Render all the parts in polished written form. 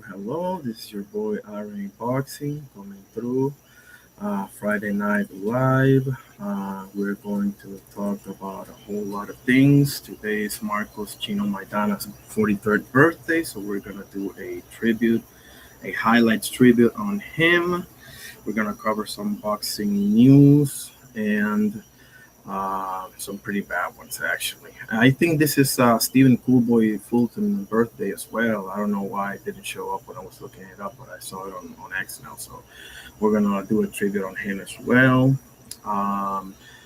Hello. This is your boy Iron Boxing coming through Friday Night Live. We're going to talk about a whole lot of things. Today is Marcos Chino Maidana's 43rd birthday, so we're going to do a highlights tribute on him. We're going to cover some boxing news and some pretty bad ones, actually. I think this is Stephen Coolboy Fulton's birthday as well. I don't know why it didn't show up when I was looking it up, but I saw it on X now. So we're going to do a tribute on him as well.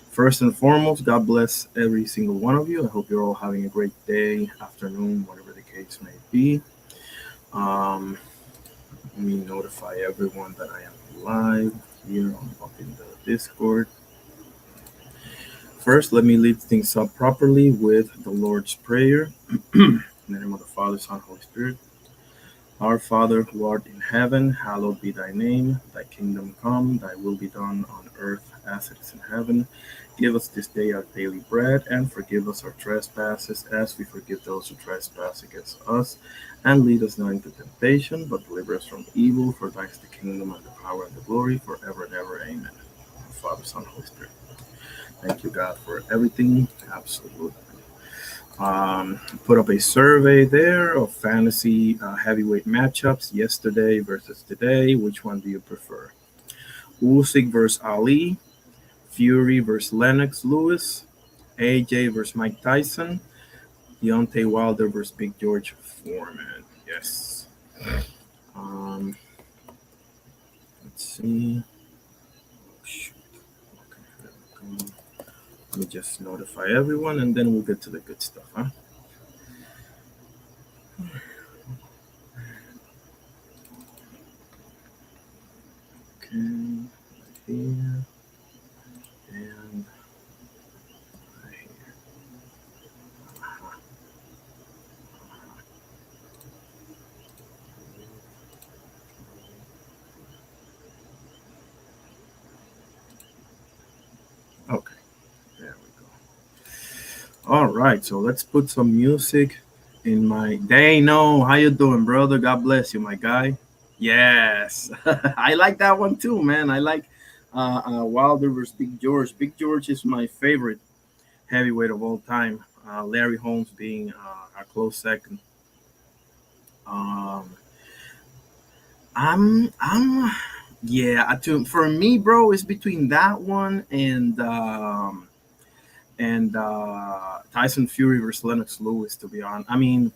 First and foremost, God bless every single one of you. I hope you're all having a great day, afternoon, whatever the case may be. Let me notify everyone that I am live here up in the Discord. First, let me lead things up properly with the Lord's Prayer. In the name of the Father, Son, Holy Spirit. Our Father, who art in heaven, hallowed be thy name. Thy kingdom come, thy will be done on earth as it is in heaven. Give us this day our daily bread, and forgive us our trespasses as we forgive those who trespass against us. And lead us not into temptation, but deliver us from evil. For thine is the kingdom, and the power, and the glory, forever and ever. Amen. Father, Son, Holy Spirit. Thank you, God, for everything. Absolutely. Put up a survey there of fantasy heavyweight matchups yesterday versus today. Which one do you prefer? Usyk versus Ali, Fury versus Lennox Lewis, AJ versus Mike Tyson, Deontay Wilder versus Big George Foreman. Yes. Let's see. Shoot. Okay, there we go. Let me just notify everyone, and then we'll get to the good stuff, huh? Okay, right here, and right here. Okay, there we go. All right, so let's put some music in my Dano. How you doing, brother? God bless you, my guy. Yes, I like that one too, man. I like Wilder versus Big George. Big George is my favorite heavyweight of all time. Larry Holmes being a close second. Um, yeah. For me, bro, it's between that one and Tyson Fury versus Lennox Lewis. To be honest, I mean,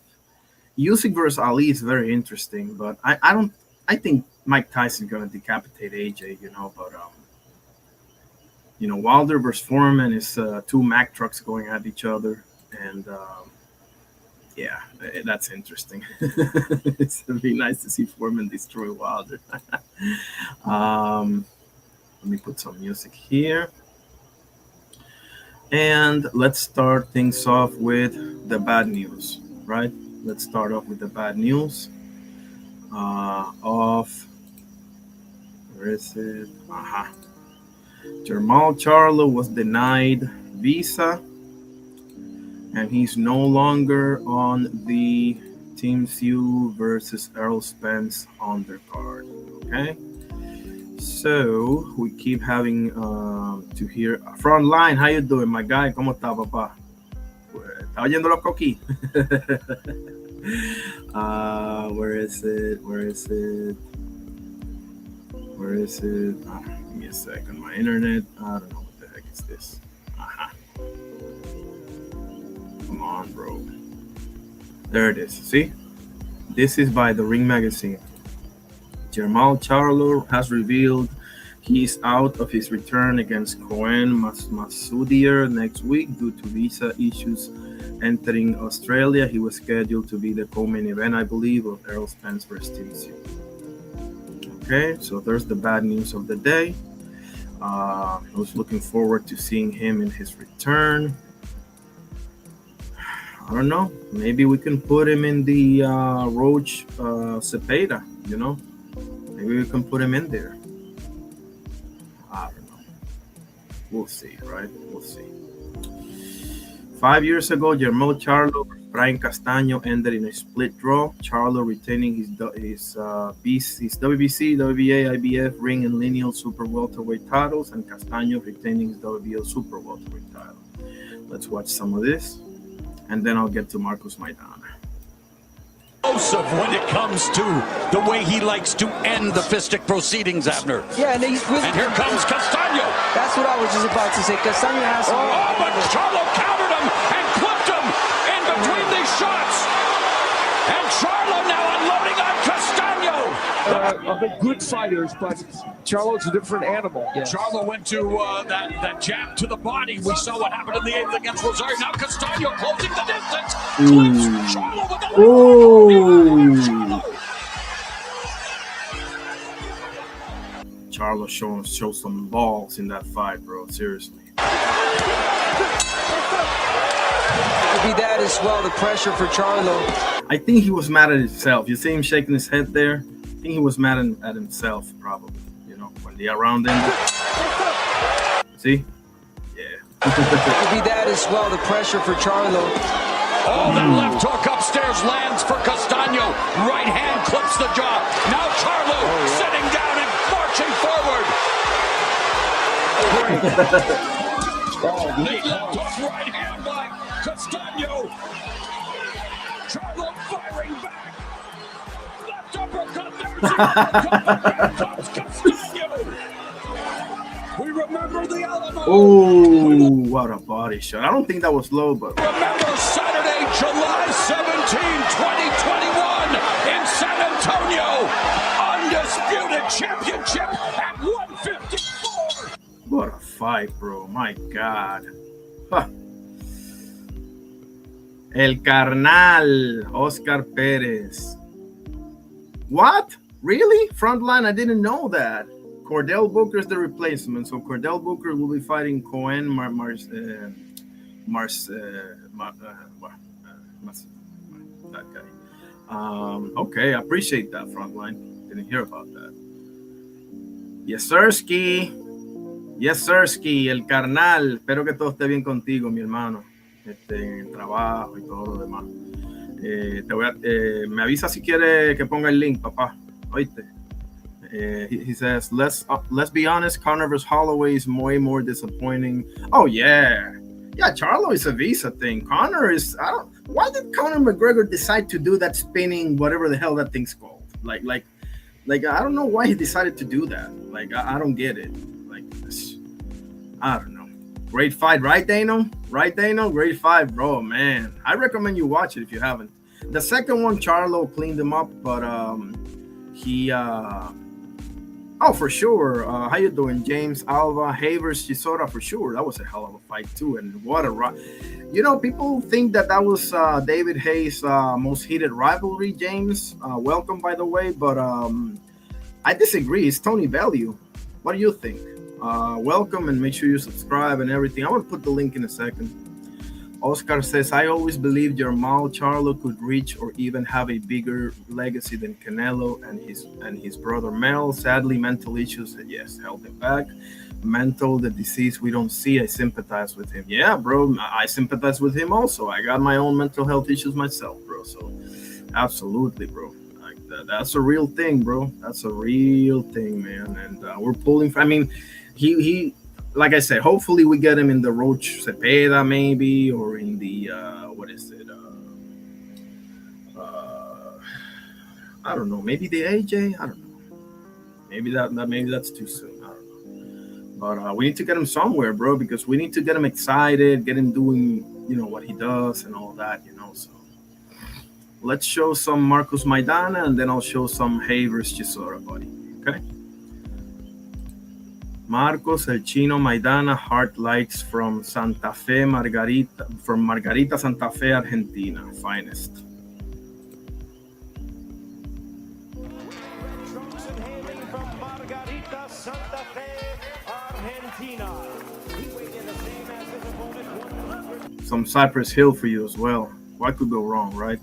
Usyk versus Ali is very interesting, but I don't. I think Mike Tyson's gonna decapitate AJ, but Wilder versus Foreman is two Mack trucks going at each other, and yeah, that's interesting. It's gonna be nice to see Foreman destroy Wilder. Let me put some music here, and let's start things off with the bad news. Right? Let's start off with the bad news. Where is it? Jamal Charlo was denied visa, and he's no longer on the Team Sue versus Errol Spence undercard. Okay, so we keep having to hear Frontline. How you doing, my guy? ¿Cómo está, papá? ¿Está oyendo los coquí? Where is it? Give me a second. My internet. I don't know what the heck is this. Come on, bro. There it is. See? This is by the Ring Magazine. Jamal Charlo has revealed He's out of his return against Cohen Masoudier next week due to visa issues entering Australia. He was scheduled to be the co-main event, I believe, of Errol Spence versus TBC. Okay, so there's the bad news of the day. I was looking forward to seeing him in his return. I don't know. Maybe we can put him in the Roach Cepeda, you know? Maybe we can put him in there. I don't know. We'll see, right? We'll see. 5 years ago, Jermel Charlo, Brian Castaño ended in a split draw. Charlo retaining his WBC, WBA, IBF, ring and lineal super welterweight titles, and Castaño retaining his WBO super welterweight title. Let's watch some of this, and then I'll get to Marcos Maidana. When it comes to the way he likes to end the fistic proceedings, Abner. Yeah, and here comes Castaño. That's what I was just about to say. Castaño has some. Oh, but Charlo countered him and clipped him in between these shots. And Charlo now unloading on Castaño. They're good fighters, but Charlo's a different animal. Yeah. Charlo went to that jab to the body. We saw what happened in the 8th against Rosario. Now Castaño closing the distance. Clips Charlo with the Charlo shows some balls in that fight, bro. Seriously. Could be that as well, the pressure for Charlo. I think he was mad at himself. You see him shaking his head there? I think he was mad at himself, probably. You know, when they are around him. See? Yeah. Could be that as well, the pressure for Charlo. Oh, that left hook upstairs lands for Castaño. Right hand clips the jaw. Now Charlo sitting down and marching forward. Left hook, right hand by Castaño. Charlo firing back. Left uppercut. There's comes Castaño. We remember the Alamo. Oh, what a body shot. I don't think that was low, but... Remember Saturday, July 17, 2021 in San Antonio. Undisputed championship at 154. What a fight, bro. My God. Huh. El Carnal, Oscar Perez. What? Really? Frontline? I didn't know that. Cordell Booker is the replacement. So Cordell Booker will be fighting Cohen that guy. Okay, I appreciate that, Frontline. Didn't hear about that. Yes, sirski. Yes, sirski. El Carnal. Espero que todo esté bien contigo, mi hermano. En el trabajo y todo lo demás. Me avisa si quiere que ponga el link, papá. Oíste. He says, let's be honest, Conor vs. Holloway is way more disappointing. Oh yeah, Charlo is a visa thing. Conor is, why did Conor McGregor decide to do that spinning, whatever the hell that thing's called? Like I don't know why he decided to do that. Like I don't get it. Like I don't know. Great fight, right, Dano? Right, Dano? Great fight, bro, man. I recommend you watch it if you haven't. The second one, Charlo cleaned him up, but he oh, for sure. How you doing, James Alva, Havers, Chisora, for sure. That was a hell of a fight too, and what a you know, people think that was David Hayes' most heated rivalry. James, welcome by the way, but I disagree. It's Tony Bellew. What do you think? Welcome, and make sure you subscribe and everything. I want to put the link in a second. Oscar says, I always believed Jermall Charlo could reach or even have a bigger legacy than Canelo and his brother Mel. Sadly, mental issues, yes, held him back. Mental, the disease we don't see, I sympathize with him. Yeah, bro, I sympathize with him also. I got my own mental health issues myself, bro. So, absolutely, bro. Like that's a real thing, bro. That's a real thing, man. And we're pulling. I mean, he. Like I said, hopefully we get him in the Roach Cepeda maybe, or in the what is it? I don't know. Maybe the AJ. I don't know. Maybe that's too soon. I don't know. But we need to get him somewhere, bro, because we need to get him excited, get him doing, you know, what he does and all that, you know. So let's show some Marcos Maidana, and then I'll show some Havers Chisora, buddy. Okay. Marcos El Chino Maidana, Heart Lights from Santa Fe, Margarita, Santa Fe, Argentina, finest. Some Cypress Hill for you as well. What could go wrong, right?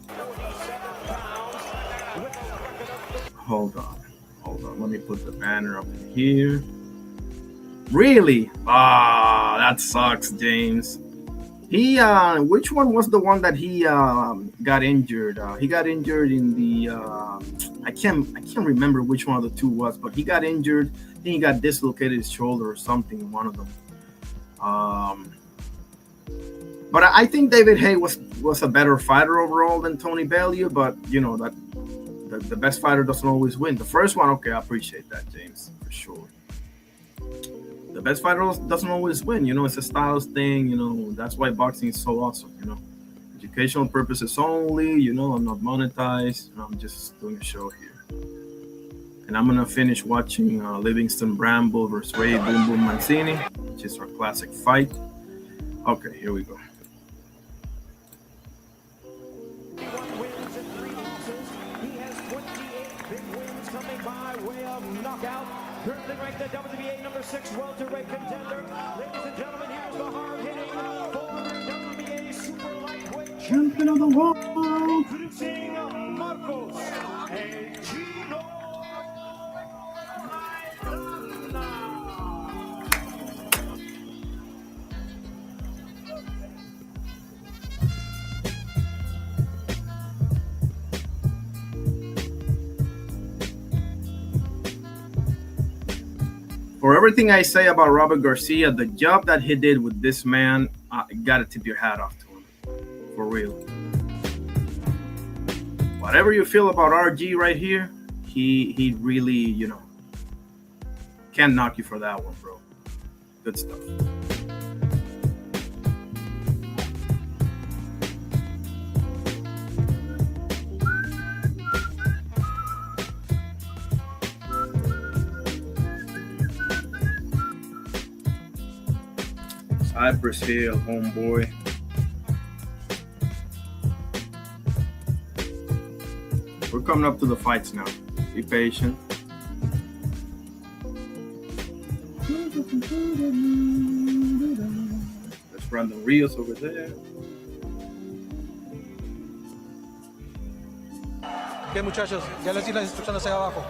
Hold on. Let me put the banner up in here. Really? Ah, that sucks, James. He which one was the one that he got injured? He got injured in the I can't remember which one of the two was, but he got injured. I think he got dislocated his shoulder or something. One of them. But I think David Haye was a better fighter overall than Tony Bellew. But you know that the best fighter doesn't always win. The first one, okay, I appreciate that, James, for sure. The best fighter doesn't always win. You know, it's a styles thing. You know, that's why boxing is so awesome. You know, educational purposes only. You know, I'm not monetized. I'm just doing a show here. And I'm gonna finish watching Livingston Bramble versus Ray Bramble Mancini, which is our classic fight. Okay, here we go. Currently ranked the WBA number 6 welterweight contender. Ladies and gentlemen, here's the hard-hitting former WBA super lightweight champion of the world, introducing Marcos El Chino Maidana. For everything I say about Robert Garcia, the job that he did with this man, gotta tip your hat off to him. For real. Whatever you feel about RG right here, he really, you know, can't knock you for that one, bro. Good stuff. Cypress Hill, homeboy. We're coming up to the fights now. Be patient. There's Brandon Rios over there. ¿Qué muchachos? Ya les di las instrucciones ahí abajo.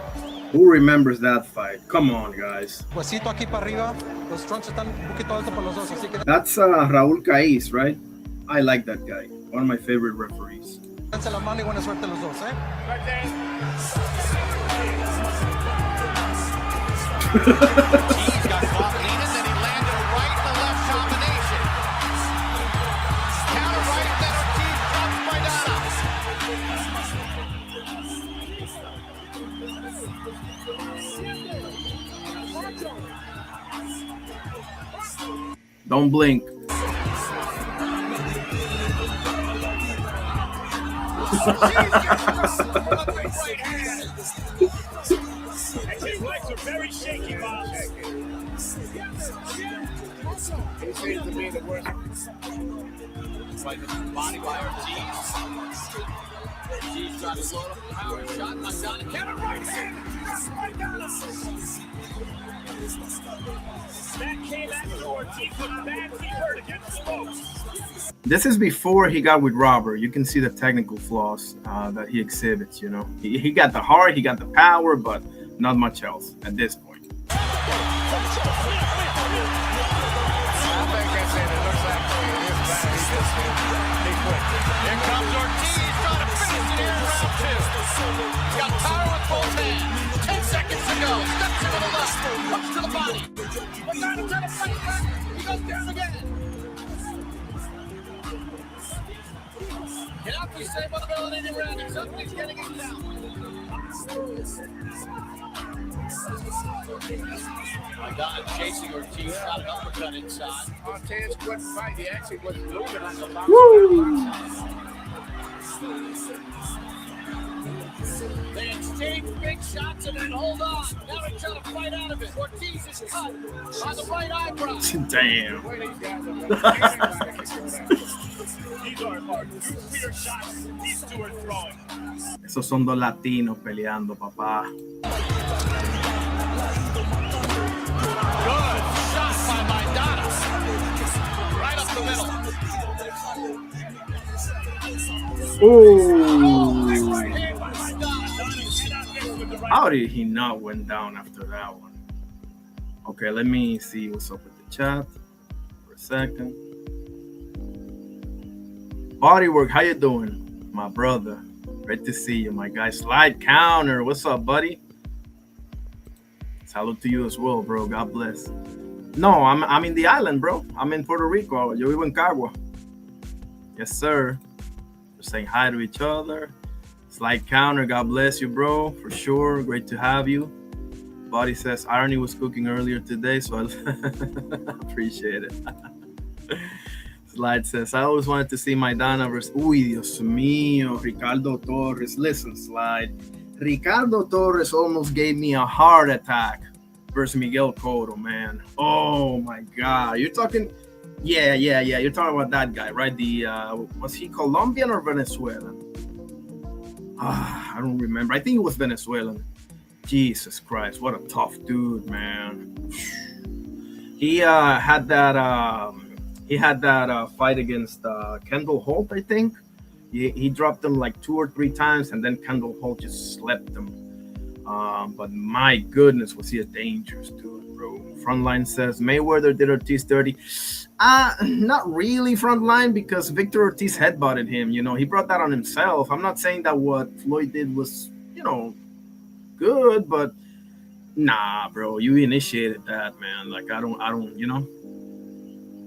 Who remembers that fight? Come on, guys. Huesito aquí para arriba. Los trunks están un poquito altos para los dos, así que That's Raúl Caiz, right? I like that guy. One of my favorite referees. dense la mano y buena suerte los dos, ¿eh? He's got caught leaning, then he landed a right and a left combination. Counter right, then Ortiz drops Maidana. Don't blink. His legs are very shaky, Bob. He seems to be the worst. Right in the body by Ortiz. Ortiz trying to slow up the power shot. Maidana counter right hand. Maidana. That came after Ortiz with bad hurt against the ropes. This is before he got with Robert. You can see the technical flaws that he exhibits, you know. He got the heart, he got the power, but not much else at this point. I think that's it. It looks like it is bad. He just he quit. Here comes Ortiz trying to finish it here in round 2. He's got power with both hands. 10 seconds to go. Steps to the left. Hooks to the body. Maidana trying to fight back. He goes down again. Cannot be saved on the middle of any round. Something's getting him down. Maidana chasing Ortiz. Got an uppercut inside. Ortiz couldn't fight. He actually was moving on the box. Woo! They exchange big shots and then hold on. Now they're trying to fight out of it. Ortiz is cut on the right eyebrow. Damn. These are nuclear shots these two are throwing. Esos son dos latinos peleando, papá. Good shot by Maidana. Right up the middle. Ooh. How did he not went down after that one? Okay, let me see what's up with the chat for a second. Bodywork, how you doing, my brother? Great to see you, my guy. Slide Counter, what's up, buddy? Salute to you as well, bro. God bless. No, I'm in the island, bro. I'm in Puerto Rico. Yo vivo en Cagua. Yes, sir. We're saying hi to each other. Slide Counter, God bless you, bro. For sure. Great to have you. Body says Irony was cooking earlier today, so I appreciate it. Slide says, I always wanted to see Maidana versus... Uy, Dios mío, Ricardo Torres. Listen, Slide. Ricardo Torres almost gave me a heart attack versus Miguel Cotto, man. Oh, my God. You're talking... Yeah. You're talking about that guy, right? The was he Colombian or Venezuelan? I don't remember. I think it was Venezuelan. Jesus Christ, what a tough dude, man. He had that fight against Kendall Holt, I think. He dropped him like 2 or 3 times, and then Kendall Holt just slept him. But my goodness, was he a dangerous dude, bro. Frontline says Mayweather did Ortiz dirty. Not really Frontline, because Victor Ortiz headbutted him. You know, he brought that on himself. I'm not saying that what Floyd did was, good, but nah, bro, you initiated that, man. Like, I don't,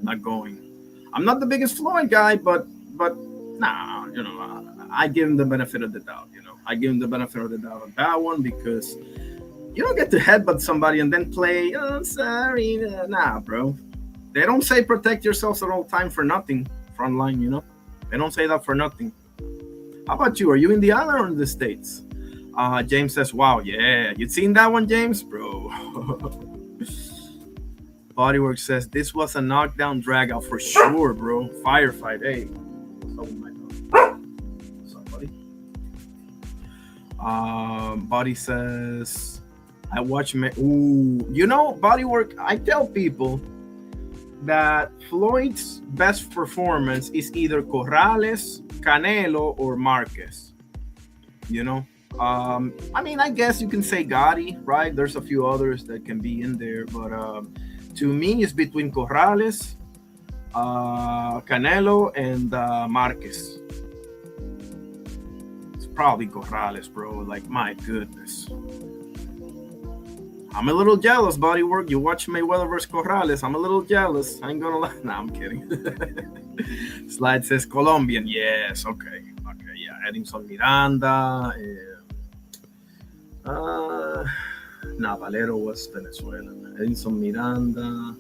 not going. I'm not the biggest Floyd guy, but nah, I give him the benefit of the doubt. I give him the benefit of the doubt on that one, because you don't get to headbutt somebody and then play, oh, sorry, nah, bro. They don't say protect yourselves at all time for nothing. Frontline, they don't say that for nothing. How about you? Are you in the island or in the States? James says, wow, yeah. You seen that one, James? Bro. Bodywork says, this was a knockdown drag out for sure, bro. Firefight, hey. What's up, buddy? Body says, I watch me. Ooh, Bodywork, I tell people that Floyd's best performance is either Corrales, Canelo, or Marquez. I mean, I guess you can say Gotti, right? There's a few others that can be in there, but to me, it's between Corrales, Canelo, and Marquez. It's probably Corrales, bro. Like, my goodness. I'm a little jealous, Bodywork. You watch Mayweather versus Corrales. I'm a little jealous. I ain't gonna lie. Nah, I'm kidding. Slide says Colombian. Yes, okay, yeah. Edinson Miranda. Valero was Venezuelan. Edinson Miranda.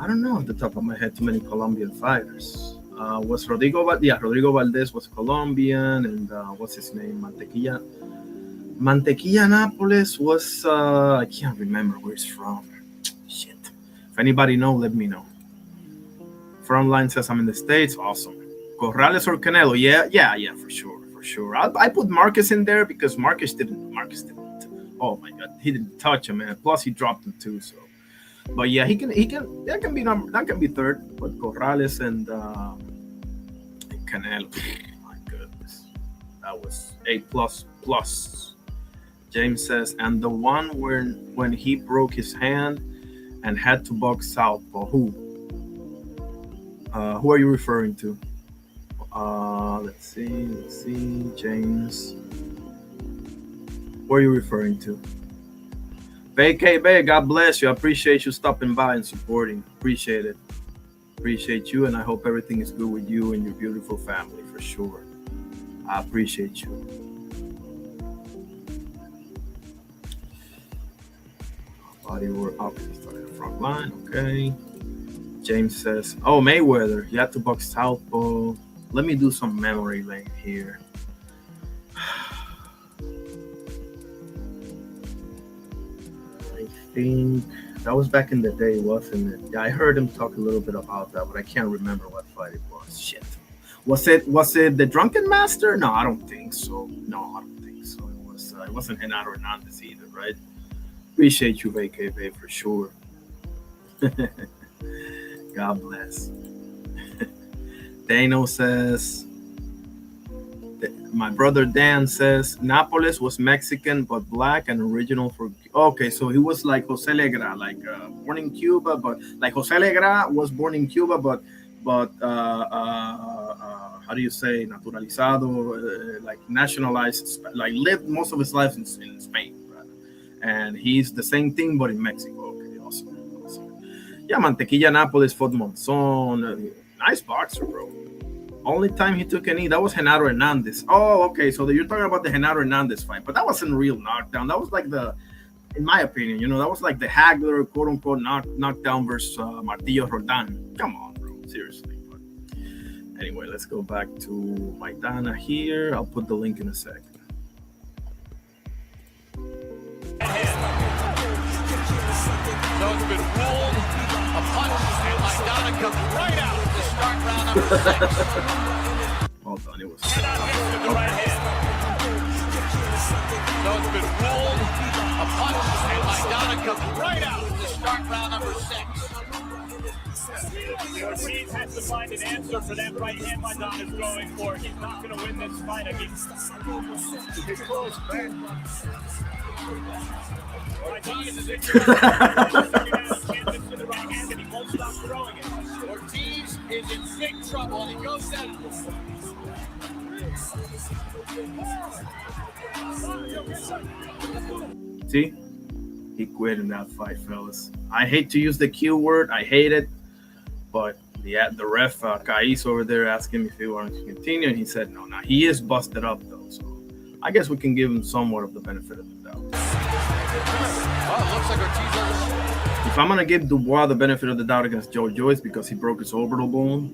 I don't know off the top of my head too many Colombian fighters. Was Rodrigo Valdez was Colombian, and what's his name? Mantequilla Nápoles was I can't remember where he's from. Shit. If anybody know, let me know. Frontline says I'm in the States. Awesome. Corrales or Canelo? Yeah, for sure. I put Marquez in there because Marquez didn't. Oh my God, he didn't touch him, man. Plus he dropped him too. So, but yeah, he can. That can be third. But Corrales and Canelo. My goodness, that was A++. James says, and the one when he broke his hand and had to box southpaw. Who are you referring to? Let's see, James. Who are you referring to? BKB, God bless you. I appreciate you stopping by and supporting. Appreciate it. Appreciate you, and I hope everything is good with you and your beautiful family, for sure. I appreciate you. Bodywork, okay, started the front line, okay. James says, oh, Mayweather, you have to box southpaw. Let me do some memory lane here. think that was back in the day, wasn't it? Yeah, I heard him talk a little bit about that, but I can't remember what fight it was. Shit. Was it the Drunken Master? No, I don't think so. No, I don't think so. It wasn't Renato Hernandez either, right? Appreciate you, VKV, for sure. God bless. Dano says, my brother Dan says, Napoles was Mexican but black and original for. Okay, so he was like Jose Legra, like born in Cuba, but like Jose Legra was born in Cuba, but how do you say naturalizado, like nationalized, like lived most of his life in Spain, right? And he's the same thing but in Mexico. Okay, awesome. Yeah, Mantequilla Napoles fought Monzon. Nice boxer, bro. Only time he took a knee, that was Genaro Hernandez. Oh, okay. So you're talking about the Genaro Hernandez fight, but that wasn't a real knockdown. That was like in my opinion, that was like the Hagler, quote unquote, knockdown versus Martillo Roldan. Come on, bro. Seriously. But anyway, let's go back to Maidana here. I'll put the link in a second. So it's been ruled a punch, and Maidana comes right out to start round number 6. Hold on, it was. The right hand. So it's been ruled a punch, and Maidana comes right out to start round number 6. Ortiz has to find an answer for that right hand Maidana is going for. He's not going to win this fight. He's close, man. Ortiz is in to the right hand, and he won't stop throwing it. Ortiz is in big trouble, and he goes down. See? He quit in that fight, fellas. I hate to use the Q word. I hate it. But the ref, Kais over there, asked him if he wanted to continue, and he said no. Now, he is busted up, though, so I guess we can give him somewhat of the benefit of the doubt. Oh, it looks like Ortiz has... If I'm going to give Dubois the benefit of the doubt against Joe Joyce because he broke his orbital bone,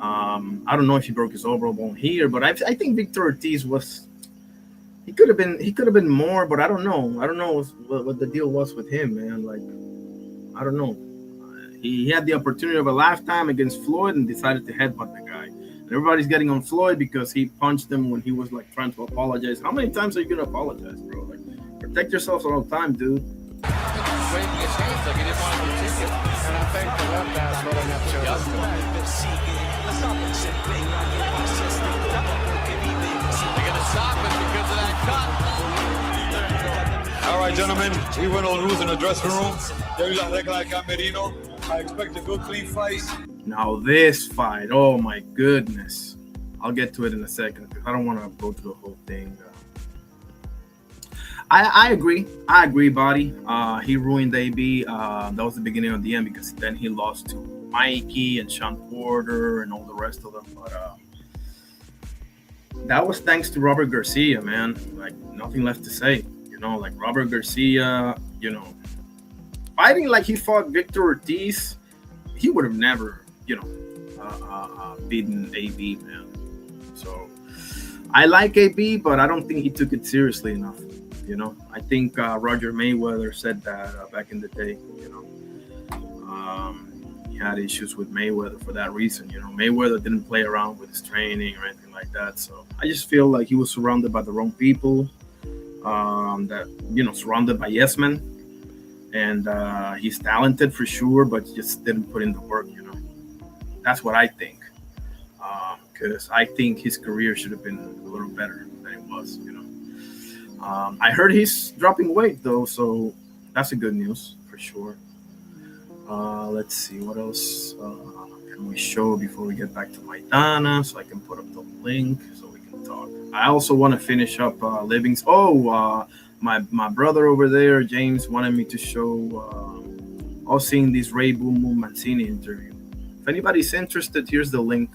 I don't know if he broke his orbital bone here, but I think Victor Ortiz was... He could have been more, but I don't know. I don't know what the deal was with him, man. Like, I don't know. He had the opportunity of a lifetime against Floyd and decided to headbutt the guy. And everybody's getting on Floyd because he punched him when he was like trying to apologize. How many times are you gonna apologize, bro? Like, protect yourself all the time, dude. waving his hands like he didn't want to continue. And I think the left pass what I'm not sure. They're going to stop it because of that cut. All right, gentlemen, we went over the rules in the dressing room. I expect a good, clean fight. Now this fight, oh my goodness. I'll get to it in a second because I don't want to go through the whole thing. I agree, Buddy. He ruined AB. That was the beginning of the end because then he lost to Mikey and Sean Porter and all the rest of them. But that was thanks to Robert Garcia, man. Like, nothing left to say. Like Robert Garcia, fighting like he fought Victor Ortiz, he would have never, beaten AB, man. So I like AB, but I don't think he took it seriously enough. I think Roger Mayweather said that back in the day. He had issues with Mayweather for that reason. Mayweather didn't play around with his training or anything like that. So I just feel like he was surrounded by the wrong people. Surrounded by yes men, and he's talented for sure, but just didn't put in the work. That's what I think. Because I think his career should have been a little better than it was. I heard he's dropping weight though, so that's a good news for sure. Let's see what else can we show before we get back to Maidana, so I can put up the link so we can talk. I also want to finish up Livings. My brother over there, James, wanted me to show seeing this Bramble Mancini interview. If anybody's interested, here's the link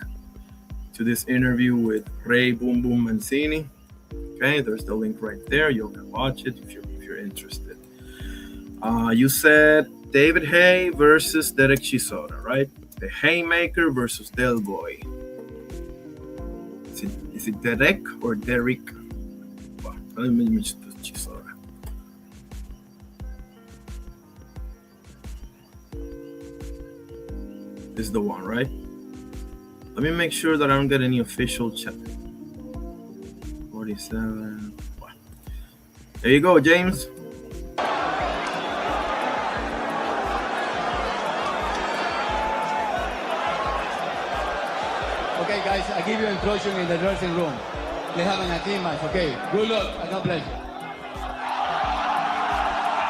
to this interview with Bramble Mancini. Okay, there's the link right there. You can watch it if you're interested. You said David Haye versus Derek Chisora, right? The Haymaker versus Del Boy. Is it Derek or Derek? Let me just Chisora. This is the one, right? Let me make sure that I don't get any official chat. 47. There you go, James. Okay, guys, I give you instruction in the dressing room. They have an team match, okay? Good luck, and God bless you.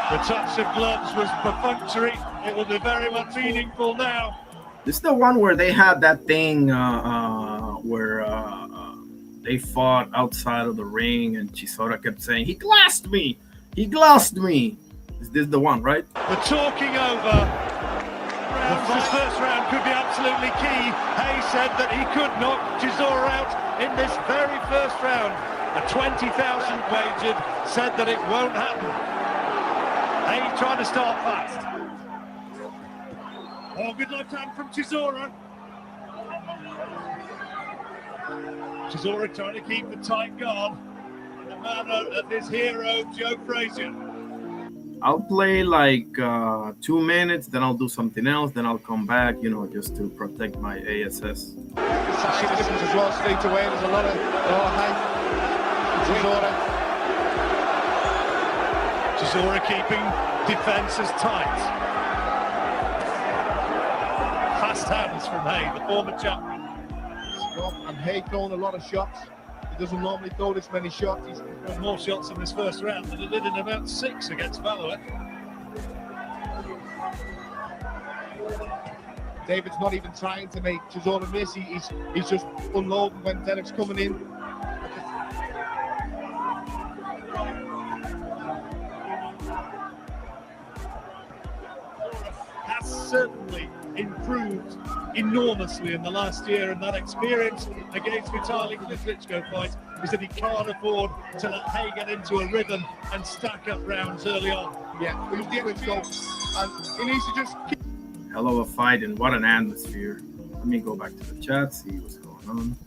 The touch of gloves was perfunctory. It will be very much meaningful now. This is the one where they had that thing where they fought outside of the ring, and Chisora kept saying, "He glassed me! He glassed me!" Is this the one, right? The talking over. This first round could be absolutely key. Hay said that he could knock Chisora out in this very first round. A 20,000 wagered said that it won't happen. Hay trying to start fast. Oh, good left hand from Chisora. Chisora trying to keep the tight guard. The manner of his hero, Joe Frazier. I'll play like 2 minutes, then I'll do something else, then I'll come back, you know, just to protect my ASS. Side distance as well, straight away. There's a lot of height. Chisora keeping defences tight. Fast hands from Hay, the former champion. And Hay throwing a lot of shots. He doesn't normally throw this many shots. He's thrown more shots in this first round than he did in about 6 against Valouet. David's not even trying to make Chisora miss. He's just unloading when Derek's coming in. Has certainly improved enormously in the last year, and that experience against Vitaly Klitschko fight is that he can't afford to let Hay get into a rhythm and stack up rounds early on. Yeah, he's the experience, and he needs to just keep. Hell of a fight, and what an atmosphere. Let me go back to the chat, see what's going on.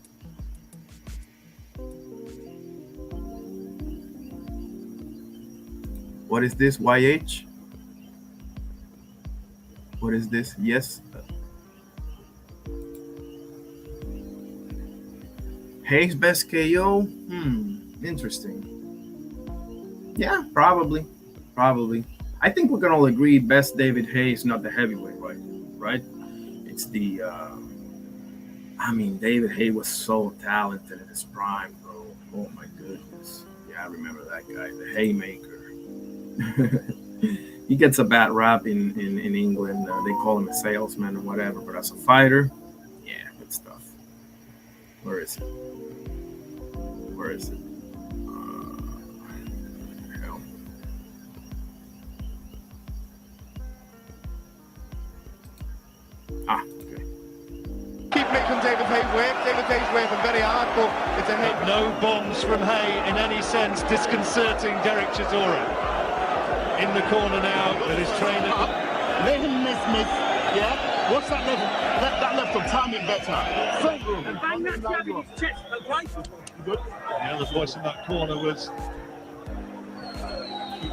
What is this, YH? What is this? Yes. Hayes best KO? Interesting. Yeah, probably. I think we can all agree best David Hayes, not the heavyweight, right? It's the, David Hayes was so talented in his prime, bro. Oh my goodness. Yeah, I remember that guy, the Haymaker. He gets a bad rap in England. They call him a salesman or whatever, but as a fighter, yeah, good stuff. Where is it? Hell. Okay. Keep making David Hay work. David Hay's working very hard, but it's a hit. No bombs from Hay in any sense disconcerting Derek Chisora. In the corner now with his trainer. Let him miss. Yeah? What's that level? Let that left him time it better. Bang that jab in his chest, okay? Good. The other voice in that corner was...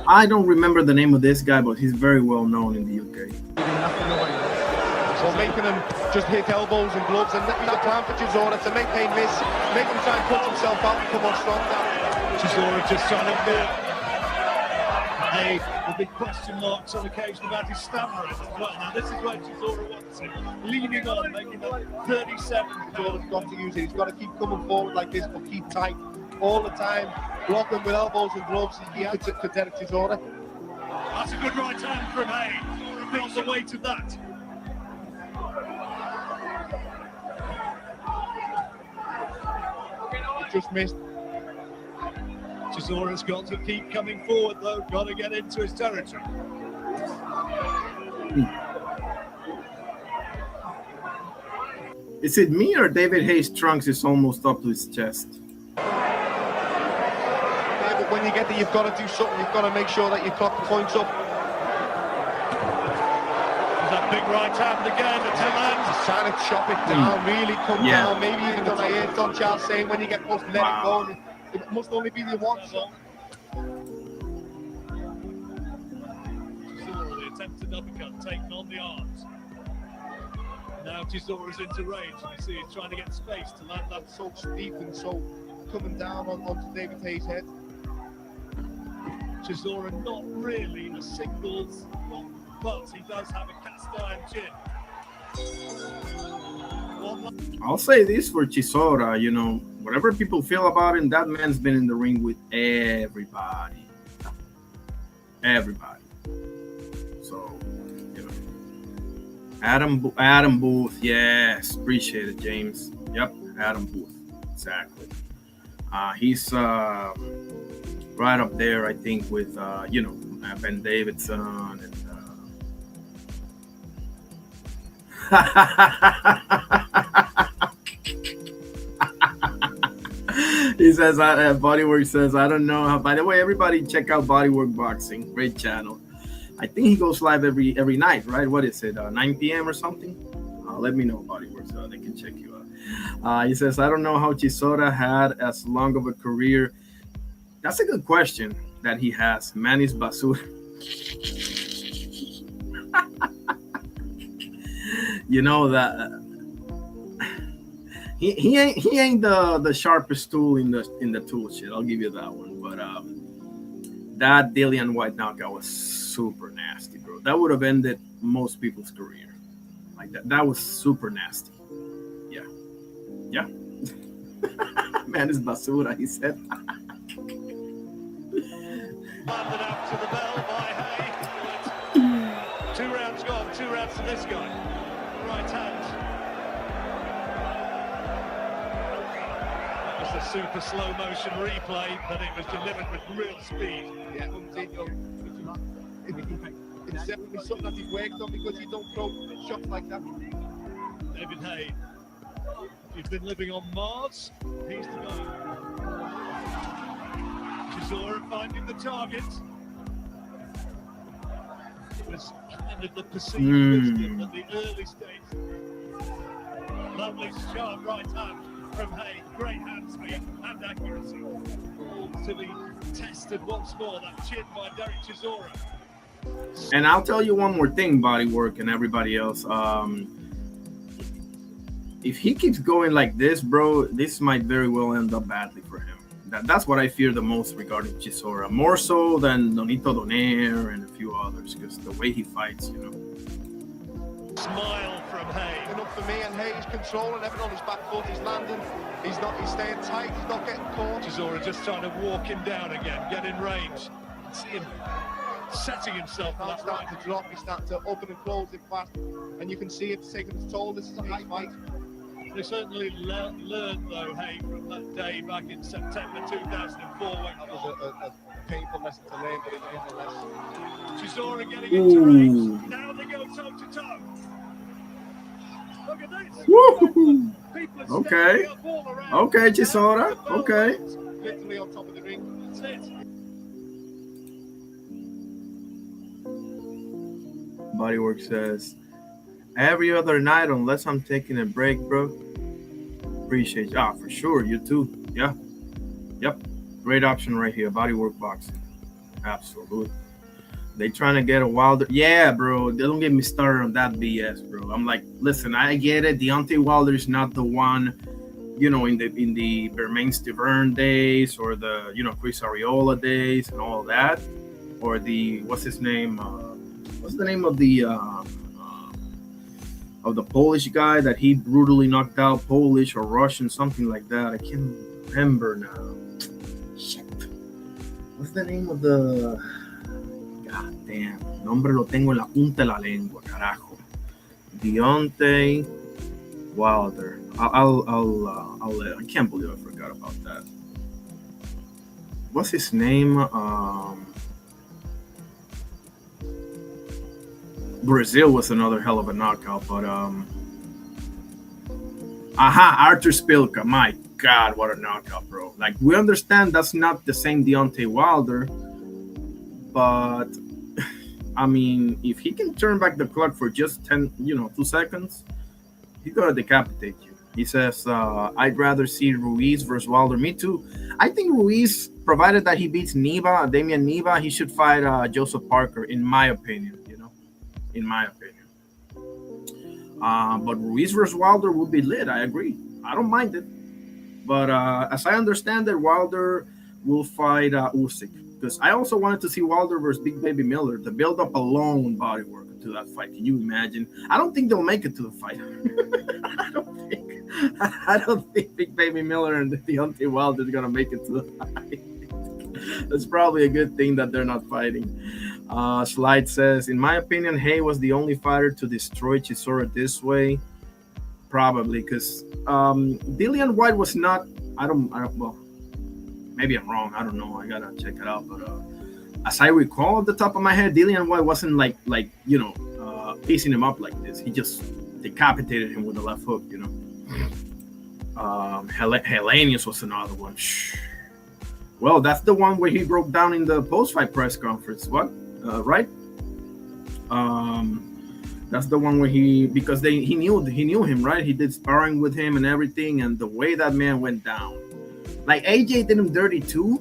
I don't remember the name of this guy, but he's very well known in the UK. So making him just hit elbows and gloves, and that's the plan for Chisora to make Hay miss, make him try and punch himself out and come on strong. Chisora just trying to build. Hay, the big question marks on occasion about his stamina as well. Now this is where Chisora wants him, leaning on, making that 37. Chisora's got to use it. He's got to keep coming forward like this, but keep tight all the time, blocking with elbows and gloves. He adds it to Derek Chisora. That's a good right hand from Hay. Feels the weight of that. Just missed. Chisora's got to keep coming forward though, got to get into his territory. Is it me or David Hayes' trunks is almost up to his chest? Yeah, but when you get there, you've got to do something. You've got to make sure that you clock the points up. That big right hand again at Talan. He's trying to chop it down, really come down. Maybe even though I hear Don Charles saying when you get pushed, let it go. It must only be the one shot. Chisora, the attempted uppercut, taking on the arms. Now Chisora's into range. You see he's trying to get space to land that. So steep and so coming down onto David Hayes' head. Chisora not really a singles, but he does have a cast iron chin. I'll say this for Chisora, whatever people feel about him, that man's been in the ring with everybody. Everybody. So, Adam Booth, yes, appreciate it, James. Yep, Adam Booth, exactly. He's right up there, I think, with Ben Davidson and. He says, Bodywork says, I don't know how. By the way, everybody check out Bodywork Boxing, great channel. I think he goes live every night, right? What is it, 9 p.m. or something? Let me know, Bodywork, so they can check you out. He says, I don't know how Chisora had as long of a career. That's a good question that he has. Manny's basura. That he ain't the sharpest tool in the tool shed. I'll give you that one. But that Dillian White knockout was super nasty, bro. That would have ended most people's career. Like that was super nasty. Yeah. Man, is basura, he said. Landed up to the bell by Hay. 2 rounds gone, 2 rounds to this guy. Right hand. That was a super slow motion replay, but it was delivered with real speed. Yeah, it's definitely something that he's worked on because you don't throw shots like that. David Hay. He's been living on Mars. He's the guy. Chisora finding the target. It was kind of the perceived wisdom at the early stage. Lovely sharp right hand from Hay. Great hand speed and accuracy. To be tested once more. That chin by Derek Chisora. And I'll tell you one more thing, Bodywork and everybody else. If he keeps going like this, bro, this might very well end up badly for him. That's what I fear the most regarding Chisora, more so than Donito Donaire and a few others, because the way he fights, Smile from Hay. Enough for me, and Hayes controlling everything on his back foot. He's landing. He's staying tight. He's not getting caught. Chisora just trying to walk him down again, get in range. See him setting himself for that right. To drop. He's starting to open and close it fast, and you can see it's taking its toll. This is a high fight. They certainly learned, though, Hay, from that day back in September 2004. When that was a painful lesson to learn, but nonetheless. Chisora getting into range. Now they go toe to toe. Look at this. Woo! Okay. Okay, Chisora. Okay. Literally on top of the ring. That's it. Bodywork says, every other night unless I'm taking a break, bro. Appreciate you. For sure. You too. Yeah. Yep. Great option right here. Bodywork Boxing. Absolutely. They trying to get a Wilder. Yeah, bro. They don't get me started on that BS, bro. I'm like, listen, I get it. Deontay Wilder is not the one, in the Bermain Stiverne days or the, Chris Arreola days and all that. Or the, what's his name? What's the name of the Polish guy that he brutally knocked out, Polish or Russian, something like that. I can't remember now. Shit. What's the name of the... God damn. Nombre lo tengo en la punta de la lengua, carajo. Deontay Wilder. I'll I can't believe I forgot about that. What's his name? Brazil was another hell of a knockout, but Artur Spilka. My God, what a knockout, bro. Like, we understand that's not the same Deontay Wilder, but I mean, if he can turn back the clock for just 2 seconds, he's gonna decapitate you. He says, I'd rather see Ruiz versus Wilder. Me too. I think Ruiz, provided that he beats Damian Neva, he should fight Joseph Parker, in my opinion. In my opinion. But Ruiz versus Wilder would be lit. I agree. I don't mind it. But as I understand it, Wilder will fight Usyk, because I also wanted to see Wilder versus Big Baby Miller. The build-up alone, body work to that fight. Can you imagine? I don't think they'll make it to the fight. I don't think. I don't think Big Baby Miller and Deontay Wilder is gonna make it to the fight. It's probably a good thing that they're not fighting. Slide says, in my opinion, Hay was the only fighter to destroy Chisora this way. Probably because Dillian White was not. I don't. Well, maybe I'm wrong. I don't know. I gotta check it out. But as I recall, at the top of my head, Dillian White wasn't like piecing him up like this. He just decapitated him with a left hook. Hellenius was another one. Well, that's the one where he broke down in the post-fight press conference. What? Right? That's the one where because he knew him, right? He did sparring with him and everything, and the way that man went down, like AJ did him dirty too,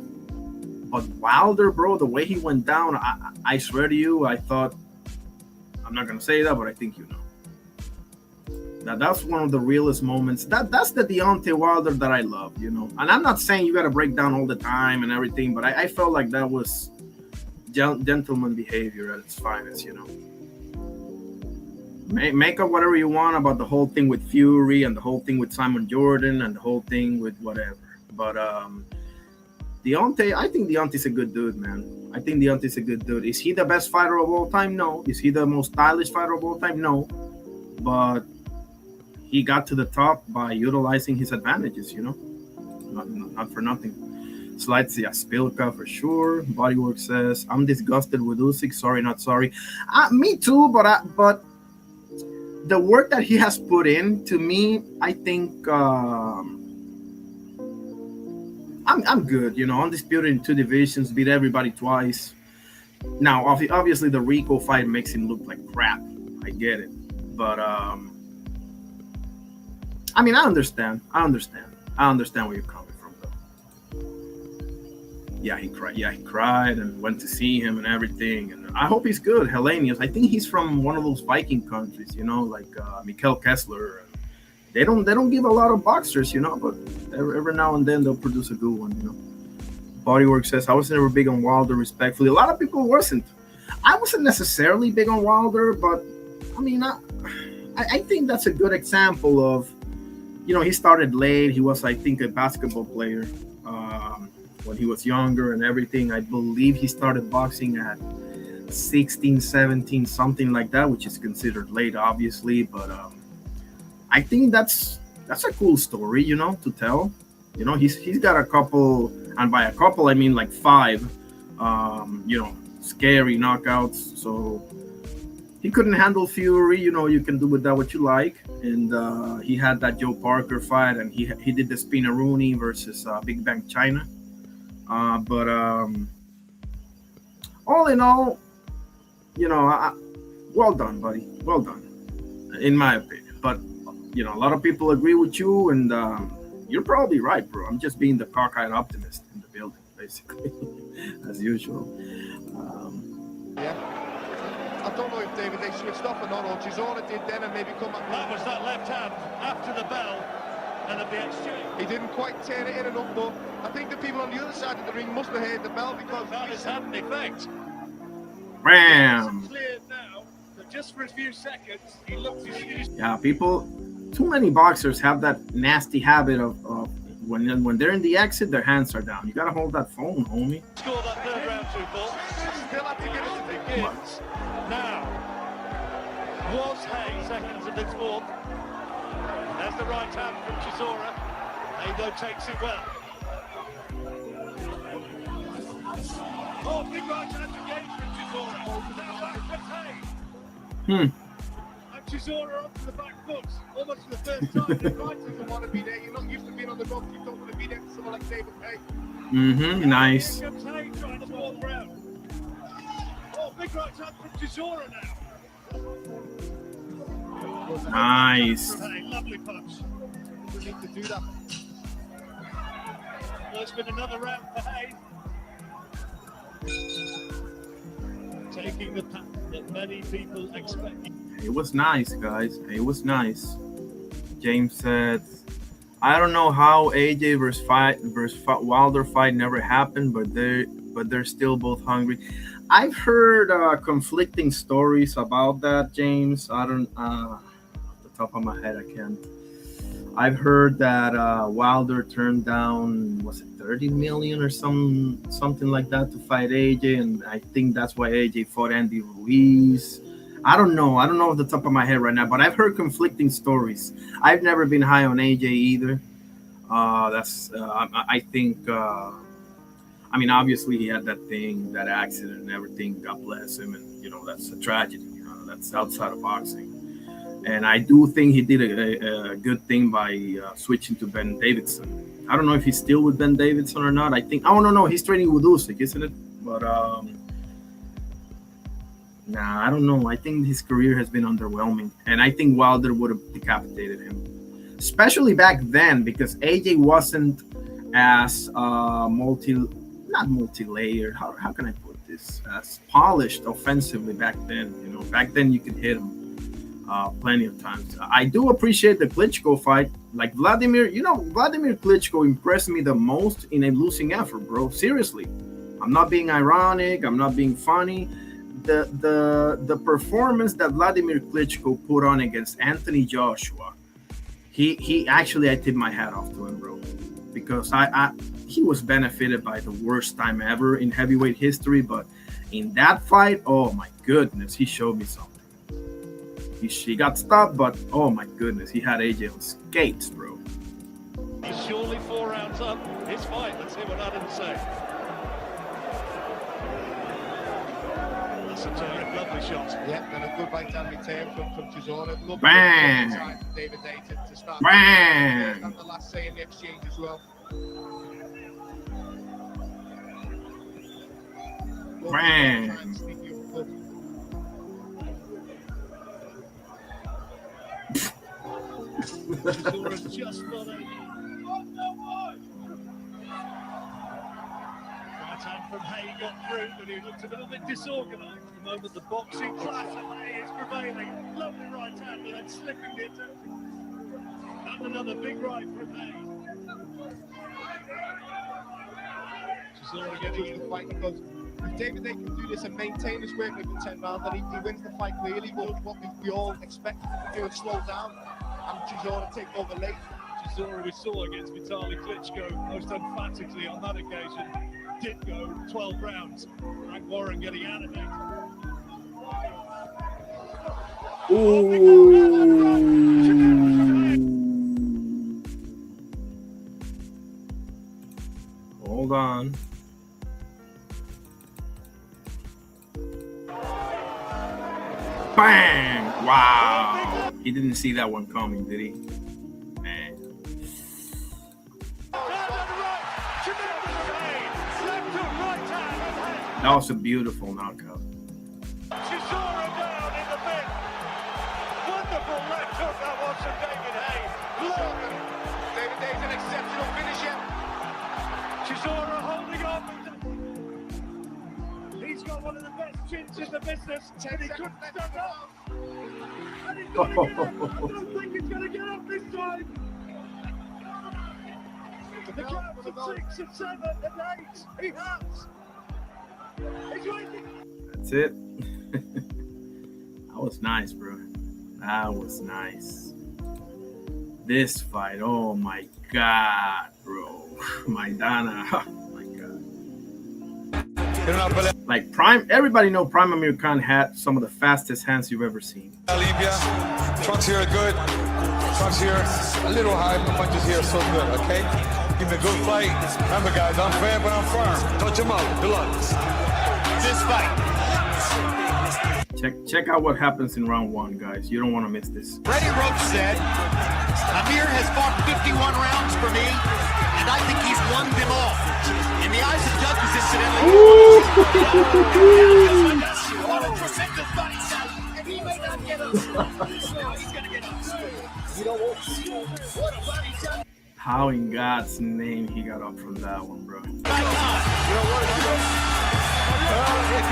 but Wilder, bro, the way he went down, I swear to you, I thought, I'm not gonna say that, but I think you know. That's one of the realest moments. That's the Deontay Wilder that I love, And I'm not saying you gotta break down all the time and everything, but I felt like that was gentleman behavior at its finest, Make up whatever you want about the whole thing with Fury and the whole thing with Simon Jordan and the whole thing with whatever. But Deontay, I think Deontay's a good dude, man. I think Deontay's a good dude. Is he the best fighter of all time? No. Is he the most stylish fighter of all time? No. But he got to the top by utilizing his advantages, Not for nothing. Slides, yeah, Spilka for sure. Bodywork says, I'm disgusted with Usyk. Sorry, not sorry. Me too, but the work that he has put in, to me, I think I'm good. Undisputed in 2 divisions, beat everybody twice. Now, obviously, the Rico fight makes him look like crap. I get it, but I understand. I understand where you're coming from, though. Yeah, he cried and went to see him and everything. And I hope he's good. Hellenius, I think he's from one of those Viking countries, like Mikkel Kessler. They don't give a lot of boxers, but every now and then they'll produce a good one, Bodywork says, I was never big on Wilder, respectfully. A lot of people wasn't. I wasn't necessarily big on Wilder, but I think that's a good example of, he started late. He was, I think, a basketball player when he was younger and everything. I believe he started boxing at 16, 17, something like that, which is considered late, obviously. But I think that's a cool story, to tell. He's got a couple, and by a couple I mean like 5, scary knockouts. So he couldn't handle Fury. You can do with that what you like. And he had that Joe Parker fight, and he did the Spinaroonie versus Big Bang China. But all in all, well done, buddy. Well done, in my opinion. But a lot of people agree with you, and you're probably right, bro. I'm just being the cockeyed optimist in the building, basically, as usual. I don't know if David they switched off or not, or Chisora did then and maybe come back. That was that left hand after the bell and at the exchange. He didn't quite turn it in enough, but I think the people on the other side of the ring must have heard the bell, because that has had an effect. Bam! It's clear now that just for a few seconds he looked his. Yeah, people. Too many boxers have that nasty habit of when they're in the exit, their hands are down. You gotta hold that phone, homie. Score that third round 2 ball. Still have to get it to begins. Now, was Hay seconds of this fourth. There's the right hand from Chisora. Ado takes it well. Oh, big right hand again from Chisora. Now back for Hay. And Chisora onto the back foot. Almost for the first time. The fight doesn't want to be there. You're not used to being on the rock. You don't want to be there for someone like David Hay. Nice. Here comes Hay trying the fourth round. Oh, big right hand from Chisora now. Nice. Lovely punch. We need to do that. Well, it's been another round for Hay. Taking the path that many people expect. It was nice, guys. It was nice. James said, I don't know how AJ versus Wilder fight never happened, but they're still both hungry. I've heard conflicting stories about that, James. I don't off the top of my head, I can't. I've heard that Wilder turned down, was it 30 million or something like that to fight AJ, and I think that's why AJ fought Andy Ruiz. I don't know. I don't know off the top of my head right now, but I've heard conflicting stories. I've never been high on AJ either. I think. I mean, obviously he had that thing, that accident, and everything. God bless him, and that's a tragedy. That's outside of boxing. And I do think he did a good thing by switching to Ben Davidson. I don't know if he's still with Ben Davidson or not. I don't know. He's training with Usyk, isn't it? But nah, I don't know. I think his career has been underwhelming, and I think Wilder would have decapitated him, especially back then, because AJ wasn't as not multi-layered. How can I put this? As polished offensively back then. Back then you could hit him plenty of times. I do appreciate the Klitschko fight. Like Vladimir Klitschko impressed me the most in a losing effort, bro. Seriously, I'm not being ironic. I'm not being funny. The performance that Vladimir Klitschko put on against Anthony Joshua, he actually, I tip my hat off to him, bro, because he was benefited by the worst time ever in heavyweight history. But in that fight, oh my goodness, he showed me something. He got stopped, but oh my goodness, he had AJ on skates, bro. He's surely 4 rounds up. His fight. Let's hear what Adam say. That's a terrific, lovely shot. Yeah, and a good right hand return from Chisora. Bang! David Day to start. Bang! And the last say in the exchange as well. Bang! Chisora's just not a... Right hand from Hay got through, but he looked a little bit disorganised. At the moment, the boxing class of Hay is prevailing. Lovely right hand, and then slipping it. And another big right from Hay. Chisora getting in the fight because if David Day can do this and maintain his work over 10 rounds, then he wins the fight clearly. But what we all expect him to do is slow down and Chisora take over late. Chisora we saw against Vitaly Klitschko most emphatically on that occasion did go 12 rounds. Frank Warren getting animated. Hold on. Bang! Wow. He didn't see that one coming, did he? Man. That was a beautiful knockout. Chisora down in the mid. Wonderful left hook that was from David Hay. David Day's an exceptional finisher. Chisora holding on. He's got one of the best chins in the business. And he couldn't stand up. And he's going to get up. I don't think he's going to get up this time. The counts of 6 and 7 and 8. He has. He's waiting. That's it. That was nice, bro. That was nice. This fight, oh my God, bro. Maidana, oh my God. Like Prime, everybody know Prime Amir Khan had some of the fastest hands you've ever seen. Libya, trunks here are good. Trunks here a little high, but punches here are so good, okay? Give me a good fight. Remember, guys, I'm fair, but I'm firm. Touch him out. Good luck. This fight. Check out what happens in round 1, guys. You don't want to miss this. Freddie Roach said, Amir has fought 51 rounds for me, and I think he's won them all. In the eyes of judges, incidentally. What a tremendous body shot, and he may not get up. He's going to get up. What a body shot. How in God's name he got up from that one, bro? If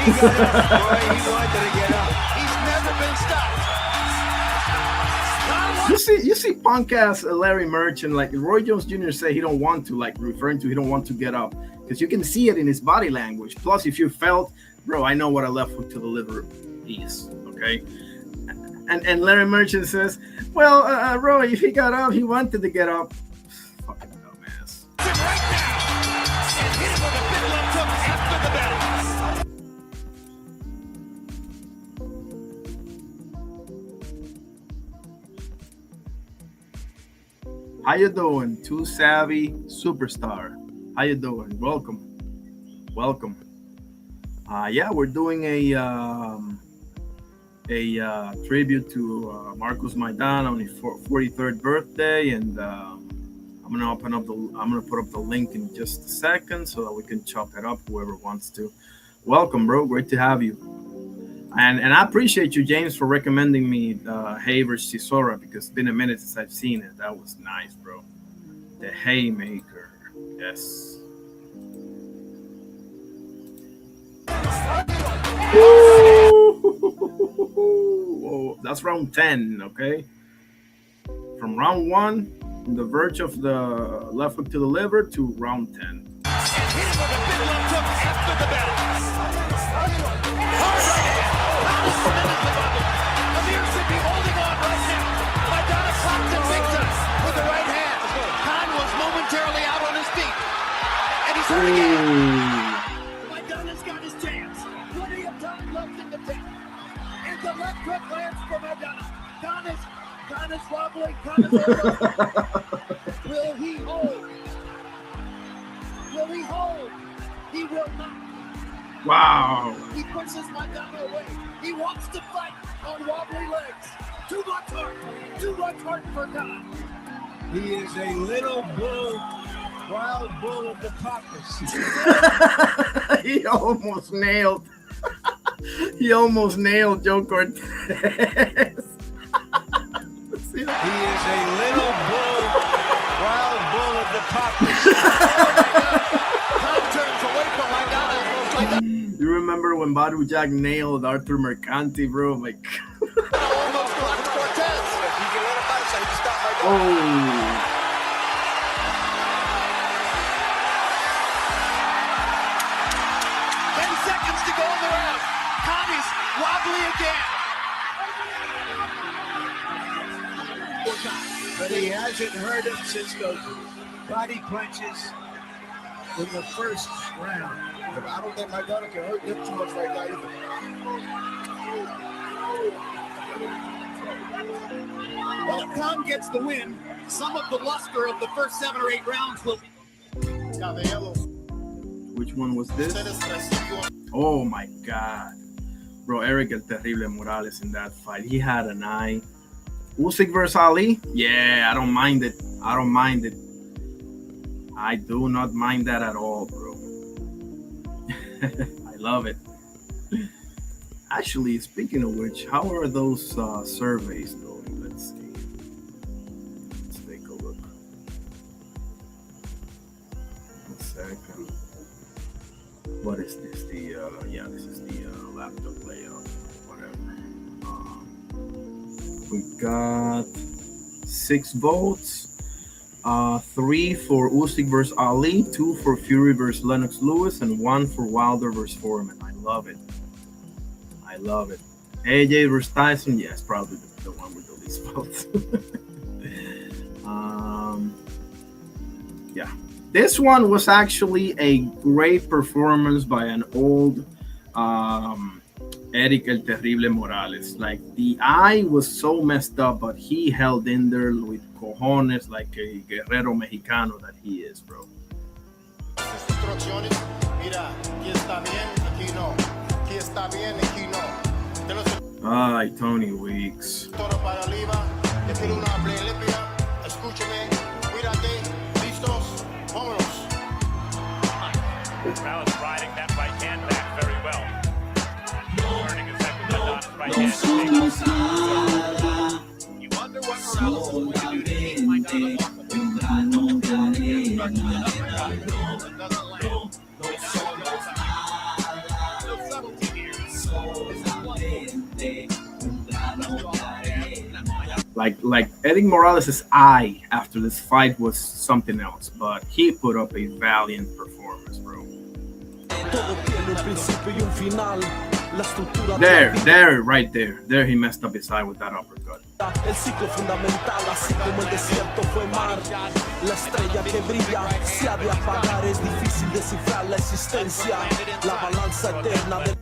he got up, boy, he wanted to get up. He's never been stopped. You see punk ass Larry Merchant, like Roy Jones Jr. say he don't want to, like referring to he don't want to get up, because you can see it in his body language. Plus, if you felt, bro, I know what a left hook to the liver is, okay? And Larry Merchant says, well, Roy, if he got up, he wanted to get up. Fucking dumbass. How you doing? Too Savvy Superstar. How you doing? Welcome. Yeah, we're doing a tribute to Marcos Maidana on his 43rd birthday, and I'm gonna put up the link in just a second so that we can chop it up. Whoever wants to. Welcome, bro. Great to have you. And I appreciate you, James, for recommending me Hay vs. Chisora, because it's been a minute since I've seen it. That was nice, bro. The Haymaker. Yes. Whoa, that's round 10, okay? From round 1, from the verge of the left hook to the liver, to round 10. Amir should be holding on right now. Maidana clocked him big time with the right hand. Khan was momentarily out on his feet. And he's hurt again. Maidana's got his chance. Plenty of time left in the tank. And the left hook lands for Maidana. Khan is wobbling. Khan is over. Will he hold? Will he hold? He will not. Wow. He pushes Maidana away. He wants to fight on wobbly legs. Too much heart for God. He is a little bull, wild bull of the pockets. He almost nailed. He almost nailed Joe Cortez. He is a little bull, wild bull of the pockets. Tom turns away from Maidana. You remember when Badou Jack nailed Arthur Mercanti, bro? Like, almost blocked Cortez. You can let him out, so he stopped Maidana. oh. 10 seconds to go in the round. Connie's wobbly again. But he hasn't hurt him since those body punches in the first round. I don't think Maidana can hurt him too much right now either. Well, if Khan gets the win, some of the luster of the first 7 or 8 rounds will... Which one was this? Oh my God. Bro, Eric El Terrible Morales in that fight. He had an eye. Usyk versus Ali? Yeah, I don't mind it. I do not mind that at all, bro. I love it. Actually, speaking of which, how are those surveys going? Let's see. Let's take a look. 1 second. What is this? This is the laptop layout. Whatever. We got 6 votes. 3 for Usyk versus Ali, 2 for Fury versus Lennox Lewis, and 1 for Wilder versus Foreman. I love it. AJ versus Tyson, yes, probably the one with the least votes. Yeah. This one was actually a great performance by an old Eric El Terrible Morales. Like, the eye was so messed up, but he held in there with cojones like a guerrero mexicano that he is, bro. Ay, Tony Weeks. Morales riding that right hand back very well. Turning his head with Maidana's right hand. You wonder what Morales is going to do to keep Maidana off of him. No subtlety here. Like Eddie Morales' eye after this fight was something else, but he put up a valiant performance, bro. There, right there. There he messed up his eye with that uppercut. El ciclo fundamental, así como el desierto fue mar. La estrella que brilla se ha de apagar, es difícil descifrar la existencia. La balanza eterna de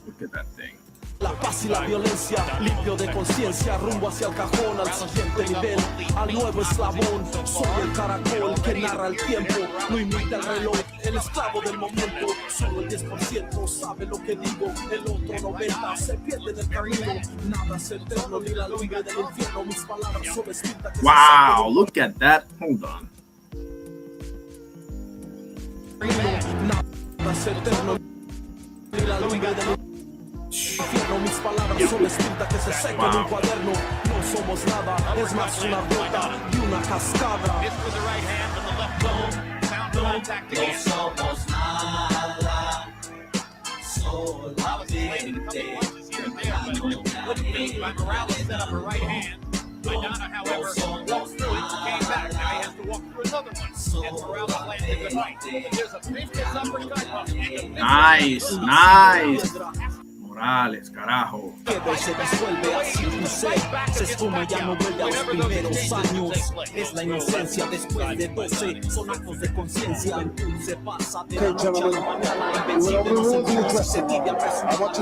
Look at that thing. la paz y la violencia, limpio de conciencia, rumbo hacia el cajón, al siguiente nivel, al nuevo eslabón. Soy el caracol que narra el tiempo, no imita el reloj, el esclavo del momento. Solo el 10% sabe lo que digo, el otro 90% se pierde en el camino. Nada es eterno, ni la luz del infierno, mis palabras son escritas. Wow, look at that. Hold on. Nada es eterno, ni la luz del infierno, mis palabras son escritas que se secan en un cuaderno. No somos nada, es más una gota y una cascada. No somos nada, solamente Morales set up a right hand. Maidana, however, walked through it, came back. Now he has to walk through another one. And Morales lands a good right. There's a vicious uppercut. Nice, nice. Morales, carajo. Se disuelve así un ser, se espuma y ya no vuelve a los primeros años. Es la inocencia después de 12, son actos de conciencia. Se pasa de la noche a la mañana, invencible, no se puede, se tibia, presunta.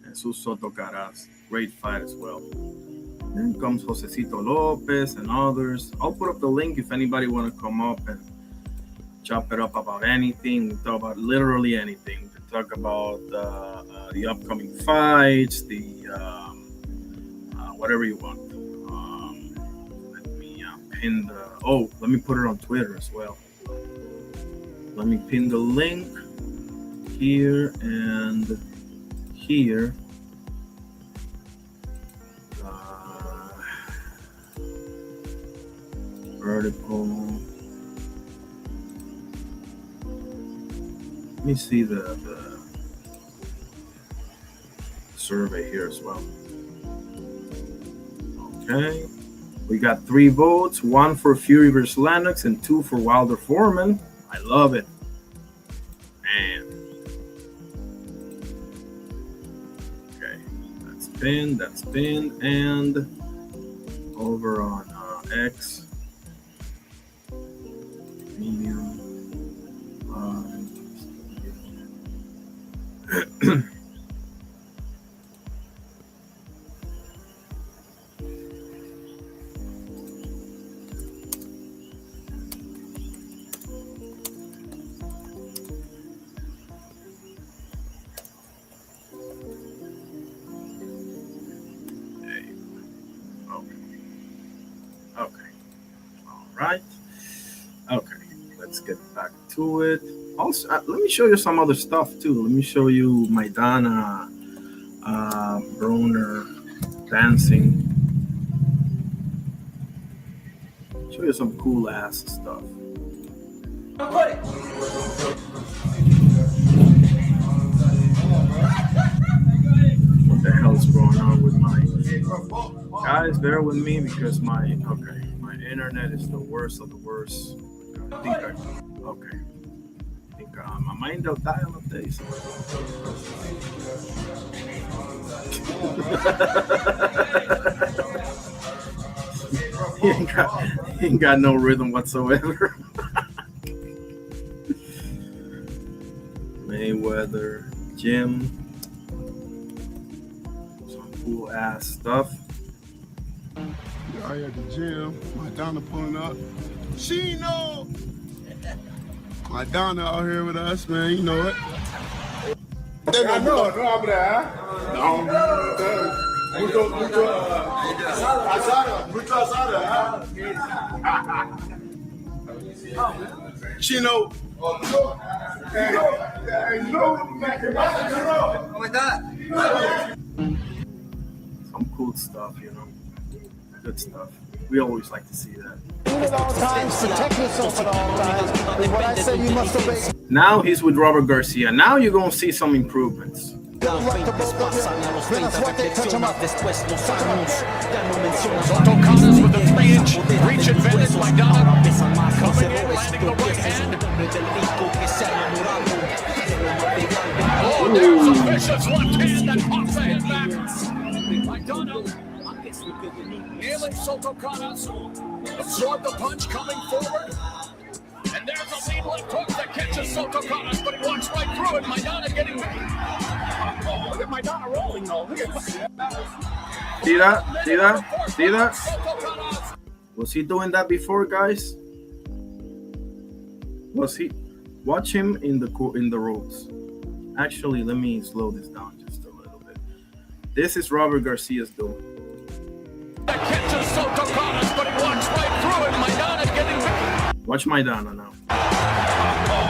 Jesus Soto Caras, great fight as well. Then comes Josecito Lopez and others. I'll put up the link if anybody want to come up and chop it up about anything. We talk about literally anything. We talk about the upcoming fights, the whatever you want. Let me pin the. Oh, let me put it on Twitter as well. Let me pin the link here and here. Vertical. Let me see the survey here as well. Okay. We got 3 votes, 1 for Fury versus Lennox and 2 for Wilder Foreman. I love it. Man. Okay. That's pinned. And over on X. Medium. Okay. All right. Okay. Let's get back to it. Also, let me show you some other stuff too. Let me show you Maidana, Broner dancing. Show you some cool ass stuff. What the hell is going on with my guys? Bear with me because my internet is the worst of the worst. Okay. My mind will die on the days. he ain't got no rhythm whatsoever. Mayweather, Jim, some cool ass stuff. Out here at the gym, Maidana pulling up. Chino Maidana out here with us, man. You know it. I know, I'm there. Chino. Some cool stuff, you know. Good stuff. We always like to see that. At all times, protect yourself at all times. What I say, you must obey. Now he's with Robert Garcia. Now you're going to see some improvements. De los 20 pasan y a los 30 reflexionas después los años. Ya no mencionas Soto Canas with the 3-inch reach advantage. Maidana coming in, landing the right hand. Oh, there's a vicious left hand that pops the head back. Maidana nailing Soto Canas. Absorb the punch coming forward. And there's a lead left hook that catches Soto Canas, but he walks right through it. Maidana getting back. Oh, look at Maidana rolling though. Look at See that? See that? See that? Was he doing that before, guys? Was he? Watch him in the ropes. Actually, let me slow this down just a little bit. This is Robert Garcia's doing. That catches Soto Canas, but he walks right through it. Maidana getting back. Watch Maidana now.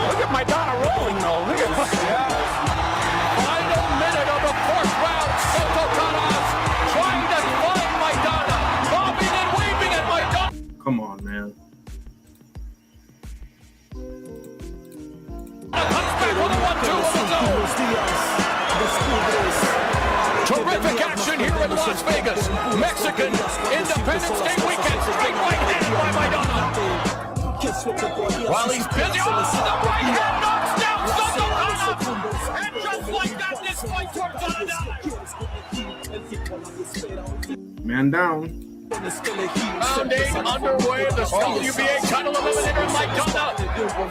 Look at Maidana rolling though. Look at final minute of the fourth round. Soto Canas trying to find Maidana, bobbing and weaving at Maidana. Come on, man. Comes back with a 1-2 of his own. Terrific action here in Las Vegas. Mexican Independence Day weekend. Straight right hand by Maidana. While he's busy, the right hand knocks down Soto Canas. And just like that, this fight turns on a dime. Man down. Round 8 underway. The WBA title eliminator Maidana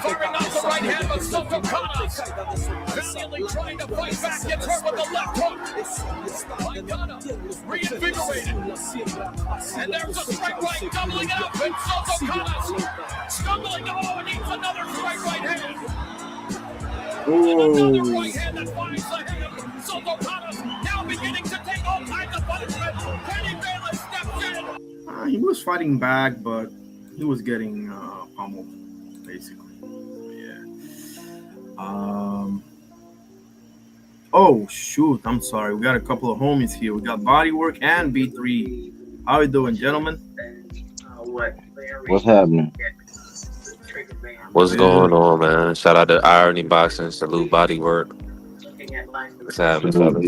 firing off the right hand of Soto Canas. Valiantly trying to fight back, gets hurt with the left hook. Maidana reinvigorated. And there's a straight right doubling it up, and Soto Canas stumbling. Oh, and needs another straight right hand. And another right hand that finds the hand. Soto Canas now beginning to take all kinds of punishment. Kenny Bayless steps in. He was fighting back, but he was getting pummeled, basically. Yeah. Oh, shoot. I'm sorry. We got a couple of homies here. We got Bodywork and B3. How you doing, gentlemen? What's happening? What's going on, man? Shout out to Irony Boxing. Salute Bodywork. What's happening, fellas?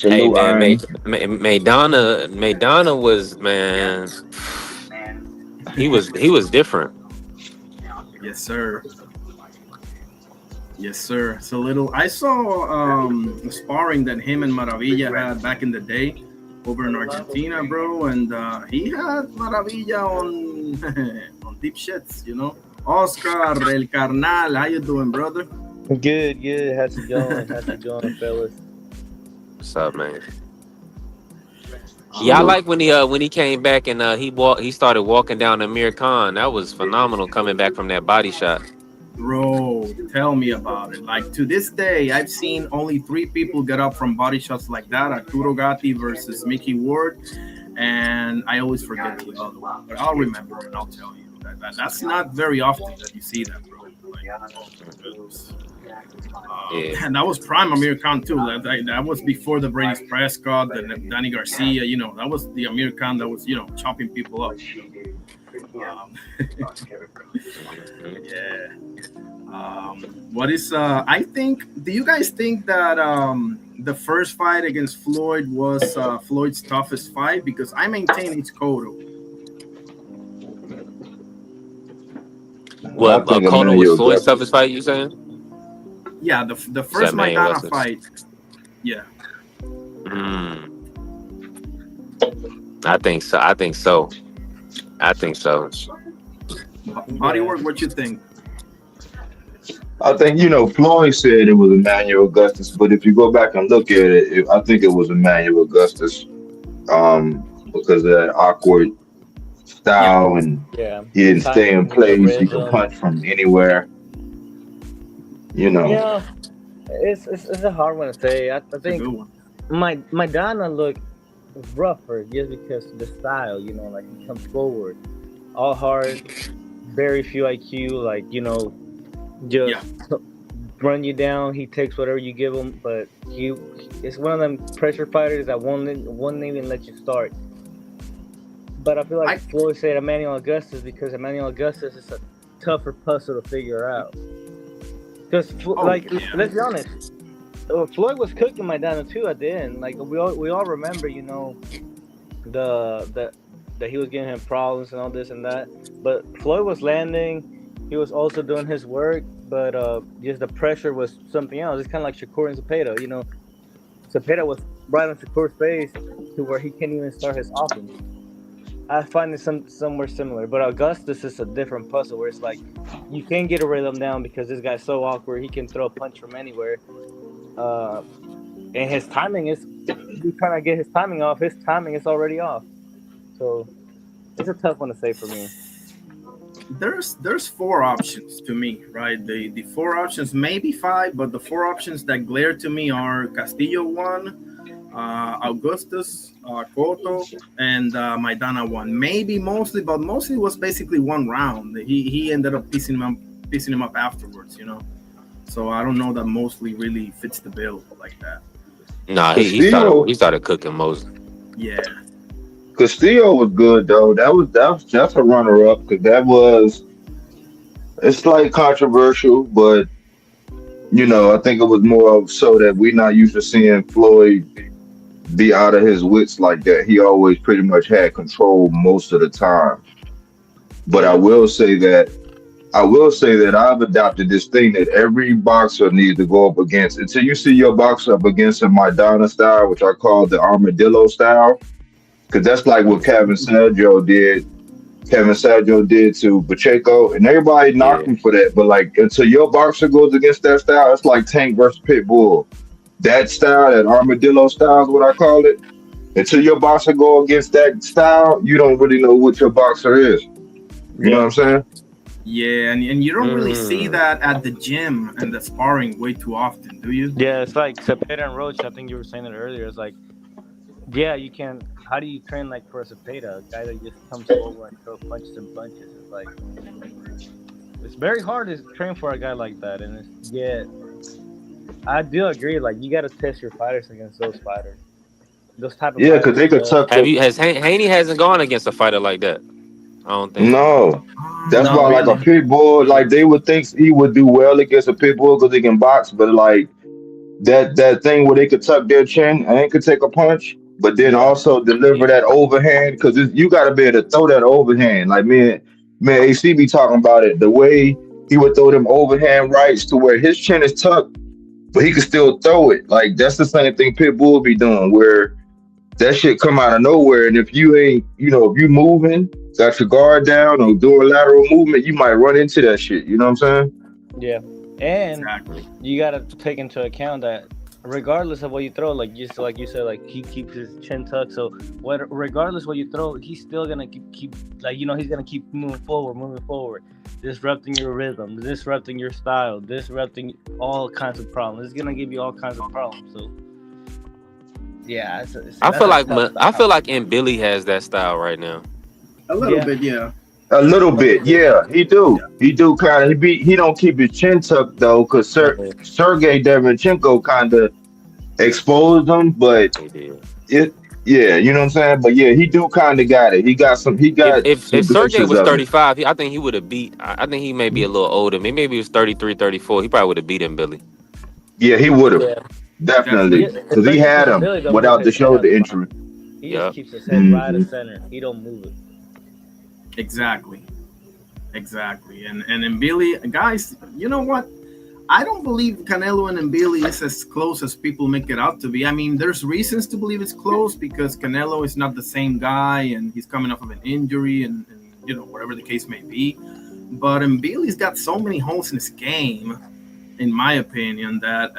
Hey, man, Maidana was, man, he was different. Yes, sir. Yes, sir. It's a little. I saw the sparring that him and Maravilla had back in the day over in Argentina, bro, and he had Maravilla on on deep shits, you know. Oscar, El Carnal, how you doing, brother? Good. How's it going? Fellas? What's up, man? Yeah, I like when he came back and he started walking down Amir Khan. That was phenomenal coming back from that body shot. Bro, tell me about it. Like, to this day, I've seen only 3 people get up from body shots like that. Arturo Gatti versus Mickey Ward. And I always forget the other one. But I'll remember and I'll tell you. That's not very often that you see that, bro. And that was prime Amir Khan, too. That was before the Brady Prescott, the Danny Garcia. You know, that was the Amir Khan that was, chopping people up. Yeah. What is I think, do you guys think that the first fight against Floyd was Floyd's toughest fight? Because I maintain it's Cotto. What, Cotto was Floyd's toughest fight, you saying? Yeah, the first Maidana fight. Yeah. I think so. Bodywork, what you think? I think, Floyd said it was Emmanuel Augustus, but if you go back and look at it, I think it was Emmanuel Augustus because of that awkward style and he didn't stay in place. He could punch from anywhere. Yeah, it's a hard one to say. I think Maidana looked rougher just because of the style, like he comes forward all hard, very few IQ, just run you down. He takes whatever you give him, but it's one of them pressure fighters that won't even let you start. But I feel like Floyd said Emmanuel Augustus because Emmanuel Augustus is a tougher puzzle to figure out. Because like, yeah. let's be honest, Floyd was cooking Maidana too at the end. Like we all remember, the that he was giving him problems and all this and that. But Floyd was landing. He was also doing his work, but just the pressure was something else. It's kind of like Shakur and Zepeda. Zepeda was right on Shakur's face to where he can't even start his offense. I find it somewhere similar, but Augustus is a different puzzle where it's like you can't get a rhythm down because this guy's so awkward. He can throw a punch from anywhere, and his timing is. You trying to get his timing off. His timing is already off, so it's a tough one to say for me. There's four options to me, right? The four options, maybe five, but the four options that glare to me are Castillo one, Augustus, Cotto, and Maidana one. Maybe mostly, but mostly was basically one round. He ended up piecing him up afterwards, So I don't know that mostly really fits the bill like that. Nah, he started cooking Mosley. Yeah. Castillo was good though. That's a runner up because it's like controversial, but I think it was more so that we're not used to seeing Floyd be out of his wits like that. He always pretty much had control most of the time. But I will say that I've adopted this thing that every boxer needs to go up against. Until you see your boxer up against a Maidana style, which I call the armadillo style, because that's like what Kevin Sergio did. Kevin Sergio did to Pacheco, and everybody knocked him for that. But like until your boxer goes against that style, it's like Tank versus Pitbull. That style, that armadillo style is what I call it. Until your boxer go against that style, you don't really know what your boxer is. You know what I'm saying? Yeah, and you don't really see that at the gym and the sparring way too often, do you? Yeah, it's like Cepeda and Roach. I think you were saying it earlier. It's like, yeah, you can. How do you train like for a Cepeda, a guy that just comes forward and throws punches and punches? It's like it's very hard to train for a guy like that, and I do agree. Like you got to test your fighters against those fighters. Those type of because they could tuck. Haney hasn't gone against a fighter like that? I don't think. No, that's why like a pit bull, like they would think he would do well against a pit bull because he can box, but like that thing where they could tuck their chin and could take a punch, but then also deliver that overhand because you got to be able to throw that overhand. Like man, AC be talking about it. The way he would throw them overhand rights to where his chin is tucked, but he could still throw it. Like that's the same thing Pitbull be doing, where that shit come out of nowhere, and if you ain't, if you moving, got your guard down or doing lateral movement, you might run into that shit. You know what I'm saying? Yeah, and you gotta take into account that regardless of what you throw, like you said, like he keeps his chin tucked. So regardless what you throw, he's still gonna keep like he's gonna keep moving forward, disrupting your rhythm, disrupting your style, disrupting all kinds of problems. It's gonna give you all kinds of problems. So yeah, I feel like Billy has that style right now. A little bit, yeah. A little bit, yeah. He do kind of. He don't keep his chin tucked though, because Sergey Devenchenko kind of exposed him, but yeah, you know what I'm saying. But yeah, he do kind of got it. He got some. He got. If Sergey was 35, I think he would have beat. I think he may be a little older. Maybe he was 33, 34. He probably would have beat him, Billy. Yeah, he would have definitely because he had him without the shoulder injury. He just keeps his head right at center. He don't move it. Exactly. And in Billy, guys, you know what? I don't believe Canelo and Billy is as close as people make it out to be. I mean, there's reasons to believe it's close because Canelo is not the same guy and he's coming off of an injury and whatever the case may be. But Billy's got so many holes in his game, in my opinion, that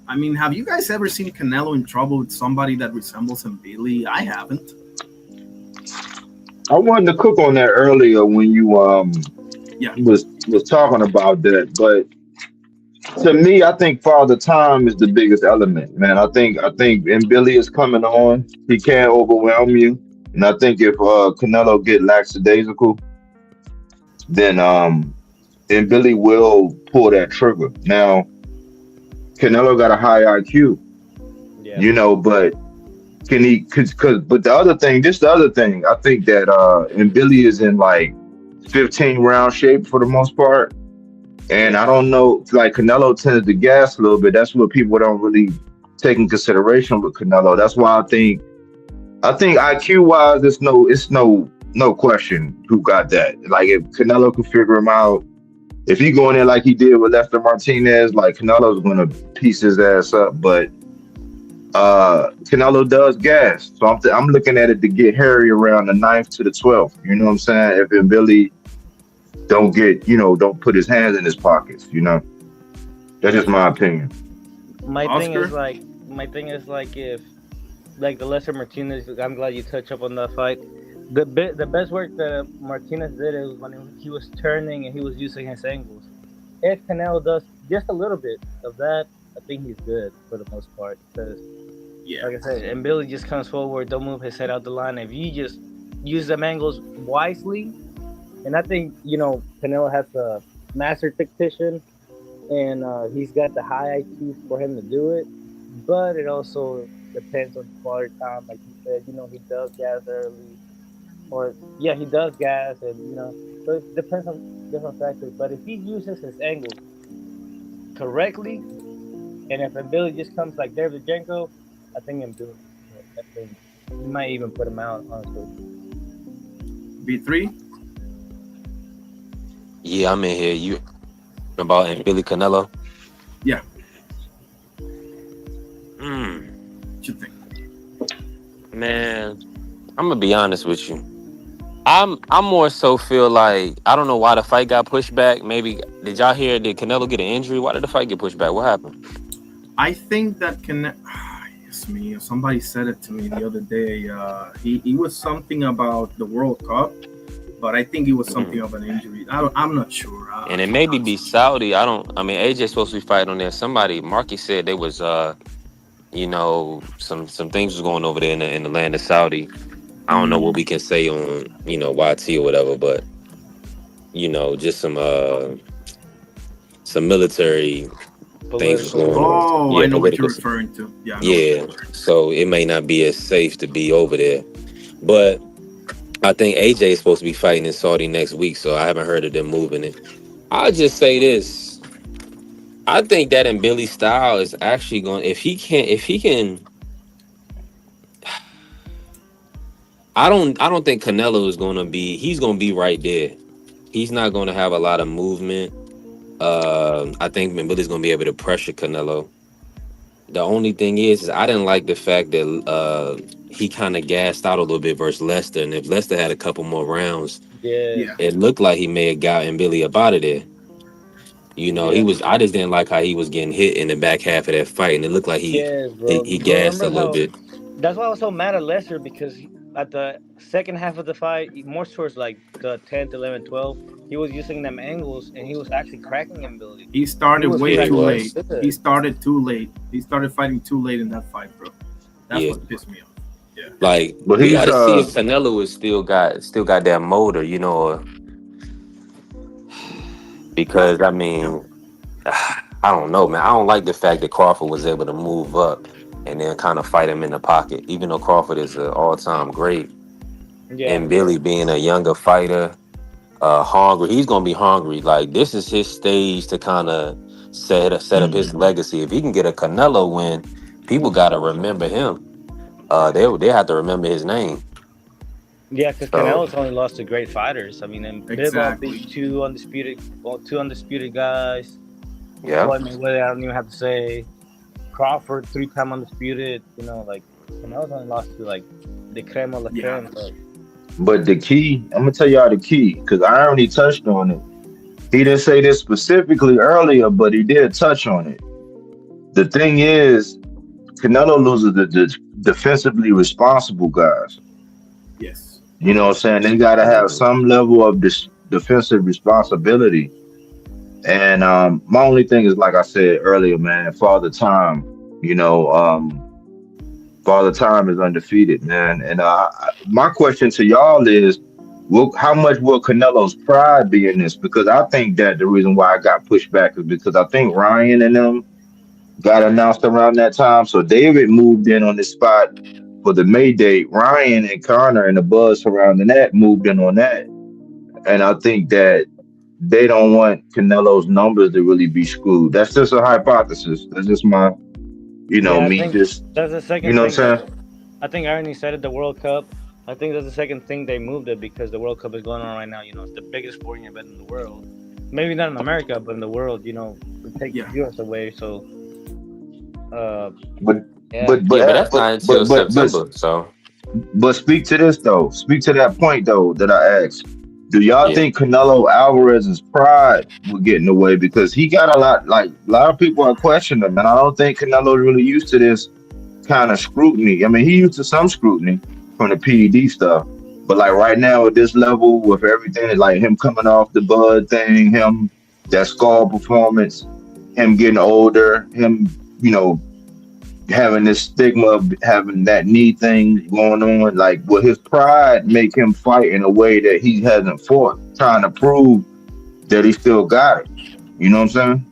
I mean, have you guys ever seen Canelo in trouble with somebody that resembles Billy? I haven't. I wanted to cook on that earlier when you was talking about that, but to me, I think Father Time is the biggest element, man. I think and Billy is coming on. He can't overwhelm you, and I think if Canelo get lackadaisical, then and Billy will pull that trigger. Now, Canelo got a high IQ, but. Can he? But the other thing, I think that and Billy is in like 15 round shape for the most part. And Yeah. I don't know, like Canelo tends to gas a little bit. That's what people don't really take in consideration with Canelo. That's why I think IQ wise, it's no question who got that. Like if Canelo can figure him out, if he go in there like he did with Lester Martinez, like Canelo's gonna piece his ass up. But Canelo does gas, so I'm looking at it to get Harry around the ninth to the 12th. You know what I'm saying? If Billy don't put his hands in his pockets. That's just my opinion. My thing is Oscar? like my thing is like if like the Lesser Martinez. I'm glad you touched up on that fight. The best work that Martinez did is when he was turning and he was using his angles. If Canelo does just a little bit of that, I think he's good for the most part. Because, Yeah. like I said, and Billy just comes forward, don't move his head out the line. If you just use them angles wisely, and I think Canelo has the master tactician, and he's got the high IQ for him to do it. But it also depends on the quality time, like you said. He does gas early, or yeah, he does gas, and so it depends on different factors. But if he uses his angles correctly, and if Billy just comes like David Jenko, I think I'm doing. I think he might even put him out, honestly. B3? Yeah, I'm in here. You about and Billy Canelo? Yeah. Mm, What you think? man, I'm gonna be honest with you. I'm more so feel like I don't know why the fight got pushed back. Maybe did y'all hear did Canelo get an injury? Why did the fight get pushed back? What happened? I think that yes, me. Somebody said it to me the other day. He was something about the World Cup, but I think it was something of an injury. I'm not sure. And it maybe be Saudi. I mean, AJ's supposed to be fighting on there. Somebody, Marky said there was some things was going over there in the land of Saudi. I don't know what we can say on, YT or whatever, but just some military things was going on. Oh, Yeah, I know what you're political. referring to. Yeah. Yeah. So it may not be as safe to be over there. But I think AJ is supposed to be fighting in Saudi next week, so I haven't heard of them moving it. I'll just say this. I think that in Billy's style is actually going if he can I don't think Canelo is he's gonna be right there. He's not gonna have a lot of movement. I think Billy's gonna be able to pressure Canelo. The only thing is I didn't like the fact that he kind of gassed out a little bit versus Lester, and if Lester had a couple more rounds, Yeah. it looked like he may have gotten Billy up out of there. He Yeah. was. I just didn't like how he was getting hit in the back half of that fight, and it looked like he Yes, he, bro. he Bro, gassed a remember little how? bit. That's why I was so mad at Lester because at the second half of the fight, more towards like the 10th, 11th, 12th, he was using them angles and he was actually cracking ability. He started way Yeah, he too was. late. He started too late. He started fighting too late in that fight, bro. That's Yeah. what pissed me off. Yeah. Like But we he's got to see if Canelo is still got that motor, because I mean, I don't know, man. I don't like the fact that Crawford was able to move up and then kind of fight him in the pocket, even though Crawford is an all-time great. Yeah. And Billy being a younger fighter, hungry, he's gonna be hungry. Like this is his stage to kind of set up his legacy. If he can get a Canelo win, people gotta remember him. They have to remember his name. Yeah, because So Canelo's only lost to great fighters. I mean, and Bivol beat two undisputed guys. yeah. Floyd Mayweather, I don't even have to say. Crawford, 3-time undisputed. Like Canelo's only lost to like the creme of la creme. But the key, I'm gonna tell y'all the key, because I already touched on it. He didn't say this specifically earlier, but he did touch on it. The thing is, Canelo loses the defensively responsible guys. Yes. You know what I'm saying? They gotta have some level of this defensive responsibility. And my only thing is, like I said earlier, man, Father Time, Father Time is undefeated, man. And my question to y'all is, how much will Canelo's pride be in this? Because I think that the reason why I got pushed back is because I think Ryan and them got announced around that time. So David moved in on this spot for the May date. Ryan and Connor and the buzz surrounding that moved in on that. And I think that they don't want Canelo's numbers to really be screwed. That's just a hypothesis. That's just my, Yeah, I me think just, that's the you second know what thing that I'm saying? I think Irony said at the World Cup. I think that's the second thing they moved it because the World Cup is going on right now. It's the biggest sporting event in the world. Maybe not in America, but in the world. To take Yeah. viewers away. So, uh, But yeah, but Yeah, but but uh, that's but not until but but but September. So but speak to this though. Speak to that point though that I asked. Do y'all yeah. think Canelo Alvarez's pride will get in the way because he got a lot of people are questioning him, and I don't think Canelo's really used to this kind of scrutiny. I mean, he used to some scrutiny from the PED stuff, but like right now at this level with everything, like him coming off the Bud thing, him that Skull performance, him getting older, him having this stigma of having that knee thing going on, like will his pride make him fight in a way that he hasn't fought, trying to prove that he still got it? You know what I'm saying?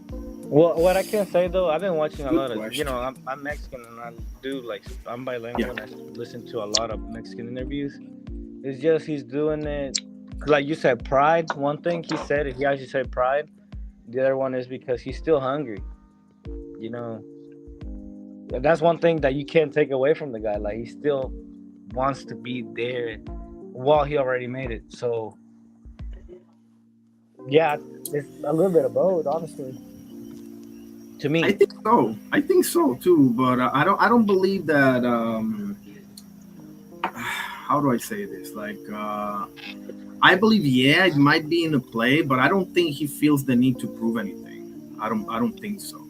Well, what I can say though, I've been watching a Good lot of, question. I'm Mexican and I do I'm Yeah. bilingual and I listen to a lot of Mexican interviews. It's just he's doing it, like you said, pride. One thing he actually said pride. The other one is because he's still hungry. You know, that's one thing that you can't take away from the guy. Like he still wants to be there while he already made it. So yeah, it's a little bit of both, honestly, to I me. think so. I think so too. But I don't believe that. How do I say this? Like, I believe, yeah, it might be in the play, but I don't think he feels the need to prove anything. I don't think so.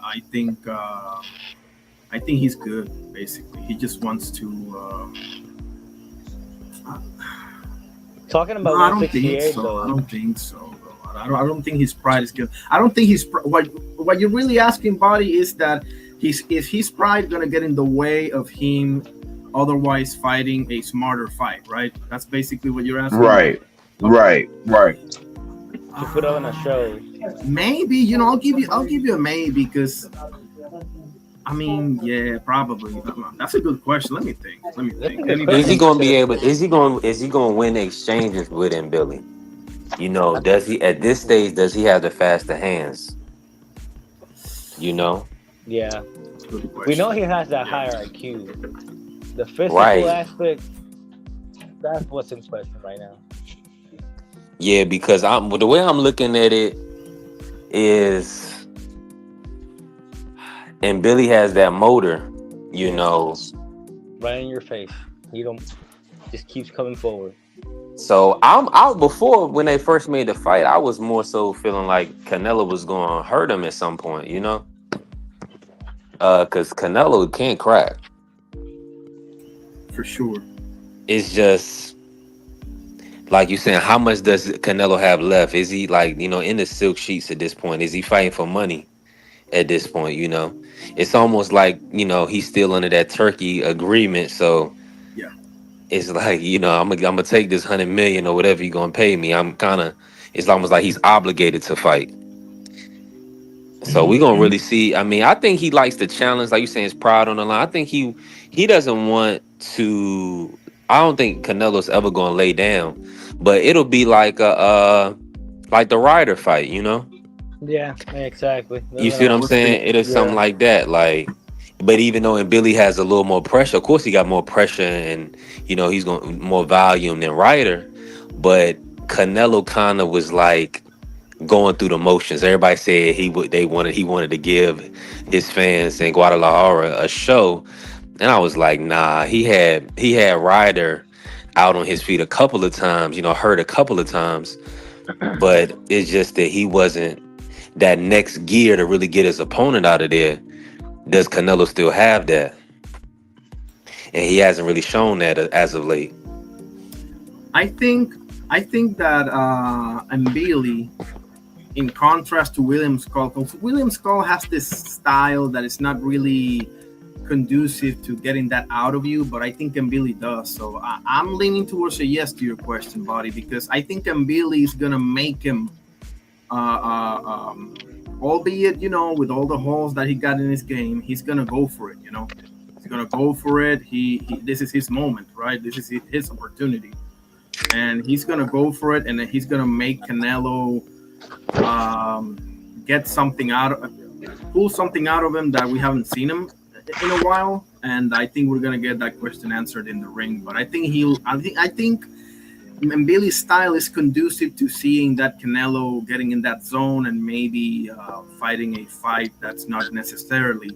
I think. I think he's good. Basically, he just wants to. Talking No, about I don't think 168 so. I though. don't think so. Bro. I don't think his pride is good. I don't think what you're really asking, buddy, is that is his pride gonna get in the way of him otherwise fighting a smarter fight, right? That's basically what you're asking. Right, Okay. right. To put on a show. Maybe I'll give you a maybe because I mean, yeah, probably. That's a good question. Let me think. Let me That's a think. good Is he question Anybody? gonna be because able? Is he gonna win exchanges with him, Billy? Does he at this stage? Does he have the faster hands? You know, yeah, Good we know he question. has that Yeah. higher IQ. The physical right? aspect, that's what's in question right now. Yeah, because the way I'm looking at it is, and Billy has that motor. You Yes, know, right in your face. He don't just keeps coming forward. so I'm out before when they first made the fight. I was more so feeling like Canelo was going to hurt him at some point. Because Canelo can't crack. For sure. It's just like you saying, how much does Canelo have left? Is he like, in the silk sheets at this point? Is he fighting for money at this point? It's almost like, he's still under that Turkey agreement. So Yeah. it's like, I'm gonna take this 100 million or whatever you're gonna pay me. It's almost like he's obligated to fight. So we're gonna really see. I mean, I think he likes the challenge, like you saying, his pride on the line. I think he doesn't want to. I don't think Canelo's ever gonna lay down, but it'll be like the Ryder fight. Yeah, exactly. That's You what see I what I'm We'll was. see. saying? It is something Yeah, like that. Like, but even though and Billy has a little more pressure, of course he got more pressure, and he's going more volume than Ryder, but Canelo kind of was like going through the motions. Everybody said he wanted to give his fans in Guadalajara a show, and I was like, nah. He had Ryder out on his feet a couple of times, hurt a couple of times, but it's just that he wasn't that next gear to really get his opponent out of there. Does Canelo still have that? And he hasn't really shown that as of late. I think I think that Mbili, in contrast to William Skull, 'cause William Skull has this style that is not really conducive to getting that out of you, but I think Mbili does. So I'm leaning towards a yes to your question, buddy, because I think Mbili is gonna make him, albeit with all the holes that he got in his game, he's gonna go for it. He's gonna go for it. He this is his moment, right? This is his opportunity. and he's gonna go for it, and then he's gonna make Canelo get something pull something out of him that we haven't seen him in a while. And I think we're gonna get that question answered in the ring. But I think Billy's style is conducive to seeing that Canelo getting in that zone and maybe fighting a fight that's not necessarily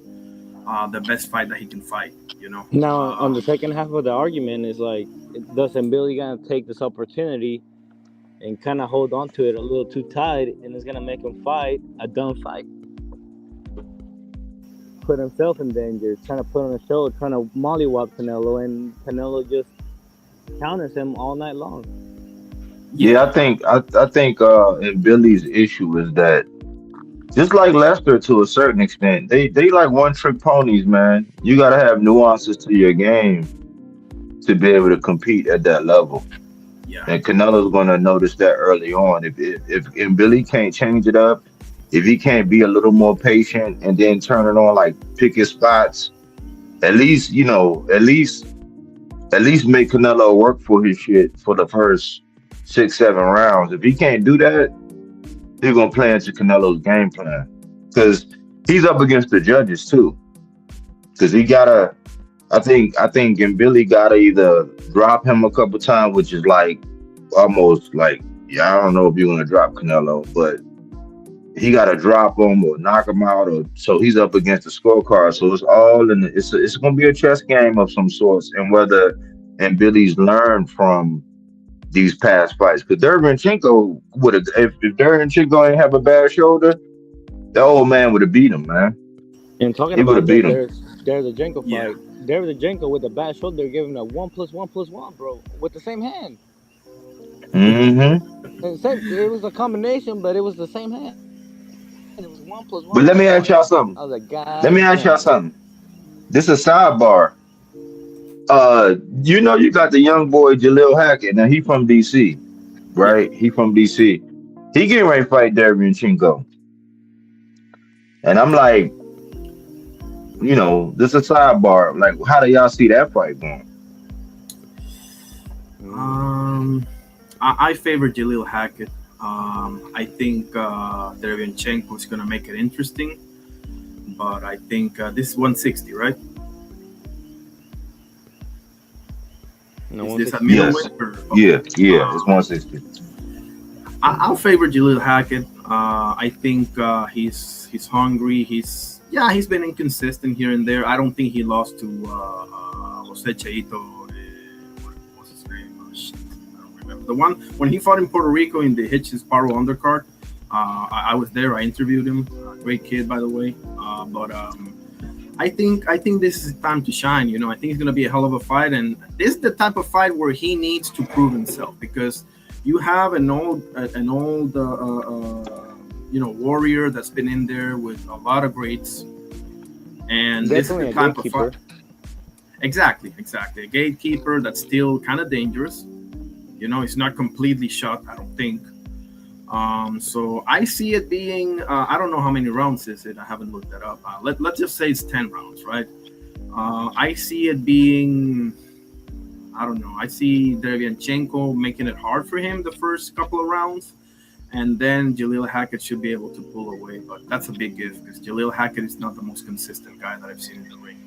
the best fight that he can fight. Now, on the second half of the argument is like, doesn't Billy gonna take this opportunity and kind of hold on to it a little too tight, and it's gonna make him fight a dumb fight, put himself in danger, trying to put on a show, trying to mollywop Canelo, and Canelo just counters him all night long. Yeah, I think and Billy's issue is that just like Lester to a certain extent, they like one trick ponies, man. You gotta have nuances to your game to be able to compete at that level. Yeah. And Canelo's gonna notice that early on. If Billy can't change it up, if he can't be a little more patient and then turn it on, like pick his spots, at least at least make Canelo work for his shit for the first 6, 7 rounds. If he can't do that, he's gonna play into Canelo's game plan because he's up against the judges too. Because he gotta, I think, and Billy gotta either drop him a couple times, which is like almost like, yeah, I don't know if you're gonna drop Canelo, but he gotta drop him or knock him out, or so he's up against the scorecard. So it's all in. It's gonna be a chess game of some sorts, and whether and Billy's learned from these past fights. Because Derevyanchenko would have, if Derevyanchenko ain't have a bad shoulder, the old man would have beat him, man. And talking He would about have beat him. there's a Jenko fight. There's a Jenko with a bad shoulder, giving a 1+1+1, bro, with the same hand. Mm-hmm. And same, it was a combination, but it was the same hand. It was 1+1. But let me ask y'all something. I was like, God. Let me ask y'all something. This is a sidebar. You got the young boy Jalil Hackett. Now he from DC, right? He from DC. He getting ready to fight Derevyanchenko. And I'm like, this is a sidebar. Like, how do y'all see that fight going? I favor Jalil Hackett. I think Derevyanchenko is going to make it interesting, but I think this is 160, right? No, is this a Yes. middleweight? Yeah, it's 160. I'll favor Jalil Hackett. I think he's hungry. He's been inconsistent here and there. I don't think he lost to Jose Cheito. What's his name? Shit, I don't remember. The one when he fought in Puerto Rico in the Hitchens Paro undercard. I was there. I interviewed him. Great kid, by the way. But I think this is time to shine. I think it's going to be a hell of a fight, and this is the type of fight where he needs to prove himself because you have an old warrior that's been in there with a lot of greats, and this is the type of fight. Exactly. A gatekeeper that's still kind of dangerous. He's not completely shot, I don't think. So I see it being, I don't know how many rounds is it. I haven't looked that up. Let's just say it's 10 rounds, right? I see it being, I don't know. I see Derevyanchenko making it hard for him the first couple of rounds. And then Jalil Hackett should be able to pull away. But that's a big if because Jalil Hackett is not the most consistent guy that I've seen in the ring.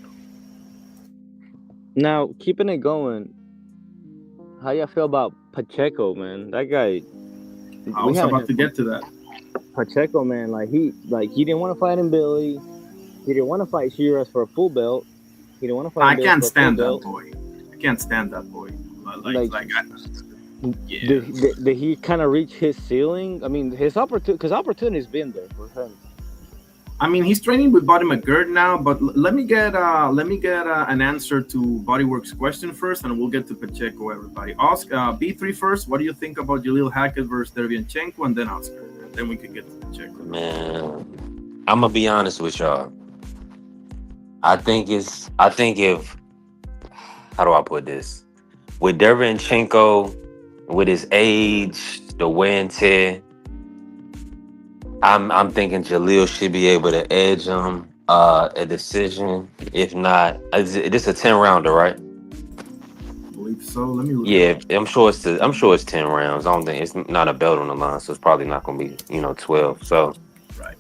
Now, keeping it going, how y'all feel about Pacheco, man? That guy. I was about to get to that. Pacheco, man, he didn't want to fight in Billy. He didn't want to fight Shiraz for a full belt. He didn't want to fight. I can't stand that boy. Did he kind of reach his ceiling? I mean, his opportunity's been there for him. I mean, he's training with Buddy McGirt now, but let me get an answer to Bodywork's question first, and we'll get to Pacheco. Everybody, Oscar B3 first. What do you think about Jalil Hackett versus Derevyanchenko, and then Oscar, and then we can get to Pacheco. Man, I'm gonna be honest with y'all. I think if how do I put this? With Derevyanchenko, with his age, the wear and tear, I'm thinking Jalil should be able to edge him a decision. If not, this is a 10 rounder, right? I believe believe so. Let me look it Yeah, up. I'm sure it's 10 rounds. I don't think it's not a belt on the line, so it's probably not going to be 12. So Right.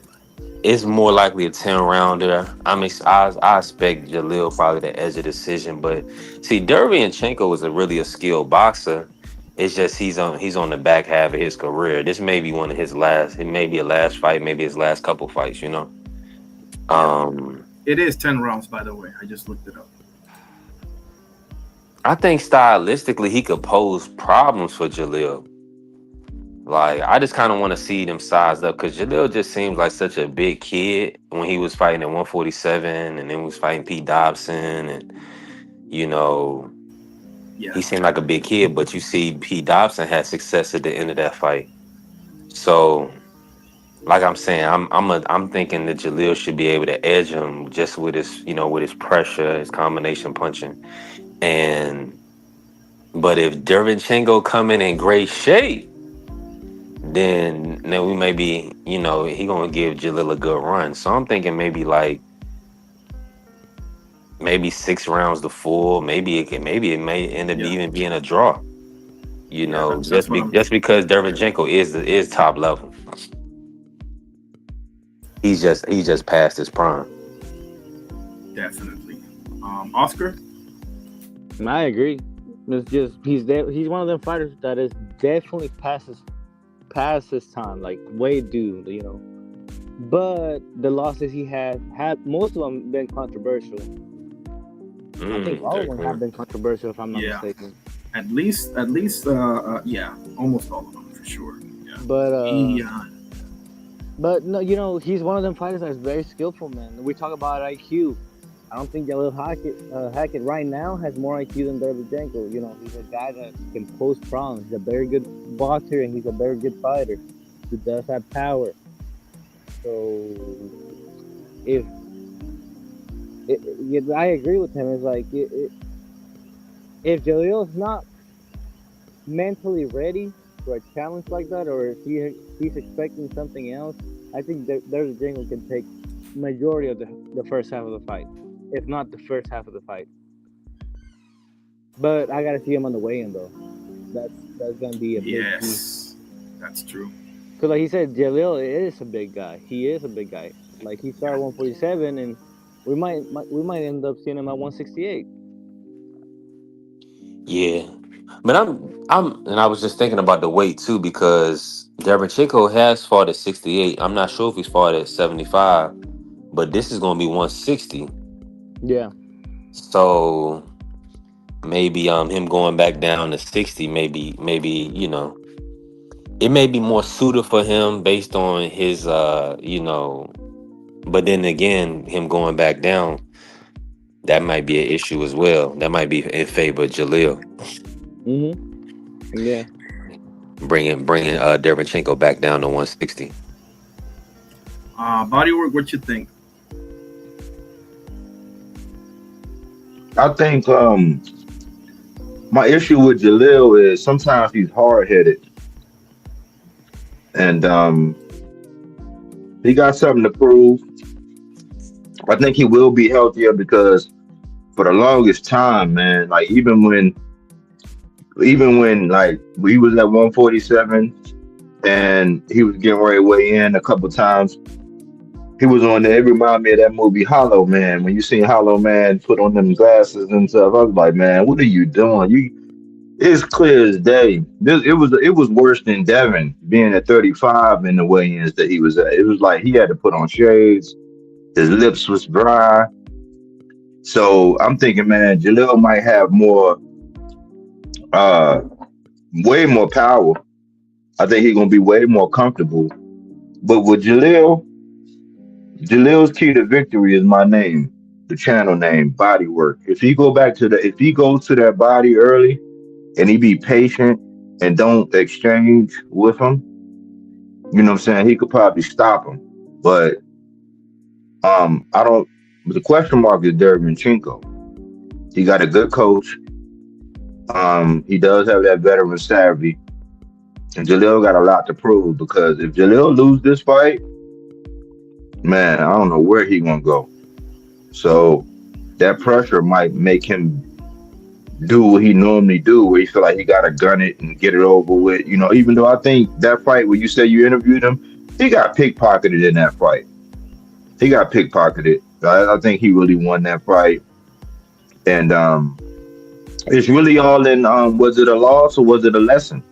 it's more likely a 10 rounder. I mean, I expect Jalil probably the edge of decision, but see, Derevyanchenko is really a skilled boxer. It's just he's on the back half of his career. This may be one of his last. It may be a last fight, maybe his last couple fights. Yeah. Um, It is 10 rounds, by the way. I just looked it up. I think stylistically he could pose problems for Jalil. Like, I just kind of want to see them sized up because Jalil just seems like such a big kid when he was fighting at 147 and then was fighting Pete Dobson. And, you know, Yeah. he seemed like a big kid, but you see Pete Dobson had success at the end of that fight. So, like I'm saying, I'm thinking that Jalil should be able to edge him just with his pressure, his combination punching. And, but if Derevyanchenko come in great shape, then we may be, he gonna give Jalil a good run. So I'm thinking maybe 6 rounds to full. Maybe it may end up Yeah. even being a draw. Yeah. That's what I'm Just thinking. because Derevyanchenko is top level. He's just past his prime. Definitely. Oscar? I agree. It's just he's one of them fighters that is definitely past his time, like way due, But the losses he had most of them been controversial. I think all of them have been controversial, if I'm not Yeah. mistaken. At least, yeah, almost all of them for sure. Yeah. But no, he's one of them fighters that's very skillful, man. We talk about IQ. I don't think Jalil Hackett right now has more IQ than Derevyanchenko. He's a guy that can pose problems. He's a very good boxer and he's a very good fighter. He does have power. So I agree with him. It's like if Jalil's not mentally ready for a challenge like that, or if he's expecting something else, I think Derevyanchenko can take majority of the first half of the fight, if not the first half of the fight. But I gotta see him on the weigh-in though. That's gonna be a big Yes, that's true. Because like he said, Jalil is a big guy. He is a big guy. Like he started 147, and we might end up seeing him at 168. Yeah. But and I was just thinking about the weight too, because Derevyanchenko has fought at 68. I'm not sure if he's fought at 75, but this is gonna be 160. Yeah. So maybe him going back down to 60, maybe it may be more suited for him based on his but then again, him going back down, that might be an issue as well. That might be in favor of Jalil. Yeah. Bringing Derevyanchenko back down to 160. Bodywork, what you think? I think my issue with Jalil is sometimes he's hard headed, and he got something to prove. I think he will be healthier because for the longest time, man, like even when like he was at 147 and he was getting ready to weigh in a couple times, he was on there. It reminded me of that movie Hollow Man. When you see Hollow Man put on them glasses and stuff, I was like, man, what are you doing? It's clear as day. It was worse than Devin being at 35 in the weigh-ins that he was at. It was like he had to put on shades. His lips was dry. So I'm thinking, man, Jalil might have uh, way more power. I think he's gonna be way more comfortable. But with Jalil's key to victory is my name, the channel name, Bodywork. If he goes to that body early and he be patient and don't exchange with him, you know what I'm saying? He could probably stop him. But I don't. The question mark is Derevyanchenko. He got a good coach. He does have that veteran savvy, and Jalil got a lot to prove because if Jalil lose this fight, man, I don't know where he gonna go. So that pressure might make him do what he normally do, where he feel like he gotta gun it and get it over with. Even though I think that fight where you said you interviewed him, he got pickpocketed in that fight. He got pickpocketed. I think he really won that fight, and it's really all in. Was it a loss or was it a lesson?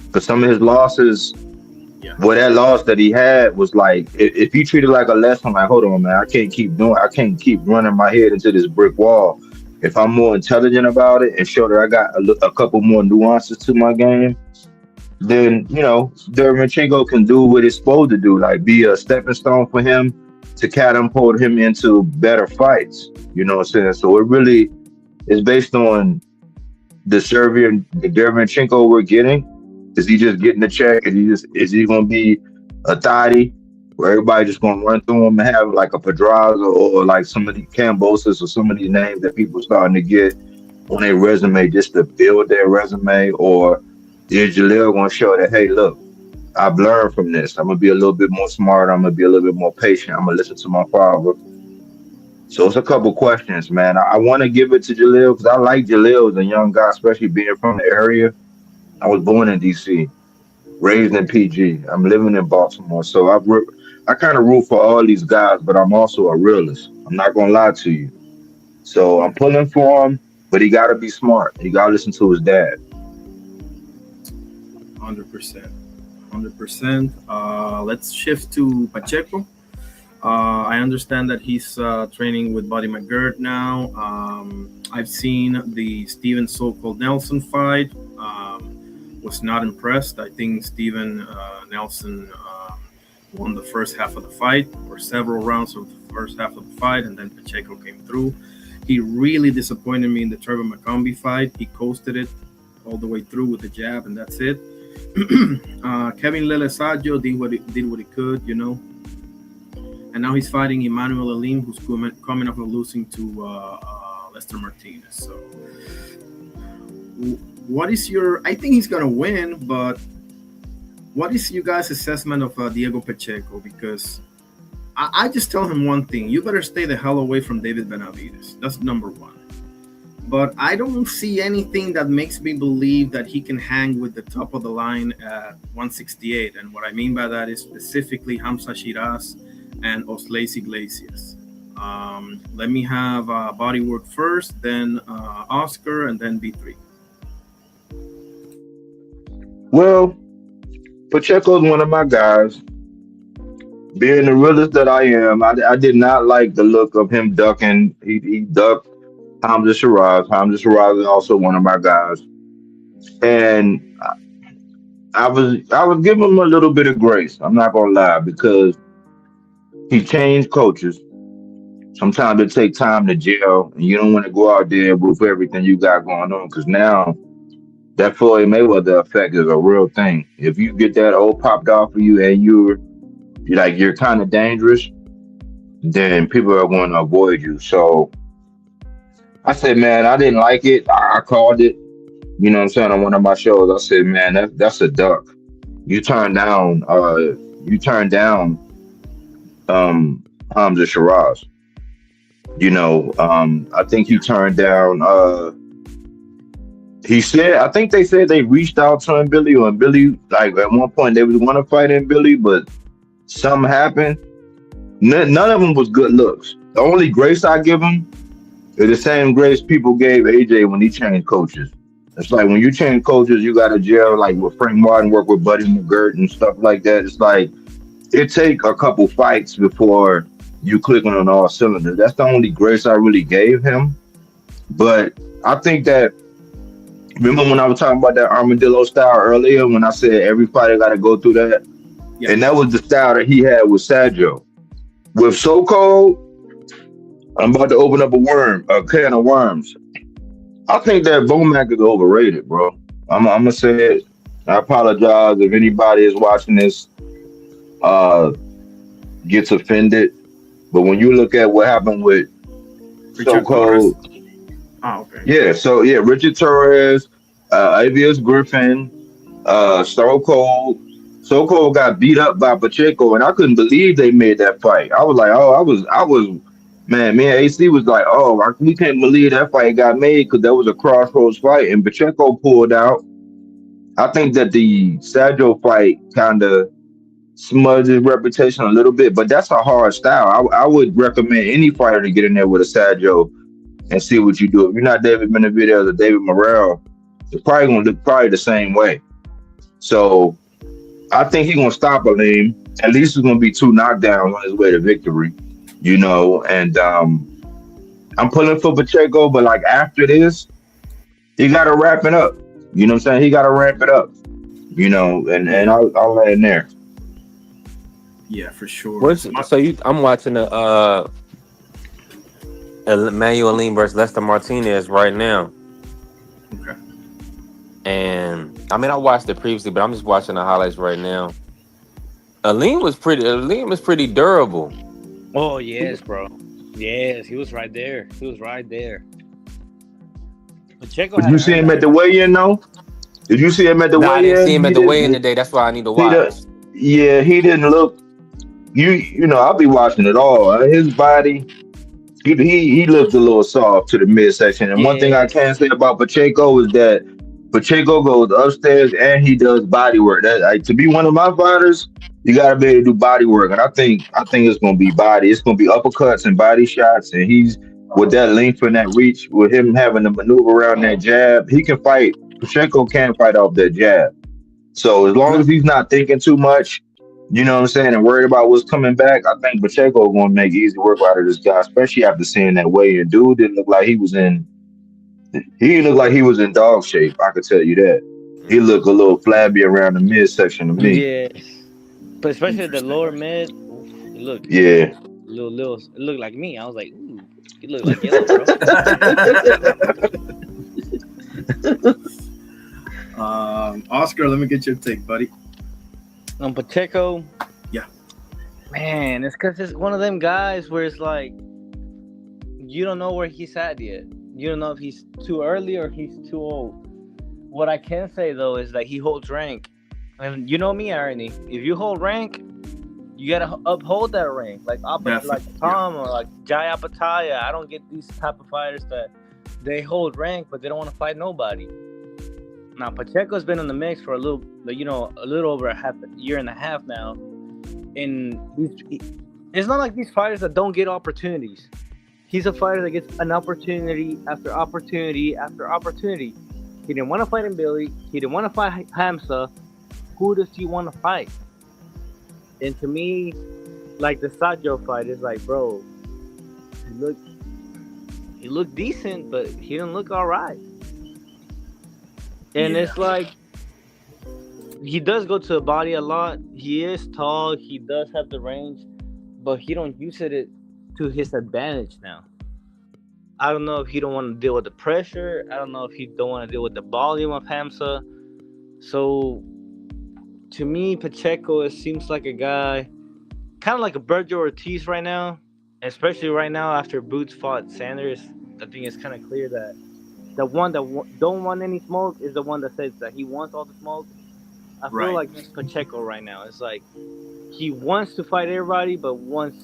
Because some of his losses, well, that loss that he had was like, if he treated it like a lesson, like, hold on, man, I can't keep running my head into this brick wall. If I'm more intelligent about it and show that I got a couple more nuances to my game, then Derevyanchenko can do what it's supposed to do, like be a stepping stone for him to catapult him into better fights. You know what I'm saying? So it really is based on the Derevyanchenko we're getting. Is he just getting the check? Is he gonna be a thotty where everybody just gonna run through him and have like a Pedraza or like some of the Cambosis or some of these names that people starting to get on their resume just to build their resume? Or is Jaleel gonna show that, hey, look, I've learned from this. I'm gonna be a little bit more smart. I'm gonna be a little bit more patient. I'm gonna listen to my father. So it's a couple questions, man. I want to give it to Jaleel because I like Jaleel as a young guy, especially being from the area. I was born in DC, raised in PG. I'm living in Baltimore, so I kind of root for all these guys, but I'm also a realist. I'm not gonna lie to you. So I'm pulling for him, but he got to be smart. He got to listen to his dad. 100%. 100%. Let's shift to Pacheco. I understand that he's training with Buddy McGirt now. I've seen the Steven so-called Nelson fight. Was not impressed. I think Steven Nelson won the first half of the fight, or several rounds of the first half of the fight, and then Pacheco came through. He really disappointed me in the Trevor McCombie fight. He coasted it all the way through with the jab, and that's it. Kevin Lelesaggio did what he could, and now he's fighting Emmanuel Alim, who's coming off of losing to Lester Martinez. So, what is I think he's gonna win, but what is you guys' assessment of Diego Pacheco? Because I just tell him one thing: you better stay the hell away from David Benavidez. That's number one. But I don't see anything that makes me believe that he can hang with the top of the line at 168. And what I mean by that is specifically Hamza Shiraz and Osley Iglesias. Let me have Bodywork first, then Oscar, and then B3. Well, Pacheco's one of my guys. Being the realist that I am, I did not like the look of him ducking. He ducked Hamza Shiraz. Hamza Shiraz is also one of my guys, and I was giving him a little bit of grace. I'm not gonna lie, because he changed coaches. Sometimes it takes time to gel, and you don't want to go out there with everything you got going on, because now that Floyd Mayweather effect is a real thing. If you get that old popped off of you and you're kind of dangerous, then people are going to avoid you. So I said, man, I didn't like it. I called it. You know what I'm saying? On one of my shows, I said, man, that's a duck. You turned down Hamza Shiraz. I think he turned down I think they said they reached out to him, Billy, or Billy, like at one point they was going to fight him, Billy, but something happened. None of them was good looks. The only grace I give him is the same grace people gave AJ when he changed coaches. It's like when you change coaches, you got to gel, like with Frank Martin, work with Buddy McGirt and stuff like that. It's like it take a couple fights before you clicking on all cylinders. That's the only grace I really gave him. But I think that, remember when I was talking about that armadillo style earlier, when I said every fighter got to go through that? Yeah. And that was the style that he had with Sergio. With So Cold, I'm about to open up a can of worms. I think that Bomac is overrated, bro. I'm going to say it. I apologize if anybody is watching this gets offended. But when you look at what happened with So Cold, okay. Yeah, so yeah, Richard Torres, Avius Griffin, So Cold. So Cold got beat up by Pacheco, and I couldn't believe they made that fight. I was like, oh, Man, me and AC was like, oh, we can't believe that fight got made because that was a crossroads fight, and Pacheco pulled out. I think that the Sergio fight kind of smudged his reputation a little bit, but that's a hard style. I would recommend any fighter to get in there with a Sergio and see what you do. If you're not David Benavidez or David Morrell, it's probably gonna look probably the same way. So I think he's gonna stop Aleem. At least it's gonna be 2 knockdowns on his way to victory, and I'm pulling for Pacheco, but like after this, he gotta wrap it up. You know what I'm saying? He gotta ramp it up. And I'll lay in there. Yeah, for sure. I'm watching the Emmanuel Lean versus Lester Martinez right now. Okay. And I mean, I watched it previously, but I'm just watching the highlights right now. Aleem was pretty durable. Oh yes, bro. Yes, he was right there. He was right there. Pacheco. Did you see him at the weigh-in though? Did you see him at the weigh-in? I didn't see him at the weigh-in today. That's why I need to watch. He didn't look. I'll be watching it all. His body, he looked a little soft to the midsection. And one thing I can say about Pacheco is that Pacheco goes upstairs and he does body work. To be one of my fighters, you gotta be able to do body work. And I think it's gonna be body. It's gonna be uppercuts and body shots. And he's with that length and that reach, with him having to maneuver around that jab, he can fight. Pacheco can fight off that jab. So as long as he's not thinking too much, you know what I'm saying, and worried about what's coming back, I think Pacheco is going to make easy work out of this guy, especially after seeing that weigh-in. Dude didn't look like he was in dog shape. I could tell you that. He looked a little flabby around the midsection to me. Yes, but especially the lower mid, it looked little. It looked like me. I was like, ooh, he looked like yellow, bro. Oscar, let me get your take, buddy. On Pacheco, yeah, man, it's because it's one of them guys where it's like you don't know where he's at yet. You don't know if he's too early or he's too old. What I can say though is that he holds rank, and you know me, Arnie. If you hold rank, you gotta uphold that rank. Like Tom or like Jai Apataya. I don't get these type of fighters that they hold rank, but they don't want to fight nobody. Now Pacheco's been in the mix for a little over a year and a half now, and it's not like these fighters that don't get opportunities. He's a fighter that gets an opportunity after opportunity after opportunity. He didn't want to fight Billy. He didn't want to fight Hamza. Who does he want to fight? And to me, like the Sergio fight is like, bro, he looked decent, but he didn't look all right. And it's like he does go to the body a lot. He is tall. He does have the range, but he don't use it to his advantage now. I don't know if he don't want to deal with the pressure. I don't know if he don't want to deal with the volume of Hamza. So to me, Pacheco seems like a guy, kind of like a Berger Ortiz right now, especially right now after Boots fought Sanders. I think it's kind of clear that the one that don't want any smoke is the one that says that he wants all the smoke. I feel like that's Pacheco right now. It's like he wants to fight everybody, but once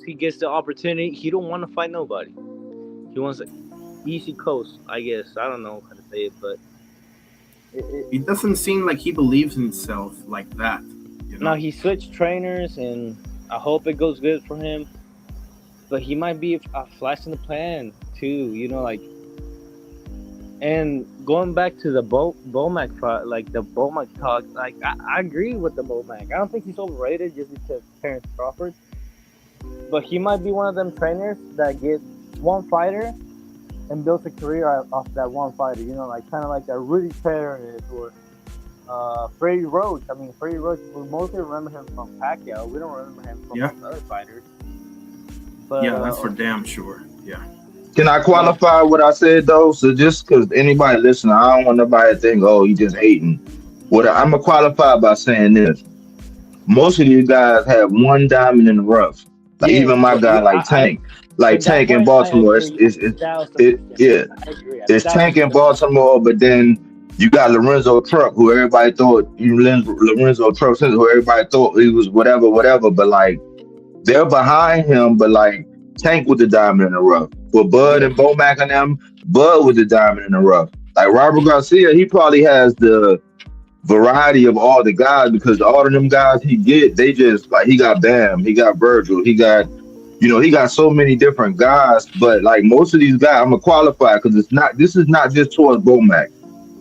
he gets the opportunity, he don't want to fight nobody. He wants an easy coast, I guess. I don't know how to say it, but it doesn't seem like he believes in himself like that. Now he switched trainers, and I hope it goes good for him. But he might be a flash in the pan too, And going back to the Bomac fight, like the Bomac talk, like I agree with the Bomac. I don't think he's overrated just because Terrence Crawford. But he might be one of them trainers that gets one fighter and builds a career off that one fighter. Kind of like that Rudy Perez or Freddie Roach. I mean, Freddie Roach, we mostly remember him from Pacquiao. We don't remember him from other fighters. But, that's for damn sure. Yeah. Can I qualify what I said though? So just because anybody listening, I don't want nobody to think, oh, he just hating. I'm gonna qualify by saying this: most of these guys have one diamond in the rough. Like even my guy, like Tank, Tank in Baltimore. It's Tank in Baltimore, but then you got Lorenzo Truck, who everybody thought Lorenzo Truck, who everybody thought he was whatever. But like they're behind him, but like Tank was the diamond in the rough. For Bud Yeah. and Bomac and them, Bud was the diamond in the rough. Like Robert Garcia, he probably has the variety of all the guys because all of them guys he get, they just like he got Bam, he got Virgil, he got he got so many different guys. But like most of these guys, I'm gonna qualify because it's not. This is not just towards Bomac.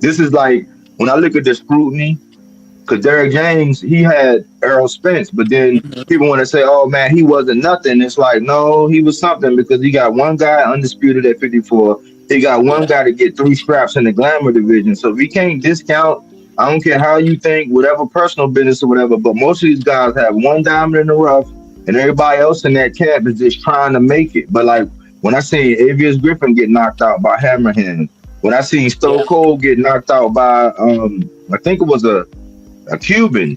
This is like when I look at the scrutiny. Because Derrick James, he had Errol Spence, but then people want to say, "Oh man, he wasn't nothing." It's like, no, he was something because he got one guy undisputed at 54. He got one Yeah. guy to get 3 scraps in the glamour division. So we can't discount. I don't care how you think, whatever personal business or whatever. But most of these guys have one diamond in the rough, and everybody else in that camp is just trying to make it. But like when I seen Avius Griffin get knocked out by Hammerhand, when I seen Stone Yeah. Cold get knocked out by, I think it was a Cuban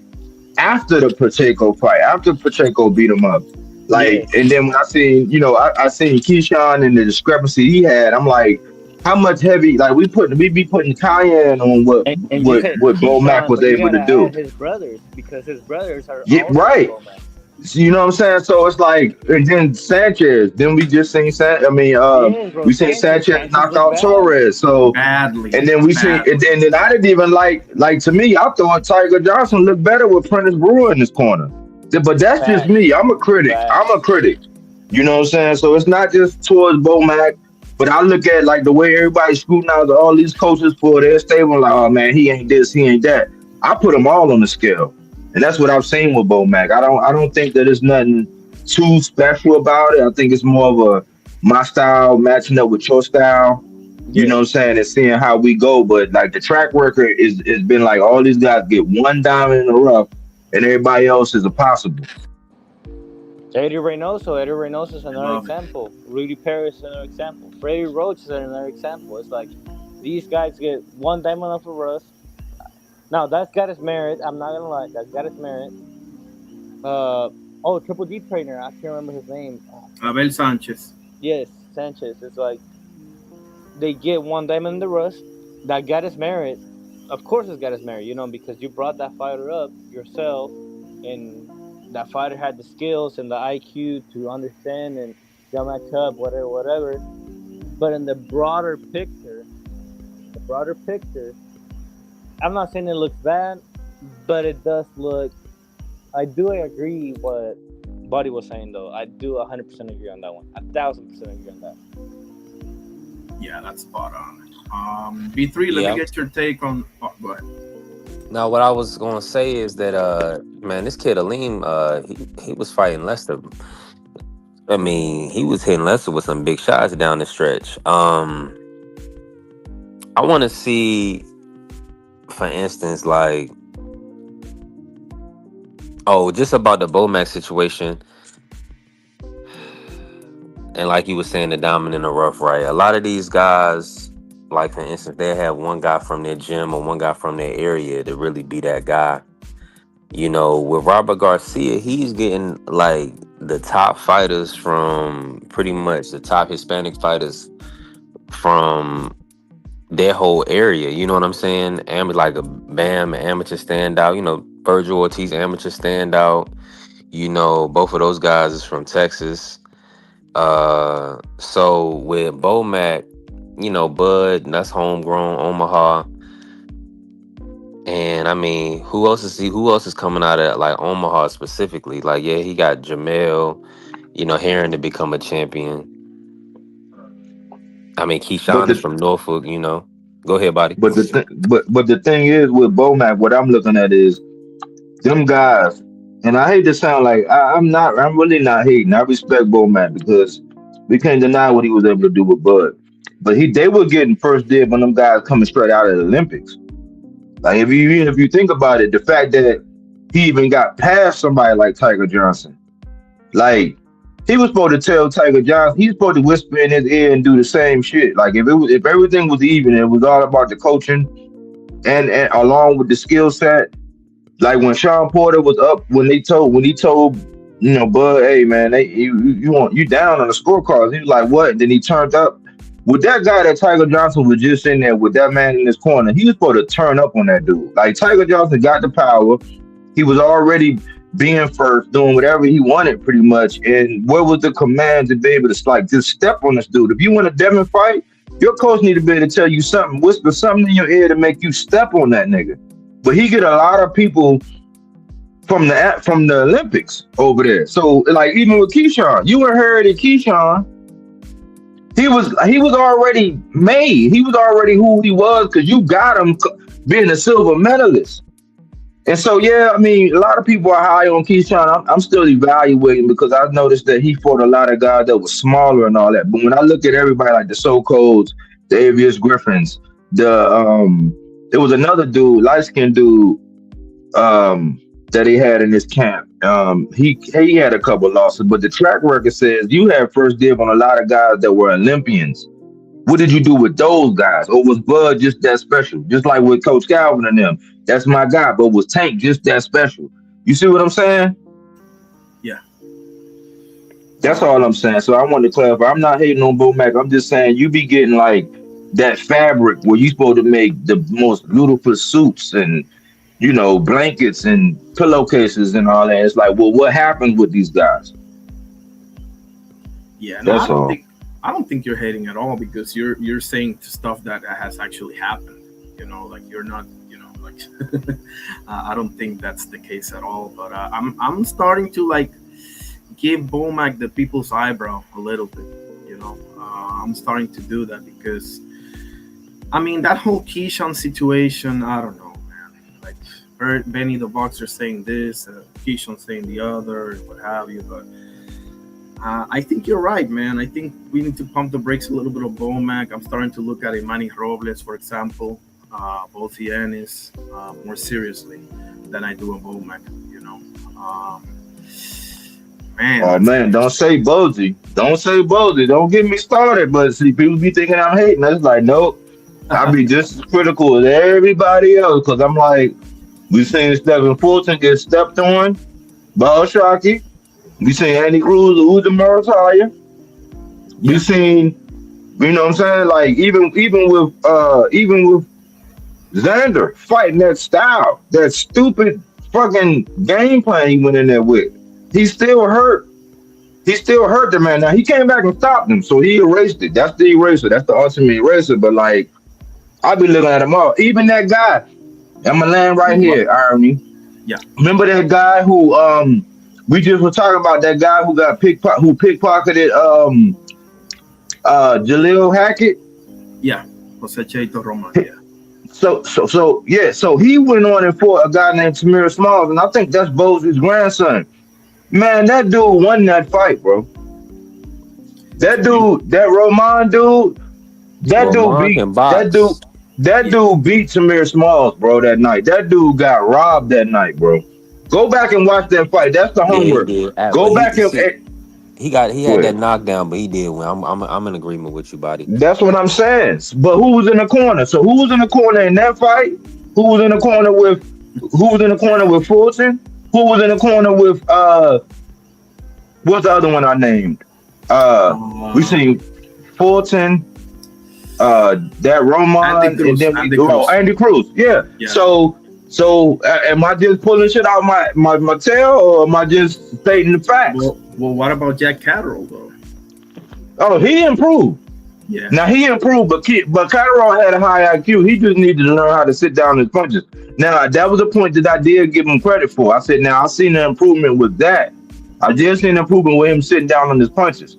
after the Pacheco fight, after Pacheco beat him up. Like, Yes. and then when I seen, I seen Keyshawn and the discrepancy he had, I'm like, how much heavy, like we be putting cayenne on what And you what said what Bo Mac Keyshawn, was but you able to gotta do. add his brothers because his brothers are Yeah, also right. Bowman. So, you know what I'm saying? So it's like, and then Sanchez. Then we just seen Yes, bro. we seen Sanchez Sanchez knock looked out bad. Torres. So Badly. and then we see, and then I didn't even like to me, I thought Tiger Johnson looked better with Prentice Brewer in this corner. But that's just Facts. me. I'm a critic. I'm Facts. a critic. You know what I'm saying? So it's not just towards Bomac, but I look at like the way everybody scrutinizes all these coaches for their stable, like, oh man, he ain't this, he ain't that. I put them all on the scale. And that's what I've seen with Bomac. I don't think that there's nothing too special about it. I think it's more of a my style matching up with your style. You know Yeah. what I'm saying, and seeing how we go. But like the track record is been like all these guys get one diamond in the rough, and everybody else is impossible. Eddie Reynoso is another Love it. example. Rudy Perez is another example. Freddie Roach is another example. It's like these guys get one diamond off of us. Now that's got his merit. I'm not gonna lie, that's got his merit. Triple D trainer. I can't remember his name. Abel Sanchez. Yes, Sanchez. It's like they get one diamond in the rough. That got his merit. Of course, it's got his merit. Because you brought that fighter up yourself, and that fighter had the skills and the IQ to understand and jump match up, whatever. But in the broader picture, I'm not saying it looks bad, but it does look. I do agree what Buddy was saying though. I do 100% agree on that one. 1,000% agree on that. Yeah, that's spot on. B3, let Yeah. me get your take on. Oh, go ahead. Now, what I was gonna say is that, man, this kid Aleem, he was fighting Lester. I mean, he was hitting Lester with some big shots down the stretch. I want to see, for instance, like, just about the Bomac situation, and like you were saying, the diamond in the rough, right? A lot of these guys, like for instance, they have one guy from their gym or one guy from their area to really be that guy. With Robert Garcia, he's getting like the top fighters from pretty much the top Hispanic fighters from their whole area. You know what I'm saying? Like a Bam, amateur standout. Virgil Ortiz, amateur standout. Both of those guys is from Texas. So with Bomac, Bud, that's homegrown, Omaha. And I mean, who else is coming out of like Omaha specifically? Like, yeah, he got Jamel, Heron to become a champion. I mean, But Keyshawn is the from Norfolk, Go ahead, buddy. but the thing is with Bomac, what I'm looking at is them guys, and I hate to sound like I'm really not hating. I respect Bomac because we can't deny what he was able to do with Bud. But they were getting first dib on them guys coming straight out of the Olympics. Like if you think about it, the fact that he even got past somebody like Tiger Johnson, like he was supposed to tell Tiger Johnson, he's supposed to whisper in his ear and do the same shit. Like if everything was even, it was all about the coaching and along with the skill set. Like when Sean Porter was up, when he told Bud, hey man, you down on the scorecards. He was like, what? And then he turned up. With that guy that Tiger Johnson was just in there with that man in his corner, he was supposed to turn up on that dude. Like Tiger Johnson got the power. He was already being first, doing whatever he wanted pretty much. And where was the command to be able to like just step on this dude? If you want a Devin fight, your coach need to be able to tell you something, whisper something in your ear to make you step on that nigga. But he get a lot of people from the Olympics over there. So like even with Keyshawn, you heard that Keyshawn, he was already made. He was already who he was because you got him being a silver medalist. And so, yeah, I mean, a lot of people are high on Keyshawn. I'm still evaluating because I've noticed that he fought a lot of guys that were smaller and all that. But when I look at everybody like the So-Colds, the Avius Griffins, there was another dude, light skinned dude, that he had in his camp. He had a couple losses, but the track record says you had first dib on a lot of guys that were Olympians. What did you do with those guys? Or was Bud just that special? Just like with Coach Calvin and them. That's my guy. But was Tank just that special? You see what I'm saying? Yeah. That's all I'm saying. So I want to clarify. I'm not hating on Bo Mac. I'm just saying you be getting like that fabric where you supposed to make the most beautiful suits and blankets and pillowcases and all that. It's like, well, what happens with these guys? Yeah, no, that's all. I don't think you're hating at all because you're saying stuff that has actually happened. Like you're not, like I don't think that's the case at all. But I'm starting to like give Bomac the people's eyebrow a little bit. I'm starting to do that because I mean that whole Keyshawn situation. I don't know, man. Like Benny the boxer saying this, Keyshawn saying the other, what have you, but. I think you're right, man. I think we need to pump the brakes a little bit of Bomac. I'm starting to look at Imani Robles, for example, both Yanis, more seriously than I do a Bomac, Man. Oh, man, don't say Bozy. Don't say Bozy. Don't get me started. But see, people be thinking I'm hating. That's like, nope. I be just as critical as everybody else because I'm like, we seen Stephen Fulton get stepped on by Shockey. We seen Andy Cruz lose the Marataya. We seen, what I'm saying? Like even with Xander fighting that style, that stupid fucking game plan he went in there with. He still hurt. He still hurt the man. Now he came back and stopped him, so he erased it. That's the eraser. That's the ultimate eraser. But like, I be looking at him all. Even that guy. I'm gonna land right here, Irony. Yeah. Remember that guy who we just were talking about that guy who got pickpocketed Jaleel Hackett? Yeah, Jose Cheito Roman, yeah. So he went on and fought a guy named Tamir Smalls, and I think that's Bozy's grandson. Man, that dude won that fight, bro. That Roman dude, that dude beat Tamir Smalls, bro, that night. That dude got robbed that night, bro. Go back and watch that fight. That's the homework. Go back and he had that knockdown, but he did win. I'm in agreement with you, buddy. That's what I'm saying. But who was in the corner? So who was in the corner in that fight? Who was in the corner with Fulton? Who was in the corner with what's the other one I named? We seen Fulton, that Roman, and then Andy Cruz. Yeah. So am I just pulling shit out my tail, or am I just stating the facts? Well, what about Jack Catterall though? Oh, he improved. Yeah. Now he improved, but Catterall had a high IQ. He just needed to learn how to sit down his punches. Now that was a point that I did give him credit for. I said, now I seen the improvement with that. I did see an improvement with him sitting down on his punches.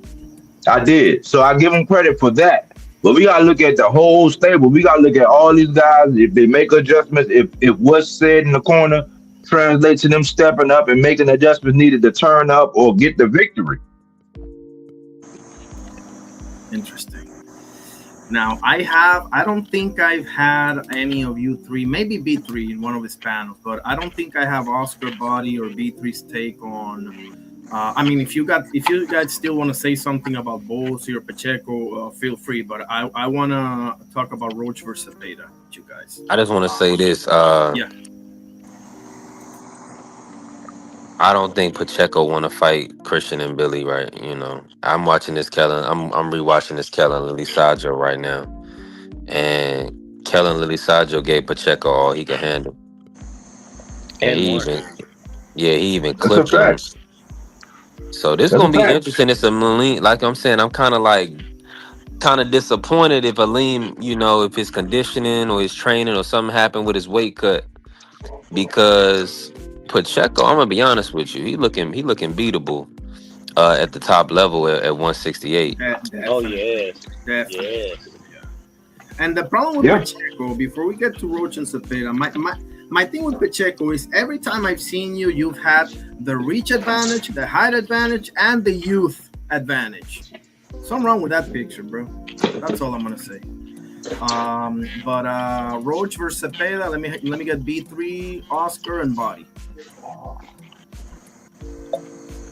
I did. So I give him credit for that. But we gotta look at the whole stable. We gotta look at all these guys. If they make adjustments, if what's said in the corner translates to them stepping up and making adjustments needed to turn up or get the victory. Interesting. Now I don't think I've had any of you three, maybe B3 in one of his panels, but I don't think I have Oscar Body or B3's take on. I mean, if you guys still want to say something about Bozy or Pacheco, feel free. But I want to talk about Roach versus Beta, with you guys. I just want to say this. Yeah. I don't think Pacheco want to fight Christian and Billy, right? I'm watching this Kellen. I'm rewatching this Kellen Lily Sajo right now, and Kellen Lily Sajo gave Pacheco all he could handle, and Yeah, he even That's a clipped him. fact. So this That's a gonna be fact. interesting. It's a Aleem. Like I'm saying, I'm kind of disappointed if Aleem, if his conditioning or his training or something happened with his weight cut because Pacheco. I'm gonna be honest with you. He looking beatable at the top level at 168. Oh Definitely, yes, definitely. yes. And the problem with Yeah. Pacheco, before we get to Roach and Cepeda, my thing with Pacheco is every time I've seen you, you've had the reach advantage, the height advantage, and the youth advantage. Something wrong with that picture, bro. That's all I'm gonna say. But Roach versus Cepeda, let me get B3, Oscar, and Body.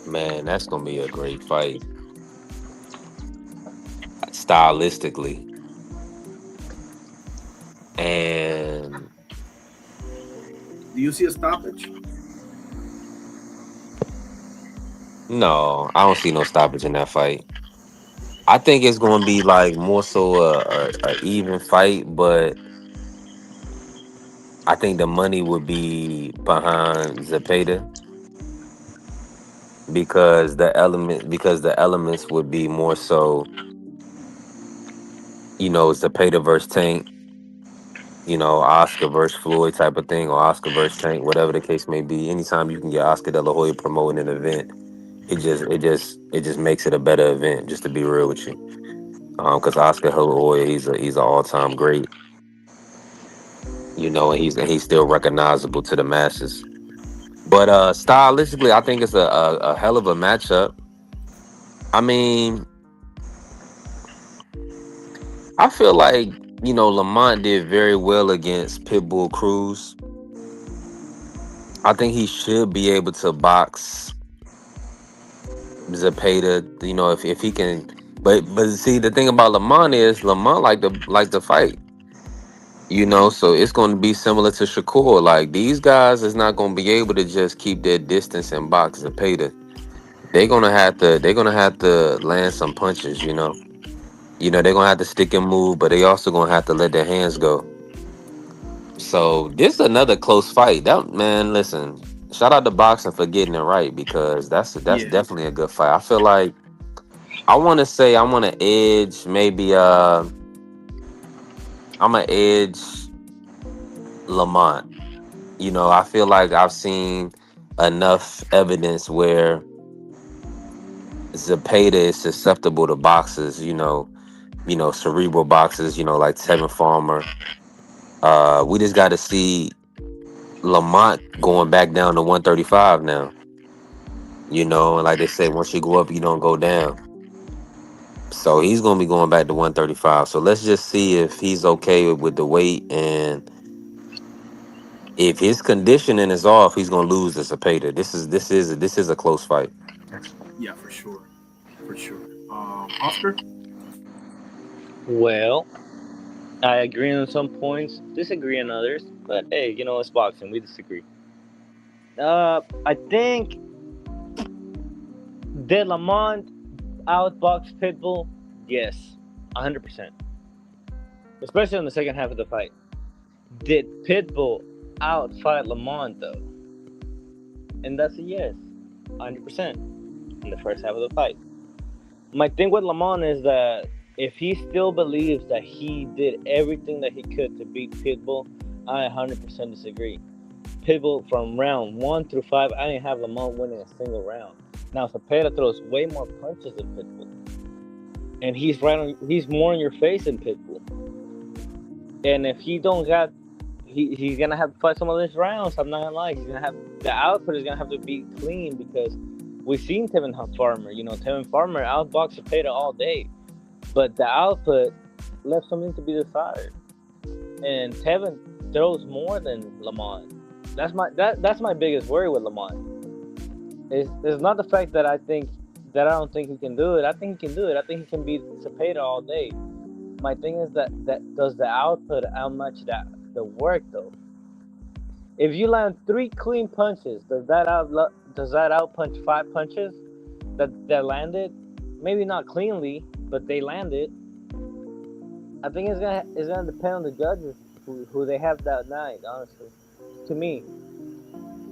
Man, that's gonna be a great fight stylistically. And Do you see a stoppage? no, I don't see no stoppage in that fight. I think it's going to be like more so a even fight, but I think the money would be behind Zepeda because the elements would be more so, Zepeda versus Tank, Oscar versus Floyd type of thing, or Oscar versus Tank, whatever the case may be. Anytime you can get Oscar De La Hoya promoting an event, it just makes it a better event. Just to be real with you, because Oscar De La Hoya, he's an all time great, and he's still recognizable to the masses. But stylistically, I think it's a hell of a matchup. I mean, I feel like Lamont did very well against Pitbull Cruz. I think he should be able to box Zepeda. If he can. But see, the thing about Lamont is Lamont like the fight. So it's going to be similar to Shakur. Like these guys is not going to be able to just keep their distance and box Zepeda. They're gonna have to land some punches. They're gonna have to stick and move, but they also gonna have to let their hands go. So this is another close fight. That man, listen, shout out to boxing for getting it right because that's Yeah. definitely a good fight. I feel like I want to edge maybe I'm gonna edge Lamont. I feel like I've seen enough evidence where Zepeda is susceptible to boxes. Cerebral boxes. Like Tevin Farmer. We just got to see Lamont going back down to 135 now. And like they say, once you go up, you don't go down. So he's gonna be going back to 135. So let's just see if he's okay with the weight, and if his conditioning is off, he's gonna lose to Cepeda. This is a close fight. Yeah, for sure. For sure. Oscar? Well, I agree on some points, disagree on others, but hey, it's boxing. We disagree. I think did Lamont outbox Pitbull? Yes, 100%. Especially in the second half of the fight. Did Pitbull outfight Lamont though? And that's a yes, 100% in the first half of the fight. My thing with Lamont is that if he still believes that he did everything that he could to beat Pitbull, I 100% disagree. Pitbull from round 1 through 5, I didn't have Lamont winning a single round. Now Cepeda throws way more punches than Pitbull, and he's more in your face than Pitbull. And if he don't got, he's gonna have to fight some of these rounds. I'm not gonna lie, he's gonna have the output is gonna have to be clean because we've seen Tevin Farmer. Tevin Farmer outboxed Cepeda all day, but the output left something to be desired. And Tevin throws more than Lamont. That's my biggest worry with Lamont. It's not the fact that I don't think he can do it. I think he can do it. I think he can beat Cepeda all day. My thing is that does the output outmatch the work though? If you land 3 clean punches, does that outpunch 5 punches that landed? Maybe not cleanly, but they landed. I think it's gonna depend on the judges who they have that night. Honestly, to me,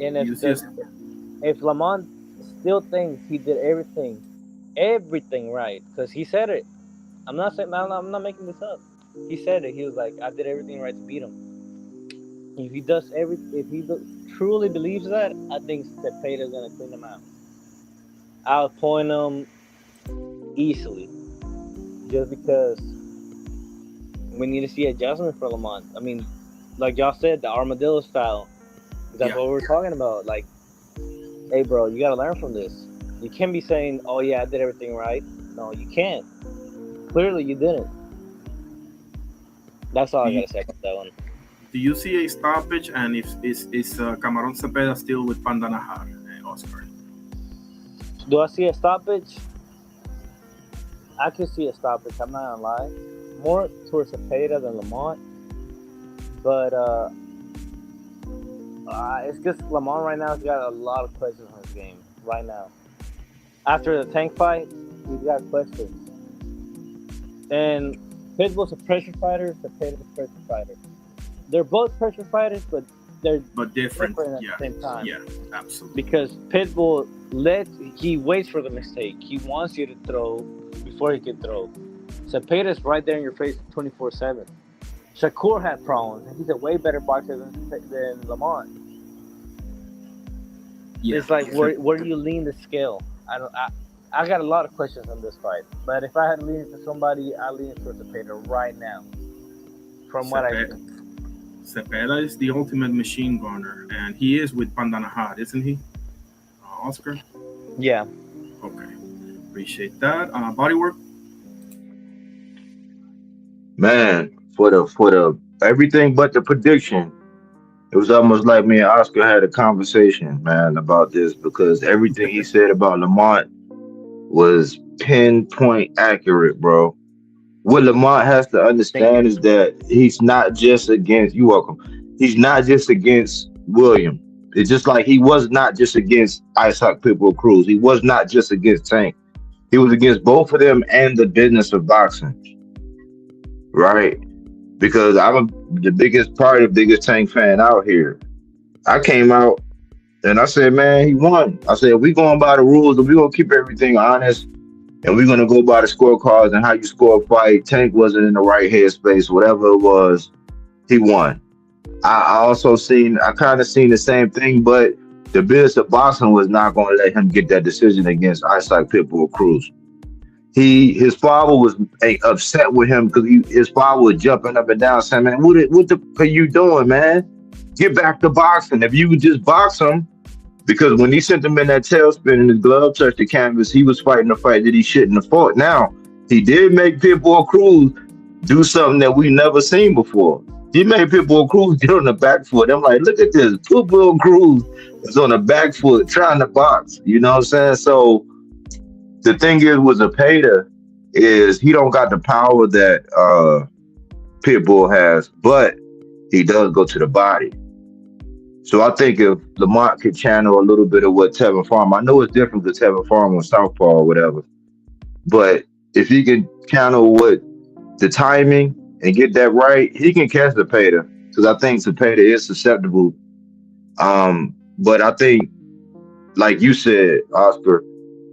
and Do you if see a, the If Lamont still thinks he did everything right, because he said it. I'm not making this up. He said it. He was like, I did everything right to beat him. Truly believes that, I think Cepeda's gonna clean him out. I'll point him easily, just because we need to see adjustment for Lamont. I mean, like y'all said, the armadillo style. That's what we're talking about. Like, hey, bro, you gotta learn from this. You can't be saying, "Oh yeah, I did everything right." No, you can't. Clearly, you didn't. That's all I gotta say about that one. Do you see a stoppage? And if is Camarón Cepeda still with Pandanajar, Oscar? Do I see a stoppage? I can see a stoppage. I'm not gonna lie. More towards Cepeda than Lamont, but it's just Lamont right now has got a lot of questions on his game right now. After the tank fight, he's got questions. And Pitbull's a pressure fighter, Cepeda's a pressure fighter. They're both pressure fighters, but they're different at the same time. Yeah, absolutely. Because Pitbull he waits for the mistake. He wants you to throw before he can throw. Cepeda's right there in your face 24/7. Shakur had problems, and he's a way better boxer than Lamont. Yeah. It's like where do you lean the scale? I got a lot of questions on this fight, but if I had to lean to somebody, I lean towards Cepeda right now. From what I think. Cepeda is the ultimate machine gunner, and he is with Pandanajar, isn't he, Oscar? Yeah. Okay. Appreciate that. Bodywork? Man, for the everything but the prediction, it was almost like me and Oscar had a conversation, man, about this because everything he said about Lamont was pinpoint accurate, bro. What Lamont has to understand is that he's not just against you welcome. He's not just against William. It's just like he was not just against Isaac Pitbull Cruz. He was not just against Tank. He was against both of them and the business of boxing. Right? Because I'm the biggest Tank fan out here. I came out and I said, man, he won. I said, we going by the rules and we gonna keep everything honest. And we're gonna go by the scorecards and how you score a fight. Tank wasn't in the right headspace, whatever it was, he won. I kind of seen the same thing, but the business of boxing was not gonna let him get that decision against Isaac Pitbull Cruz. His father was upset with him because his father was jumping up and down saying, man, what the are you doing, man? Get back to boxing. If you would just box him. Because when he sent him in that tailspin and his glove touched the canvas, he was fighting a fight that he shouldn't have fought. Now, he did make Pitbull Cruz do something that we never seen before. He made Pitbull Cruz get on the back foot. I'm like, look at this. Pitbull Cruz is on the back foot trying to box. You know what I'm saying? So the thing is with Cepeda is he don't got the power that Pitbull has, but he does go to the body. So I think if Lamont could channel a little bit of what Tevin Farm, I know it's different because Tevin Farm was southpaw or whatever, but if he can channel what the timing and get that right, he can catch Cepeda because I think Cepeda is susceptible. But I think, like you said, Oscar,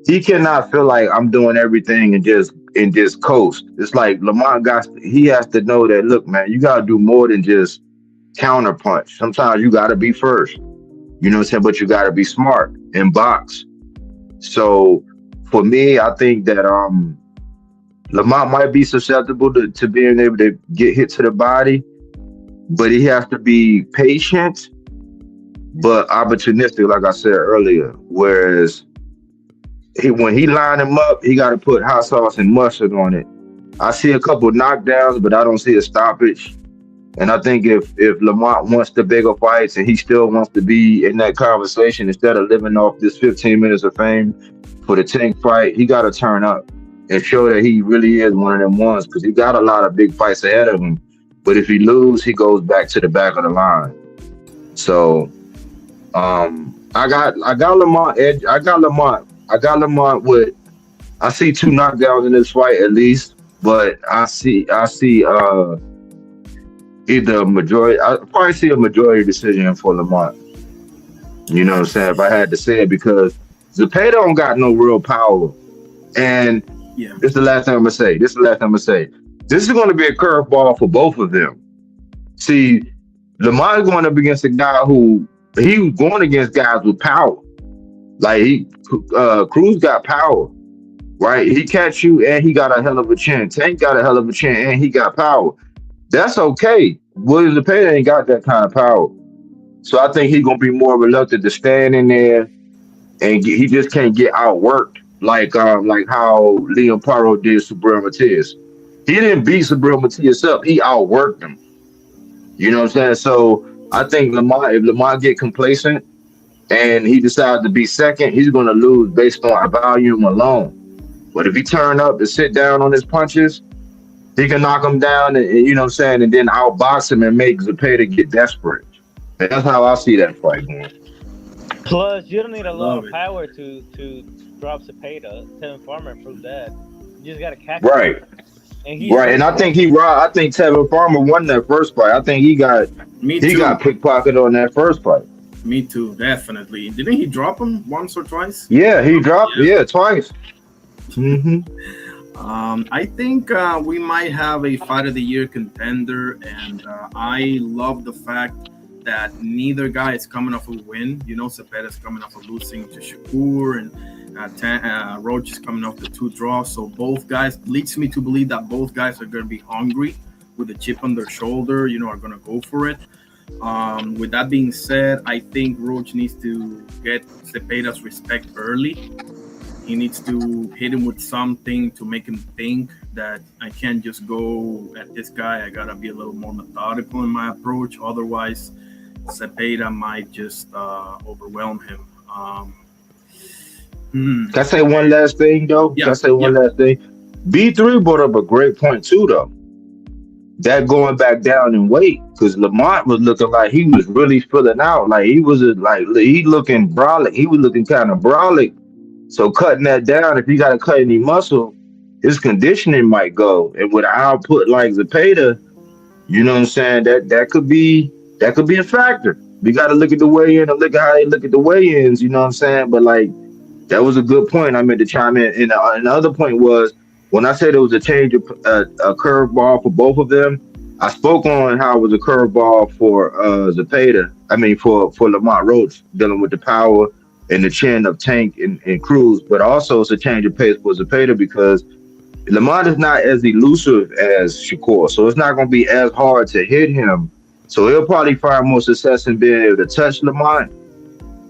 he cannot feel like I'm doing everything and just coast. It's like Lamont he has to know that, look, man, you got to do more than just counter punch. Sometimes you got to be first, you know what I'm saying? But you got to be smart and box. So for me, I think that Lamont might be susceptible to being able to get hit to the body, but he has to be patient, but opportunistic, like I said earlier. Whereas when he line him up, he got to put hot sauce and mustard on it. I see a couple knockdowns, but I don't see a stoppage. And I think if Lamont wants the bigger fights and he still wants to be in that conversation instead of living off this 15 minutes of fame for the Tank fight, he got to turn up and show that he really is one of them ones because he got a lot of big fights ahead of him. But if he loses, he goes back to the back of the line. So I got Lamont edge. I got Lamont with, I see 2 knockdowns in this fight at least, but I see either a majority. I probably see a majority decision for Lamont. You know what I'm saying? If I had to say it, because Zepeda don't got no real power. And Yeah. this is the last thing I'm gonna say. This is gonna be a curveball for both of them. See, Lamar's going up against a guy who he was going against guys with power. Like Cruz got power, right? He catch you and he got a hell of a chin. Tank got a hell of a chin and he got power. That's okay. William Zepeda ain't got that kind of power. So I think he's gonna be more reluctant to stand in there and he just can't get outworked like how Leon Paro did Subriel Matias. He didn't beat Subriel Matias up. He outworked him. You know what I'm saying? So I think if Lamar get complacent and he decides to be second, he's going to lose based on volume alone. But if he turn up and sit down on his punches, he can knock him down and you know what I'm saying, and then outbox him and make Zepeda get desperate. And that's how I see that fight going. Plus, you don't need a lot of power to drop Cepeda. Tevin Farmer proved that. You just got to catch him. Right. And I think Tevin Farmer won that first fight. I think he got pickpocketed on that first fight. Me too, definitely. Didn't he drop him once or twice? Yeah, he dropped. Yeah, twice. Mm-hmm. I think we might have a fight of the year contender, and I love the fact that neither guy is coming off a win. You know, Cepeda's coming off of losing to Shakur, and Roach is coming off the 2 draws. So both guys leads me to believe that both guys are going to be hungry with a chip on their shoulder. You know, are going to go for it. With that being said, I think Roach needs to get Cepeda's respect early. He needs to hit him with something to make him think that I can't just go at this guy. I gotta be a little more methodical in my approach. Otherwise, Cepeda might just overwhelm him. Can I say one last thing, though? Yeah. Can I say one last thing? B3 brought up a great point, too, though. That going back down in weight, because Lamont was looking like he was really filling out. Like, he was he looking brolic. He was looking kind of brolic. So cutting that down, if you got to cut any muscle, his conditioning might go. And with an output like Zepeda, you know what I'm saying, that could be a factor. We got to look at the weigh-in and look at how they look at the weigh-ins, you know what I'm saying? But, like, that was a good point I meant to chime in. And the other point was, when I said it was a change of a curveball for both of them, I spoke on how it was a curveball for Zepeda. I mean, for Lamont Roach, dealing with the power and the chin of Tank and Cruz, but also it's a change of pace for Zepeda because Lamont is not as elusive as Shakur, so it's not going to be as hard to hit him. So he'll probably find more success in being able to touch Lamont,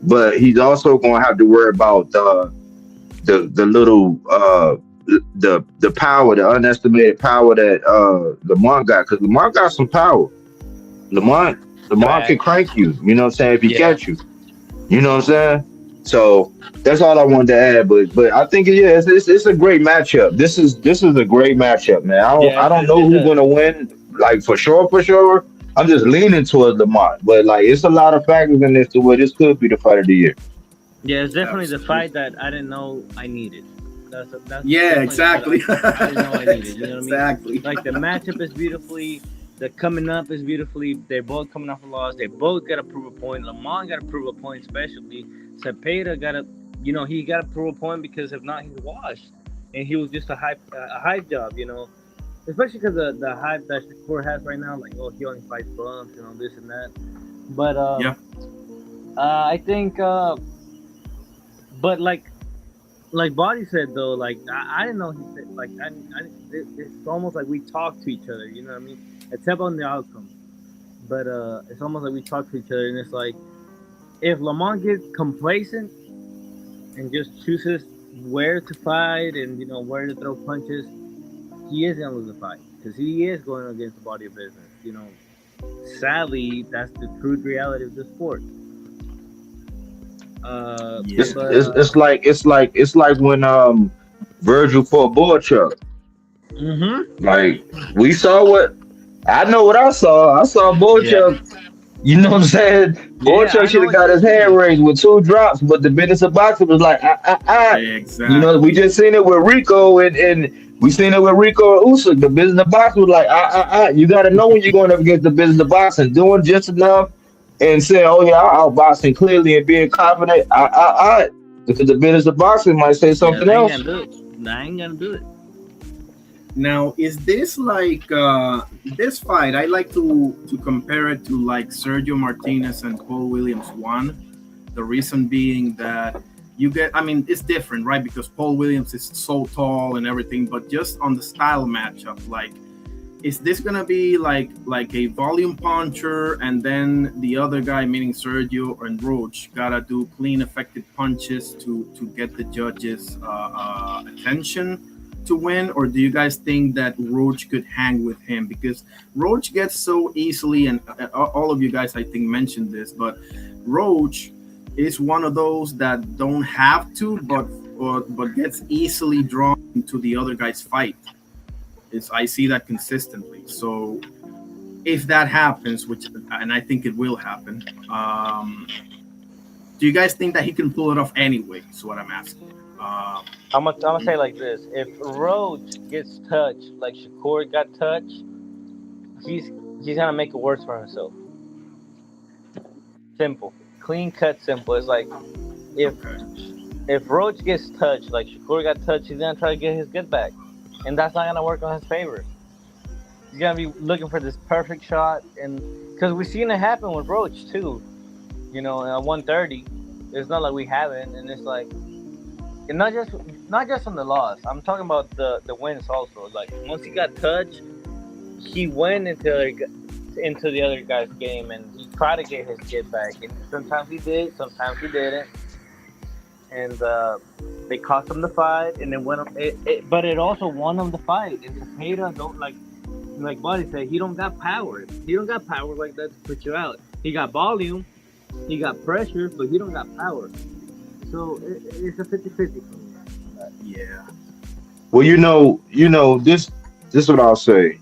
but he's also going to have to worry about the little the power, the unestimated power that Lamont got, because Lamont got some power. Lamont can crank you. You know what I'm saying? If he catch you, you know what I'm saying. So that's all I wanted to add. But I think it's a great matchup. This is a great matchup, man. I don't know who's gonna win, like for sure. I'm just leaning towards Lamont, but like it's a lot of factors in this to where this could be the fight of the year. Yeah, it's definitely the fight that I didn't know I needed. That's exactly. I didn't know I needed. You know what exactly. I mean? Like the matchup is beautifully. The coming up is beautifully. They're both coming off a loss. They both got to prove a point. Lamont got to prove a point, especially. Cepeda got to, he got to prove a point because if not, he's washed. And he was just a hype job, especially because the hype that Shakur has right now, like, oh, he only fights bumps and all this and that. But I think, but like Body said though, like I didn't know he said, like it's almost like we talk to each other, you know what I mean? Except on the outcome, but it's almost like we talk to each other, and it's like if Lamont gets complacent and just chooses where to fight and where to throw punches, he is gonna lose the fight because he is going against the Body of business. Sadly, that's the crude reality of the sport. It's like when Virgil fought Boychuk. Mm-hmm. Like we saw what I saw. I saw Boychuk. Yeah. You know what I'm saying? Boychuk should have got his hand raised with 2 drops, but the business of boxing was like, Exactly. We just seen it with Rico and we seen it with Rico and Usyk. The business of boxing was like, You got to know when you're going up against the business of boxing, doing just enough and saying, "Oh yeah, I'm outboxing clearly and being confident," because the business of boxing might say Yeah, something that ain't else. gonna do it. That ain't gonna do it. Now, is this like this fight? I like to compare it to like Sergio Martinez and Paul Williams one. The reason being that you get, I mean, it's different, right? Because Paul Williams is so tall and everything, but just on the style matchup, like, is this gonna be like a volume puncher, and then the other guy, meaning Sergio and Roach, gotta do clean, effective punches to get the judges' attention to win? Or do you guys think that Roach could hang with him? Because Roach gets so easily, and all of you guys I think mentioned this, but Roach is one of those that don't have to, but gets easily drawn into the other guy's fight. Is I see that consistently. So if that happens, which and I think it will happen, do you guys think that he can pull it off anyway? Is what I'm asking. I'm gonna say like this: if Roach gets touched, like Shakur got touched, he's he's gonna make it worse for himself. Simple, clean cut, simple. It's like if Okay. if Roach gets touched, like Shakur got touched, he's gonna try to get his get back, and that's not gonna work on his favor. He's gonna be looking for this perfect shot, and because we've seen it happen with Roach too. You know, at 130, it's not like we haven't, and it's like, and not just on the loss. I'm talking about the wins also. Like once he got touched, he went into the other guy's game, and he tried to get his get back. And sometimes he did, sometimes he didn't, and they cost him the fight. And then but it also won him the fight. And Zepeda don't like Buddy said, he don't got power. He don't got power like that to put you out. He got volume, he got pressure, but he don't got power. So it's a 50-50 for me. Yeah. Well, this is what I'll say.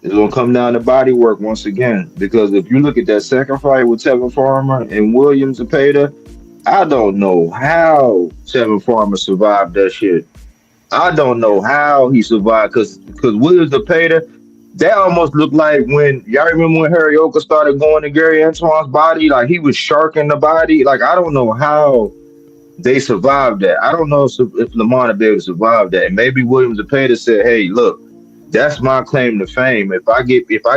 It's gonna come down to body work once again. Because if you look at that second fight with Tevin Farmer and Williams Zepeda, I don't know how Tevin Farmer survived that shit. I don't know how he survived because Williams Zepeda, that almost looked like when y'all remember when Harrioka started going to Gary Antoine's body, like he was sharking the body. Like I don't know how they survived that. I don't know if Lamont would be able to survive that. And maybe Williams Zepeda said, "Hey, look, that's my claim to fame. If I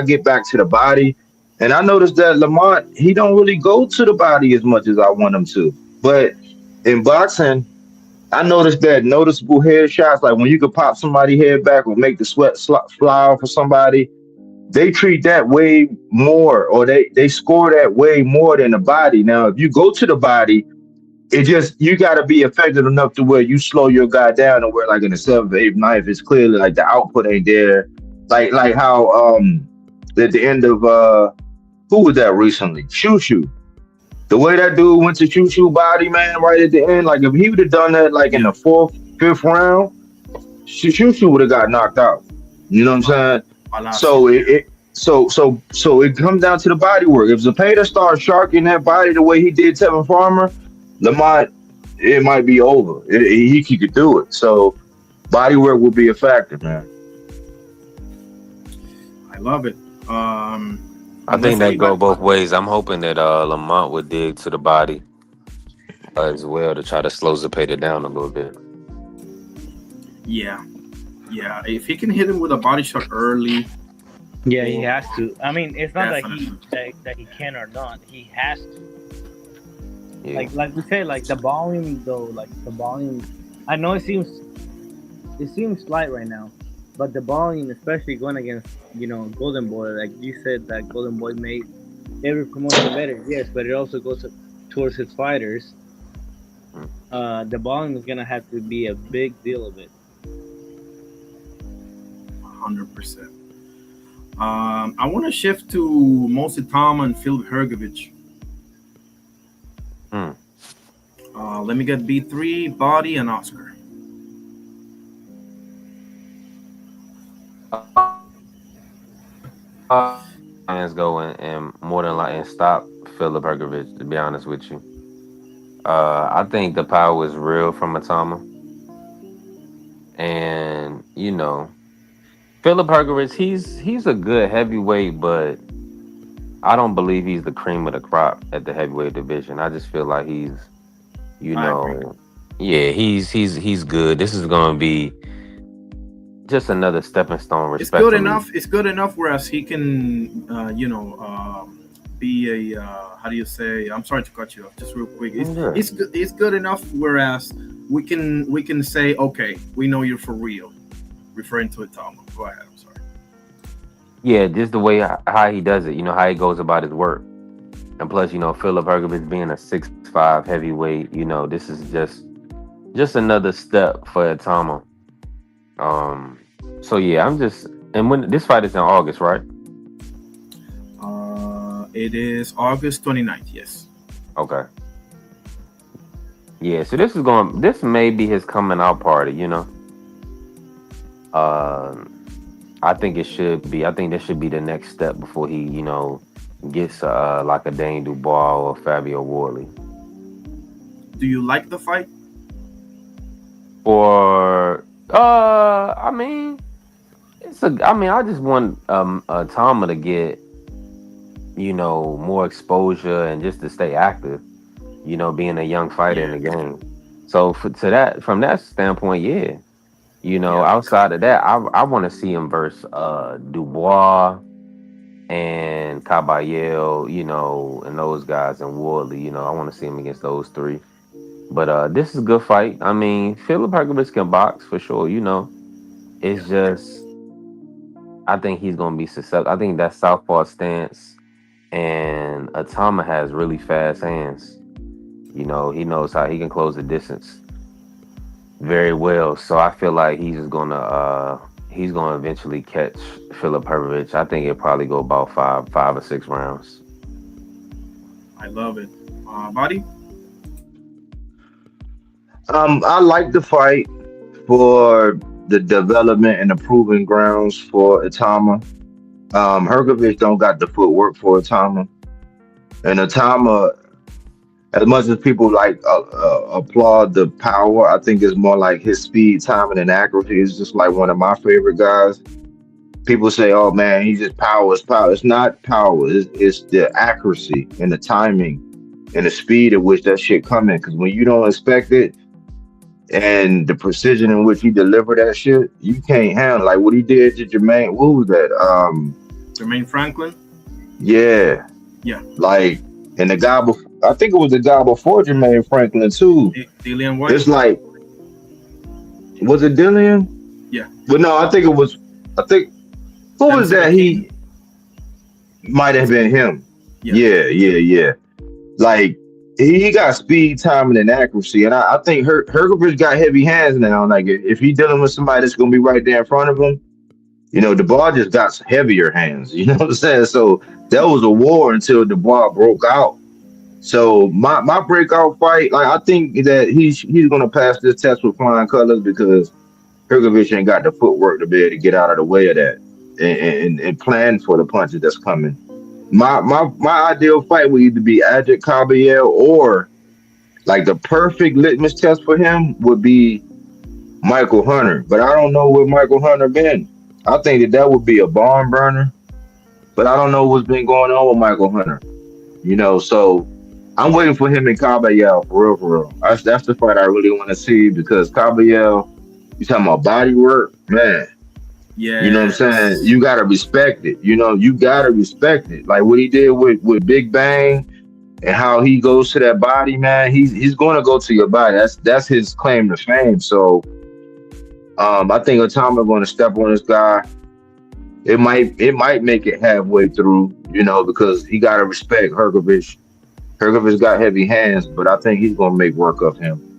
get back to the body." And I noticed that Lamont, he don't really go to the body as much as I want him to. But in boxing, I noticed that noticeable head shots, like when you could pop somebody head back or make the sweat fly off of somebody, they treat that way more, or they score that way more than the body. Now, if you go to the body, it just you got to be effective enough to where you slow your guy down, and where like in the seventh, eighth, ninth, it's clearly like the output ain't there. Like how at the end of who was that recently? Shoo Shoo. The way that dude went to Shoo Shoo body, man, right at the end, like if he would have done that like in Yeah. the fourth, fifth round, Shoo Shoo would have got knocked out. You know what I'm saying? Palacio. So it comes down to the body work. If Zepeda starts sharking that body the way he did Tevin Farmer, Lamont, it might be over. He could do it. So body work will be a factor, man. I love it. I think Unless that go anybody, both ways. I'm hoping that Lamont would dig to the body as well to try to slow Zepeda down a little bit. yeah, yeah. If he can hit him with a body shot early, Yeah, he has to. I mean, it's not that definitely. that he can or not. He has to. Yeah. Like we say, like the volume though, like the volume. I know it seems slight right now, but the volume, especially going against Golden Boy, like you said, that Golden Boy made every promotion better. Yes, but it also goes towards his fighters. The volume is gonna have to be a big deal of it. 100%. I want to shift to Mosi Tama and Phil Hergovich. Hmm. Let me get B3, Body, and Oscar. Hands go and more than like and stop Philip Hergovich, to be honest with you. I think the power is real from Matama. And Philip Hergovich, he's a good heavyweight, but I don't believe he's the cream of the crop at the heavyweight division. I just feel like he's, you I agree. know, yeah, he's good. This is gonna be just another stepping stone, It's good respectfully. enough. It's good enough. Whereas he can, be a how do you say? I'm sorry to cut you off. Just real quick. Yeah. It's good. It's good enough. Whereas we can say, okay, we know you're for real, referring to it, Tom. Go ahead. I'm sorry. Yeah, just the way how he does it, how he goes about his work. And plus, Philip Hergovich being a 6'5" heavyweight, this is just another step for Atama. Um, so yeah, and when this fight is in August, right? It is August 29th. Yes. Okay. Yeah, so this may be his coming out party. I think it should be. I think this should be the next step before he, gets like a Dane Dubois or Fabio Wardley. Do you like the fight? Or I mean, I just want Tama to get, more exposure and just to stay active, being a young fighter in the game. So from that standpoint, yeah. Outside of that, I want to see him versus Dubois and Caballero, and those guys and Wardley. I want to see him against those three. But this is a good fight. I mean, Philip Hergovich can box for sure. It's just I think he's gonna be successful. I think that southpaw stance and Atama has really fast hands. He knows how he can close the distance very well. So I feel like he's gonna eventually catch Philip Hergovich. I think it'll probably go about five or six rounds. I love it. Body? I like the fight for the development and the proving grounds for Atama. Hergovich don't got the footwork for Atama, and Atama, as much as people applaud the power, I think it's more like his speed, timing, and accuracy is just like one of my favorite guys. People say, "Oh man, he's just power. It's power." It's not power. It's the accuracy and the timing and the speed at which that shit come in. Because when you don't expect it and the precision in which he delivered that shit, you can't handle like what he did to Jermaine. What was that? Jermaine Franklin. Yeah, Yeah. like and the guy before. I think it was the guy before Jermaine Franklin too. Dillian White. It's like, was it Dillian? Yeah. But no, I think it was. I think who was that? He might have been him. Yeah. Like he got speed, timing, and accuracy, and I think Hergovich got heavy hands now. Like if he dealing with somebody that's gonna be right there in front of him, the ball just got heavier hands. You know what I'm saying? So that was a war until the ball broke out. So my breakout fight, like I think that he's gonna pass this test with flying colors because Hergovich ain't got the footwork to be able to get out of the way of that and plan for the punches that's coming. My ideal fight would either be Adric Caballero or like the perfect litmus test for him would be Michael Hunter. But I don't know where Michael Hunter been. I think that would be a barn burner. But I don't know what's been going on with Michael Hunter. So I'm waiting for him and Caballero for real, for real. That's the fight I really want to see because Caballero, you talking about body work, man. Yeah. You know what I'm saying? You gotta respect it. You gotta respect it. Like what he did with Big Bang and how he goes to that body, man. He's gonna go to your body. That's his claim to fame. So I think Atama gonna step on this guy. It might make it halfway through, because he gotta respect Hergovich. Hergovich got heavy hands, but I think he's gonna make work of him.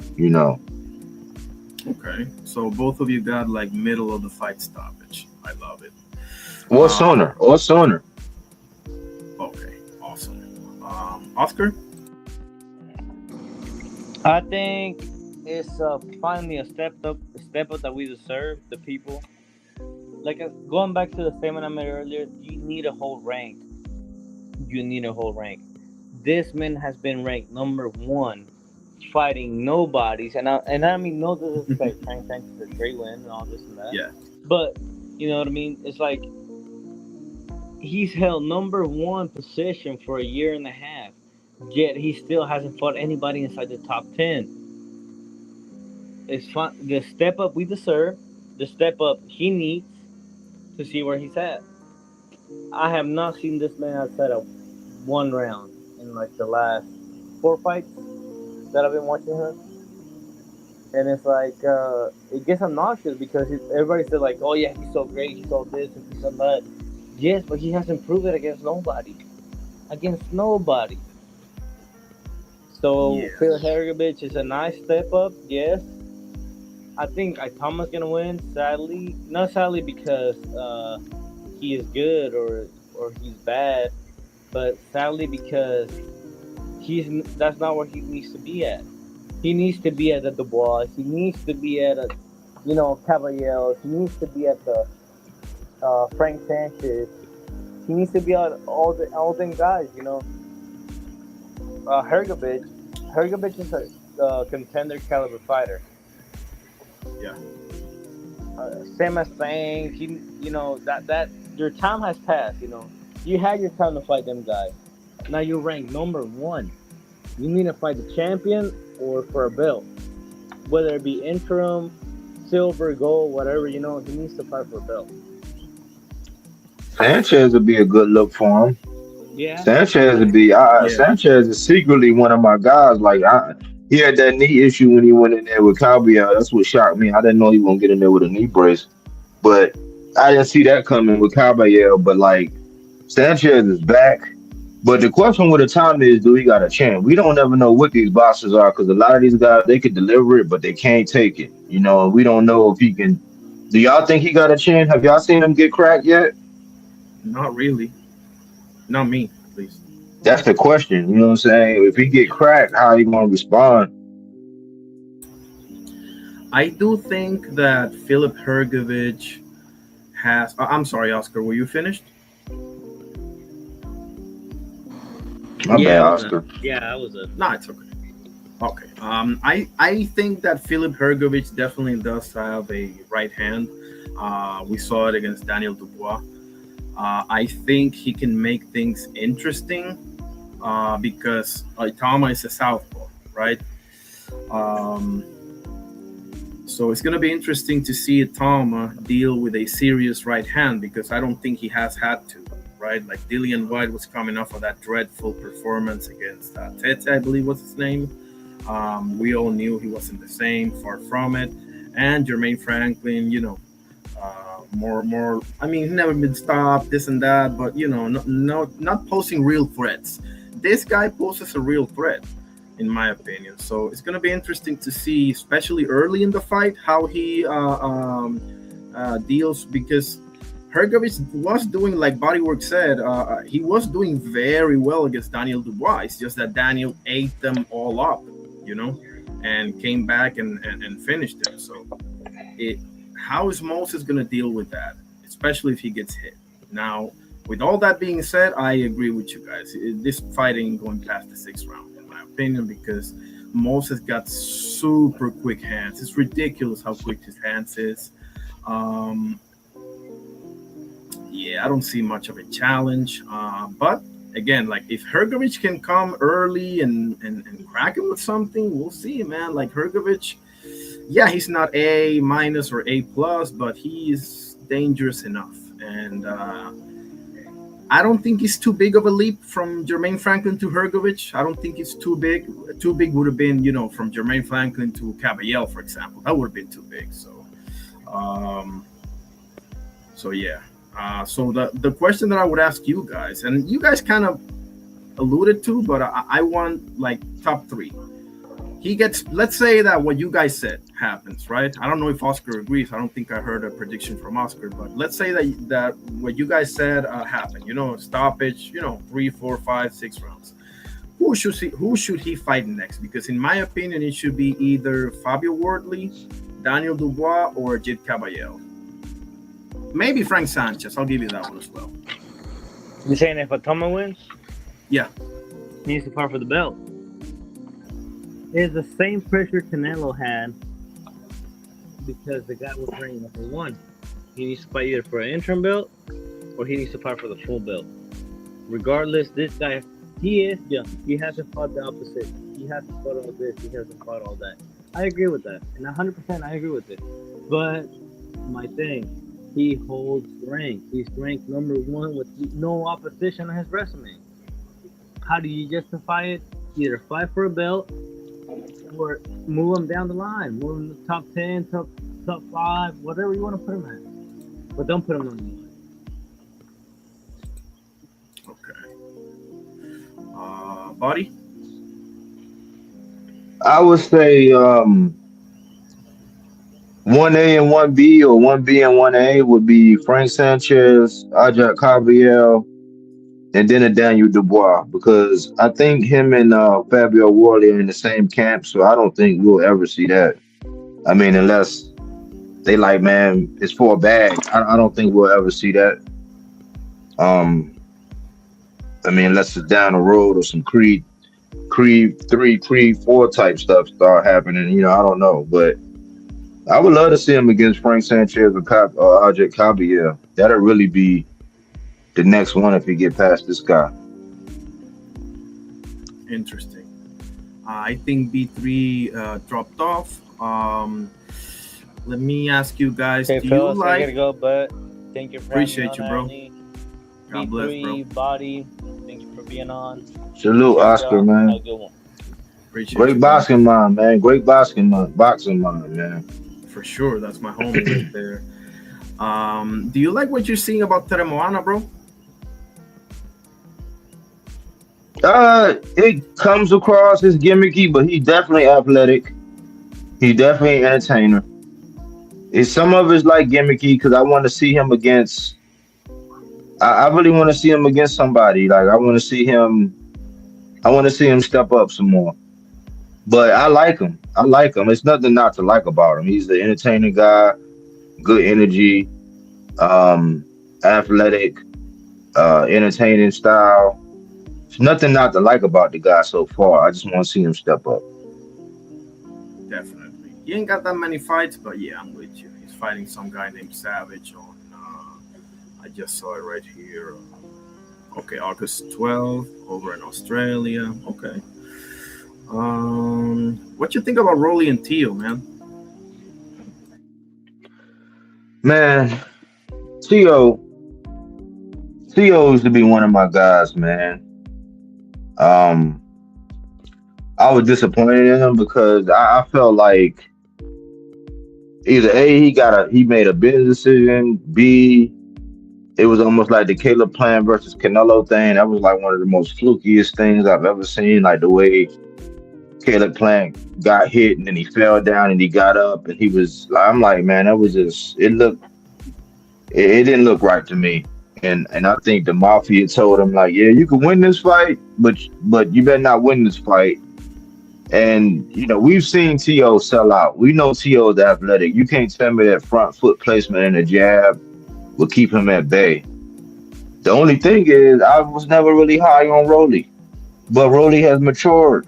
Okay, so both of you got like middle of the fight stoppage. I love it. Or sooner. Okay, awesome. Oscar? I think it's finally a step up that we deserve, the people. Like going back to the statement I made earlier, you need a whole rank. This man has been ranked number 1, fighting nobodies, and I mean no disrespect. Frank Sanchez is a great win and all this and that. Yeah. But you know what I mean? It's like he's held number one position for a year and a half. Yet he still hasn't fought anybody inside the top 10. It's fun. The step up we deserve, the step up he needs to see where he's at. I have not seen this man outside of one round in like the last 4 fights that I've been watching him. And it's like, it gets obnoxious because everybody said like, oh yeah, he's so great, he's all this, and he's all that. Yes, but he hasn't proved it against nobody. Against nobody. So Phil Hergovich is a nice step up, yes. I think Itama's gonna win. Sadly, not sadly because he is good or he's bad, but sadly because that's not where he needs to be at. He needs to be at the Dubois. He needs to be at Caballero. He needs to be at the Frank Sanchez. He needs to be at all them guys. Hergovich is a contender caliber fighter. Yeah. Same as saying, that your time has passed. You had your time to fight them guys. Now you're ranked number one. You need to fight the champion or for a belt, whether it be interim, silver, gold, whatever. He needs to fight for a belt. Sanchez would be a good look for him. Yeah. Sanchez would be. Sanchez is secretly one of my guys. He had that knee issue when he went in there with Caballero. That's what shocked me. I didn't know he was gonna get in there with a knee brace, but I didn't see that coming with Caballero. But Sanchez is back. But the question with the time is, do he got a chance? We don't ever know what these bosses are because a lot of these guys they could deliver it, but they can't take it. We don't know if he can. Do y'all think he got a chance? Have y'all seen him get cracked yet? Not really. Not me, at least. That's the question. You know what I'm saying? If he get cracked, how he gonna respond? I do think that Philip Hergovich has. I'm sorry, Oscar. Were you finished? My bad, Oscar. I was. No, it's okay. Okay. I think that Philip Hergovich definitely does have a right hand. We saw it against Daniel Dubois. I think he can make things interesting because Itama is a southpaw, right? So it's going to be interesting to see Itama deal with a serious right hand because I don't think he has had to, right? Like Dillian White was coming off of that dreadful performance against Tete, I believe was his name. We all knew he wasn't the same, far from it. And Jermaine Franklin, more. I mean, he never been stopped, this and that, but not posing real threats. This guy poses a real threat, in my opinion. So it's going to be interesting to see, especially early in the fight, how he deals because Hergovich was doing, like Bodywork said, he was doing very well against Daniel Dubois. It's just that Daniel ate them all up, and came back and finished them. So how is Moses going to deal with that, especially if he gets hit? Now, with all that being said, I agree with you guys. This fight ain't going past the 6th round, in my opinion, because Moses got super quick hands. It's ridiculous how quick his hands is. I don't see much of a challenge. But again, if Hergovich can come early and crack him with something, we'll see, man. Hergovich, he's not A- or A+, but he's dangerous enough. And I don't think it's too big of a leap from Jermaine Franklin to Hergovich. I don't think it's too big. Too big would have been, from Jermaine Franklin to Caballero, for example. That would have been too big. So, So the question that I would ask you guys, and you guys kind of alluded to, but I want top 3. He gets, let's say that what you guys said happens, right? I don't know if Oscar agrees. I don't think I heard a prediction from Oscar, but let's say that what you guys said happened, stoppage, 3, 4, 5, 6 rounds. Who should he fight next? Because in my opinion, it should be either Fabio Wardley, Daniel Dubois, or Jit Caballero. Maybe Frank Sanchez. I'll give you that one as well. You saying if Itama wins? Yeah. He needs to fight for the belt. It's the same pressure Canelo had because the guy was ranked number 1. He needs to fight either for an interim belt, or he needs to fight for the full belt. Regardless, this guy, he is young. He hasn't fought the opposite. He hasn't fought all this. He hasn't fought all that. I agree with that, and 100% I agree with it. But my thing, he holds rank. He's ranked number 1 with no opposition on his resume. How do you justify it? Either fight for a belt or move him down the line, move him to the top 10, top 5, whatever you want to put him at. But don't put him on the line. Body? I would say 1A and 1B, or 1B and 1A would be Frank Sanchez, Ajak Cabriel, and then a Daniel Dubois, because I think him and Fabio Wardley are in the same camp, so I don't think we'll ever see that. I mean, unless they like, man, it's for a bag. I don't think we'll ever see that. I mean, unless it's down the road or some Creed 3, Creed 4 type stuff start happening. I don't know, but I would love to see him against Frank Sanchez or Ajak Cabriel. That'll really be the next one if he get past this guy. Interesting. I think B3 dropped off. Let me ask you guys. Okay, do fellas, you I like? gotta go, but thank you for Appreciate you, bro. me. God bless, bro. B3 Body, thank you for being on. Salute, Oscar, man. Have a good one. Appreciate Great you, bro. boxing mind, man. Great boxing mind, man. For sure, that's my homie right there. Do you like what you're seeing about Teremoana, bro? It comes across as gimmicky, but he's definitely athletic. He's definitely an entertainer. Some of it's like gimmicky because I want to see him against. I really want to see him against somebody. Like I want to see him. I want to see him step up some more. But I like him. It's nothing not to like about him. He's the entertaining guy, good energy, athletic, entertaining style. There's nothing not to like about the guy so far. I just want to see him step up. Definitely. He ain't got that many fights, but yeah, I'm with you. He's fighting some guy named Savage on. I just saw it right here. Okay, August 12th over in Australia. Okay. What you think about Rolly and Tio, man? Man, Tio used to be one of my guys, man. I was disappointed in him because I felt like either A, he made a business decision, B, it was almost like the Caleb Plant versus Canelo thing. That was like one of the most flukiest things I've ever seen. Like the way Caleb Plant got hit and then he fell down and he got up and I'm like, man, that was just, it didn't look right to me. And I think the Mafia told him like, yeah, you can win this fight, but you better not win this fight. And we've seen T.O. sell out. We know T.O. is athletic. You can't tell me that front foot placement and a jab will keep him at bay. The only thing is, I was never really high on Rolly, but Rolly has matured.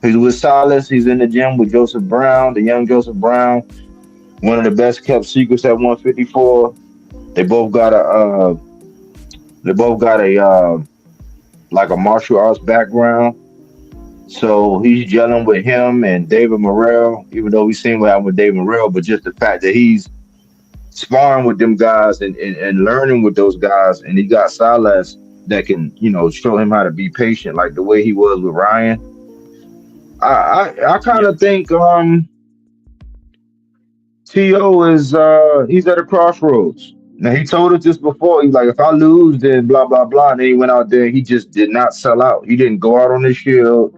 He's with Silas. He's in the gym with Joseph Brown, the young Joseph Brown, one of the best kept secrets at 154. They both got a like a martial arts background. So he's gelling with him and David Morrell, even though we've seen what happened with David Morrell, but just the fact that he's sparring with them guys and learning with those guys, and he got Silas that can, show him how to be patient, like the way he was with Ryan. I kind of think T.O. is he's at a crossroads. Now he told us this before. He's like, if I lose, then blah blah blah. And then he went out there. He just did not sell out. He didn't go out on the shield.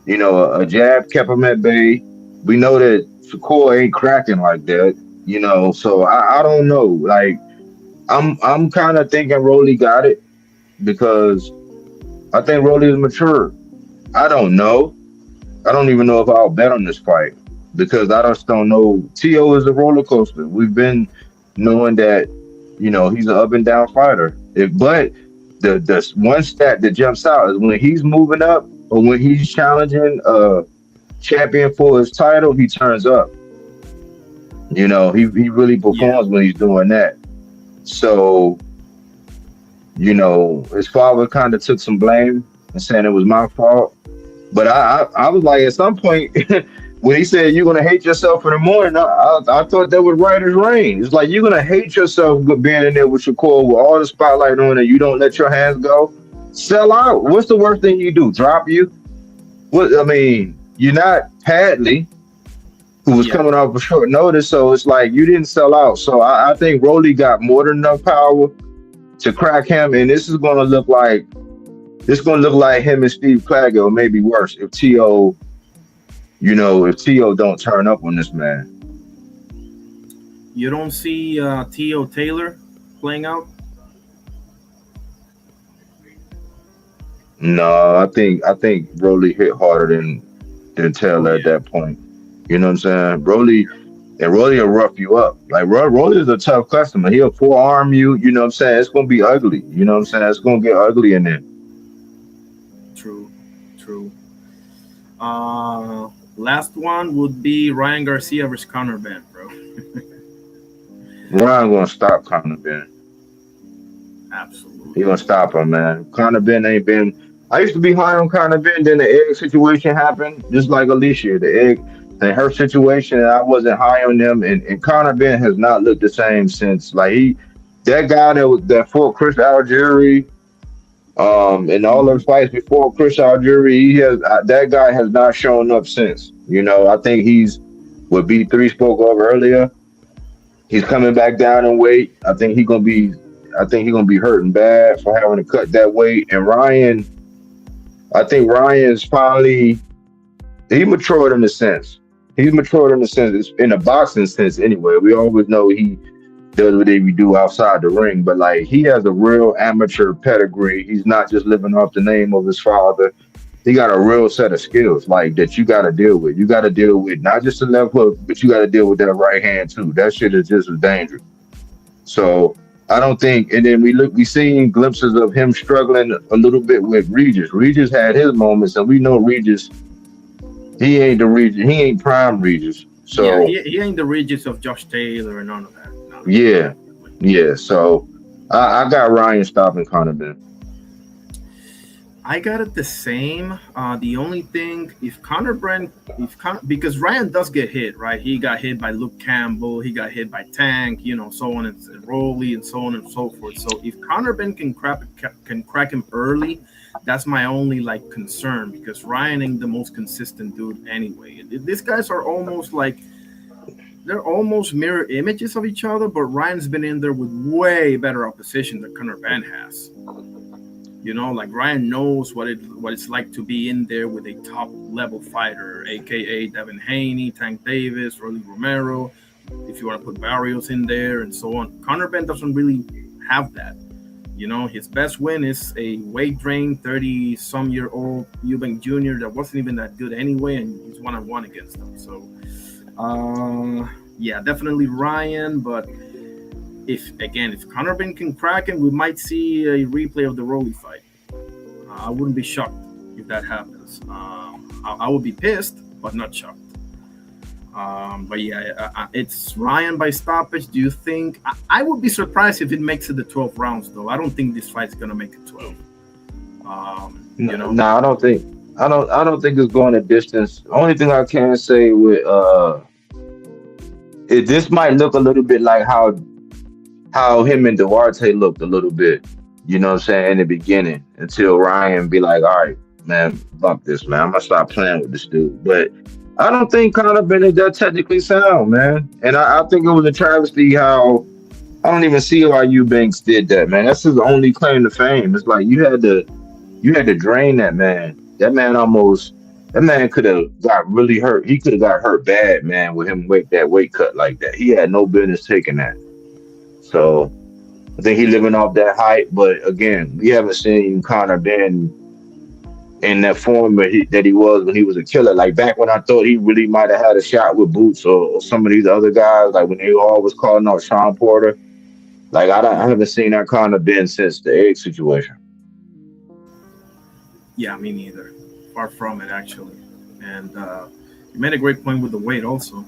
A jab kept him at bay. We know that Shakur ain't cracking like that. So I don't know. Like I'm kind of thinking Rolly got it because I think Rolly is mature. I don't know. I don't even know if I'll bet on this fight because I just don't know. T.O. is a roller coaster. We've been knowing that, he's an up and down fighter. But the one stat that jumps out is when he's moving up or when he's challenging a champion for his title, he turns up. He really performs when he's doing that. So his father kind of took some blame and saying it was my fault. But I was like, at some point, when he said you're gonna hate yourself in the morning, I thought that was right as rain. It's like you're gonna hate yourself being in there with your core with all the spotlight on it. You don't let your hands go. Sell out. What's the worst thing you do? Drop you? What I mean, you're not Padley, who was coming off a short notice, so it's like you didn't sell out. So I think Rolly got more than enough power to crack him, and this gonna look like him and Steve Claggett, or maybe worse if T.O. don't turn up on this man. You don't see T.O. Taylor playing out? No, I think Rolly hit harder than Taylor at that point. You know what I'm saying? Rolly will rough you up. Like Rolly is a tough customer. He'll forearm you. You know what I'm saying? It's gonna be ugly. You know what I'm saying? It's gonna get ugly in there. True. Last one would be Ryan Garcia versus Conor Benn, bro. Ryan gonna stop Conor Benn. Absolutely. He gonna stop him, man. Conor Benn ain't been. I used to be high on Conor Benn. Then the egg situation happened, just like Alicia. Her situation, and I wasn't high on them. And Conor Benn has not looked the same since. Like that guy that fought Chris Algieri, and all those fights before Chris Algieri, that guy has not shown up since. I think he's what B3 spoke of earlier. He's coming back down in weight. I think he's gonna be hurting bad for having to cut that weight. And I think Ryan's finally he matured in a sense. He's matured in a sense, in a boxing sense anyway. We always know he does what he do outside the ring, but like he has a real amateur pedigree. He's not just living off the name of his father. He got a real set of skills like that you got to deal with. You got to deal with not just the left hook, but you got to deal with that right hand too. That shit is just as dangerous. So I don't think, and then we seen glimpses of him struggling a little bit with Regis. Regis had his moments, and we know Regis. He ain't the Regis. He ain't prime Regis. So he ain't the Regis of Josh Taylor and none of that. No. Yeah. So I got Ryan stopping Conor Benn. I got it the same. The only thing, because Ryan does get hit, right? He got hit by Luke Campbell, he got hit by Tank, so on and Rolly, and so on and so forth. So if Conor Benn can crack him early, that's my only concern, because Ryan ain't the most consistent dude anyway. These guys are almost they're almost mirror images of each other, but Ryan's been in there with way better opposition than Conor Benn has. Ryan knows what it's like to be in there with a top level fighter, aka Devin Haney, Tank Davis, Rolly Romero, if you want to put Barrios in there and so on. Conor Benn doesn't really have that. His best win is a weight drain 30-some-year-old Eubank Jr. that wasn't even that good anyway, and he's 1-1 against him. So definitely Ryan, but if Conor Benn can crack him, we might see a replay of the Rolly fight. I wouldn't be shocked if that happens. I would be pissed, but not shocked. It's Ryan by stoppage. Do you think? I would be surprised if it makes it the 12 rounds, though. I don't think this fight's gonna make it 12. No, I don't think. I don't think it's going a distance. Only thing I can say with this might look a little bit like how him and Duarte looked a little bit, what I'm saying, in the beginning, until Ryan be like, all right, man, fuck this, man. I'm gonna stop playing with this dude. But I don't think Conor Benn is that technically sound, man. And I think it was a travesty how I don't even see why Eubanks did that, man. That's his only claim to fame. It's like you had to drain that man. That man could have got really hurt. He could have got hurt bad, man, with him that weight cut like that. He had no business taking that. So I think he's living off that hype. But again, we haven't seen Conor Benn in that form that he was when he was a killer. Like back when I thought he really might have had a shot with Boots or some of these other guys, like when they all was calling out Sean Porter. Like I haven't seen that Conor Benn since the egg situation. Yeah, me neither. Far from it, actually. And you made a great point with the weight also.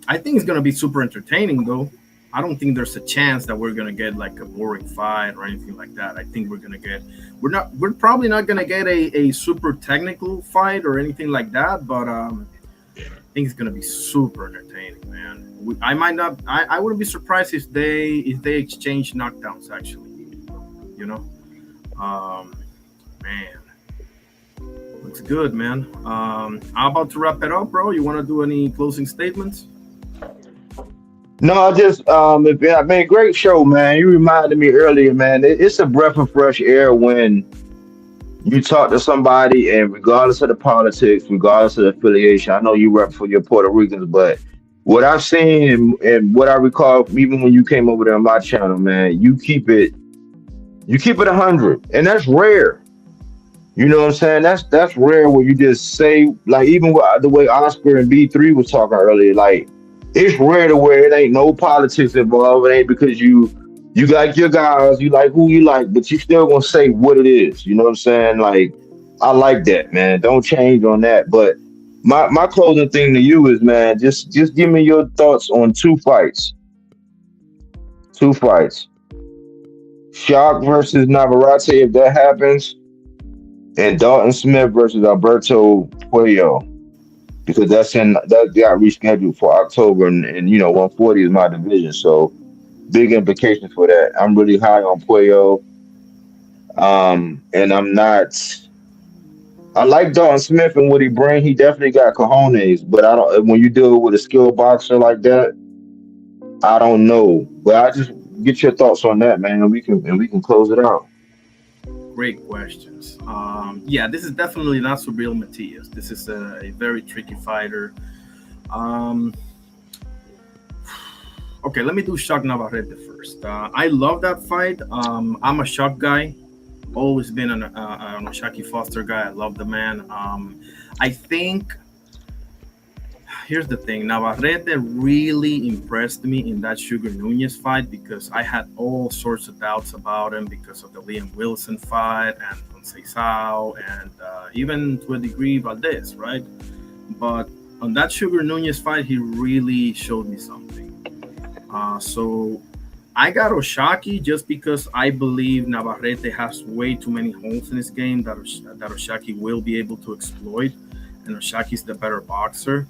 I think it's going to be super entertaining, though. I don't think there's a chance that we're gonna get like a boring fight or anything like that. I think we're probably not gonna get a super technical fight or anything like that, but I think it's gonna be super entertaining, man. I might not, I wouldn't be surprised if they exchange knockdowns actually, you know. Um, Man, looks good, man. How about to wrap it up, bro? You want to do any closing statements? No, I just yeah, man, great show, man. You reminded me earlier, man. It's a breath of fresh air when you talk to somebody, and regardless of the politics, regardless of the affiliation, I know you rep for your Puerto Ricans, but what I've seen and what I recall, even when you came over there on my channel, man, you keep it 100, and that's rare. You know what I'm saying? That's rare where you just say, like, even the way Oscar and B3 was talking earlier, like it's rare to where it ain't no politics involved. It ain't because you like your guys, you like who you like, but you still gonna say what it is. You know what I'm saying? Like I like that, man. Don't change on that. But my closing thing to you is, man, just give me your thoughts on two fights. Two fights. Shock versus Navarrete, if that happens, and Dalton Smith versus Alberto Puello, because that got rescheduled for October, and 140 is my division, so big implications for that. I'm really high on Puello, and I'm not. I like Dalton Smith and what he bring. He definitely got cojones, but I don't. When you deal with a skilled boxer like that, I don't know. But I just get your thoughts on that, man, and we can close it out. Great questions. Yeah, this is definitely not Subriel Matias. This is a very tricky fighter. Um, okay, let me do Shock Navarrete first. I love that fight. I'm a Shock guy. Always been an Oshaki Foster guy. I love the man. I think here's the thing. Navarrete really impressed me in that Sugar Nunez fight because I had all sorts of doubts about him because of the Liam Wilson fight and Conceição and even to a degree Valdez, right? But on that Sugar Nunez fight, he really showed me something. So I got Oshaki just because I believe Navarrete has way too many holes in his game that Oshaki will be able to exploit, and Oshaki is the better boxer.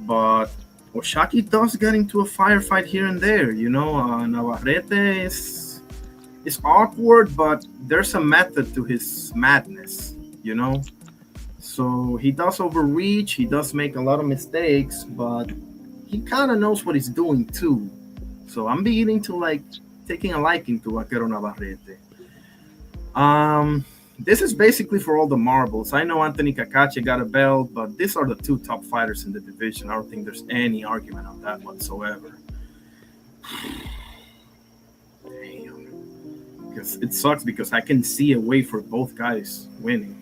But Oshaki does get into a firefight here and there. Navarrete is awkward, but there's a method to his madness. So he does overreach. He does make a lot of mistakes, but he kind of knows what he's doing too. So I'm beginning to taking a liking to Vaquero Navarrete. This is basically for all the marbles. I know Anthony Cacace got a belt, but these are the two top fighters in the division. I don't think there's any argument on that whatsoever. Damn. Because it sucks because I can see a way for both guys winning.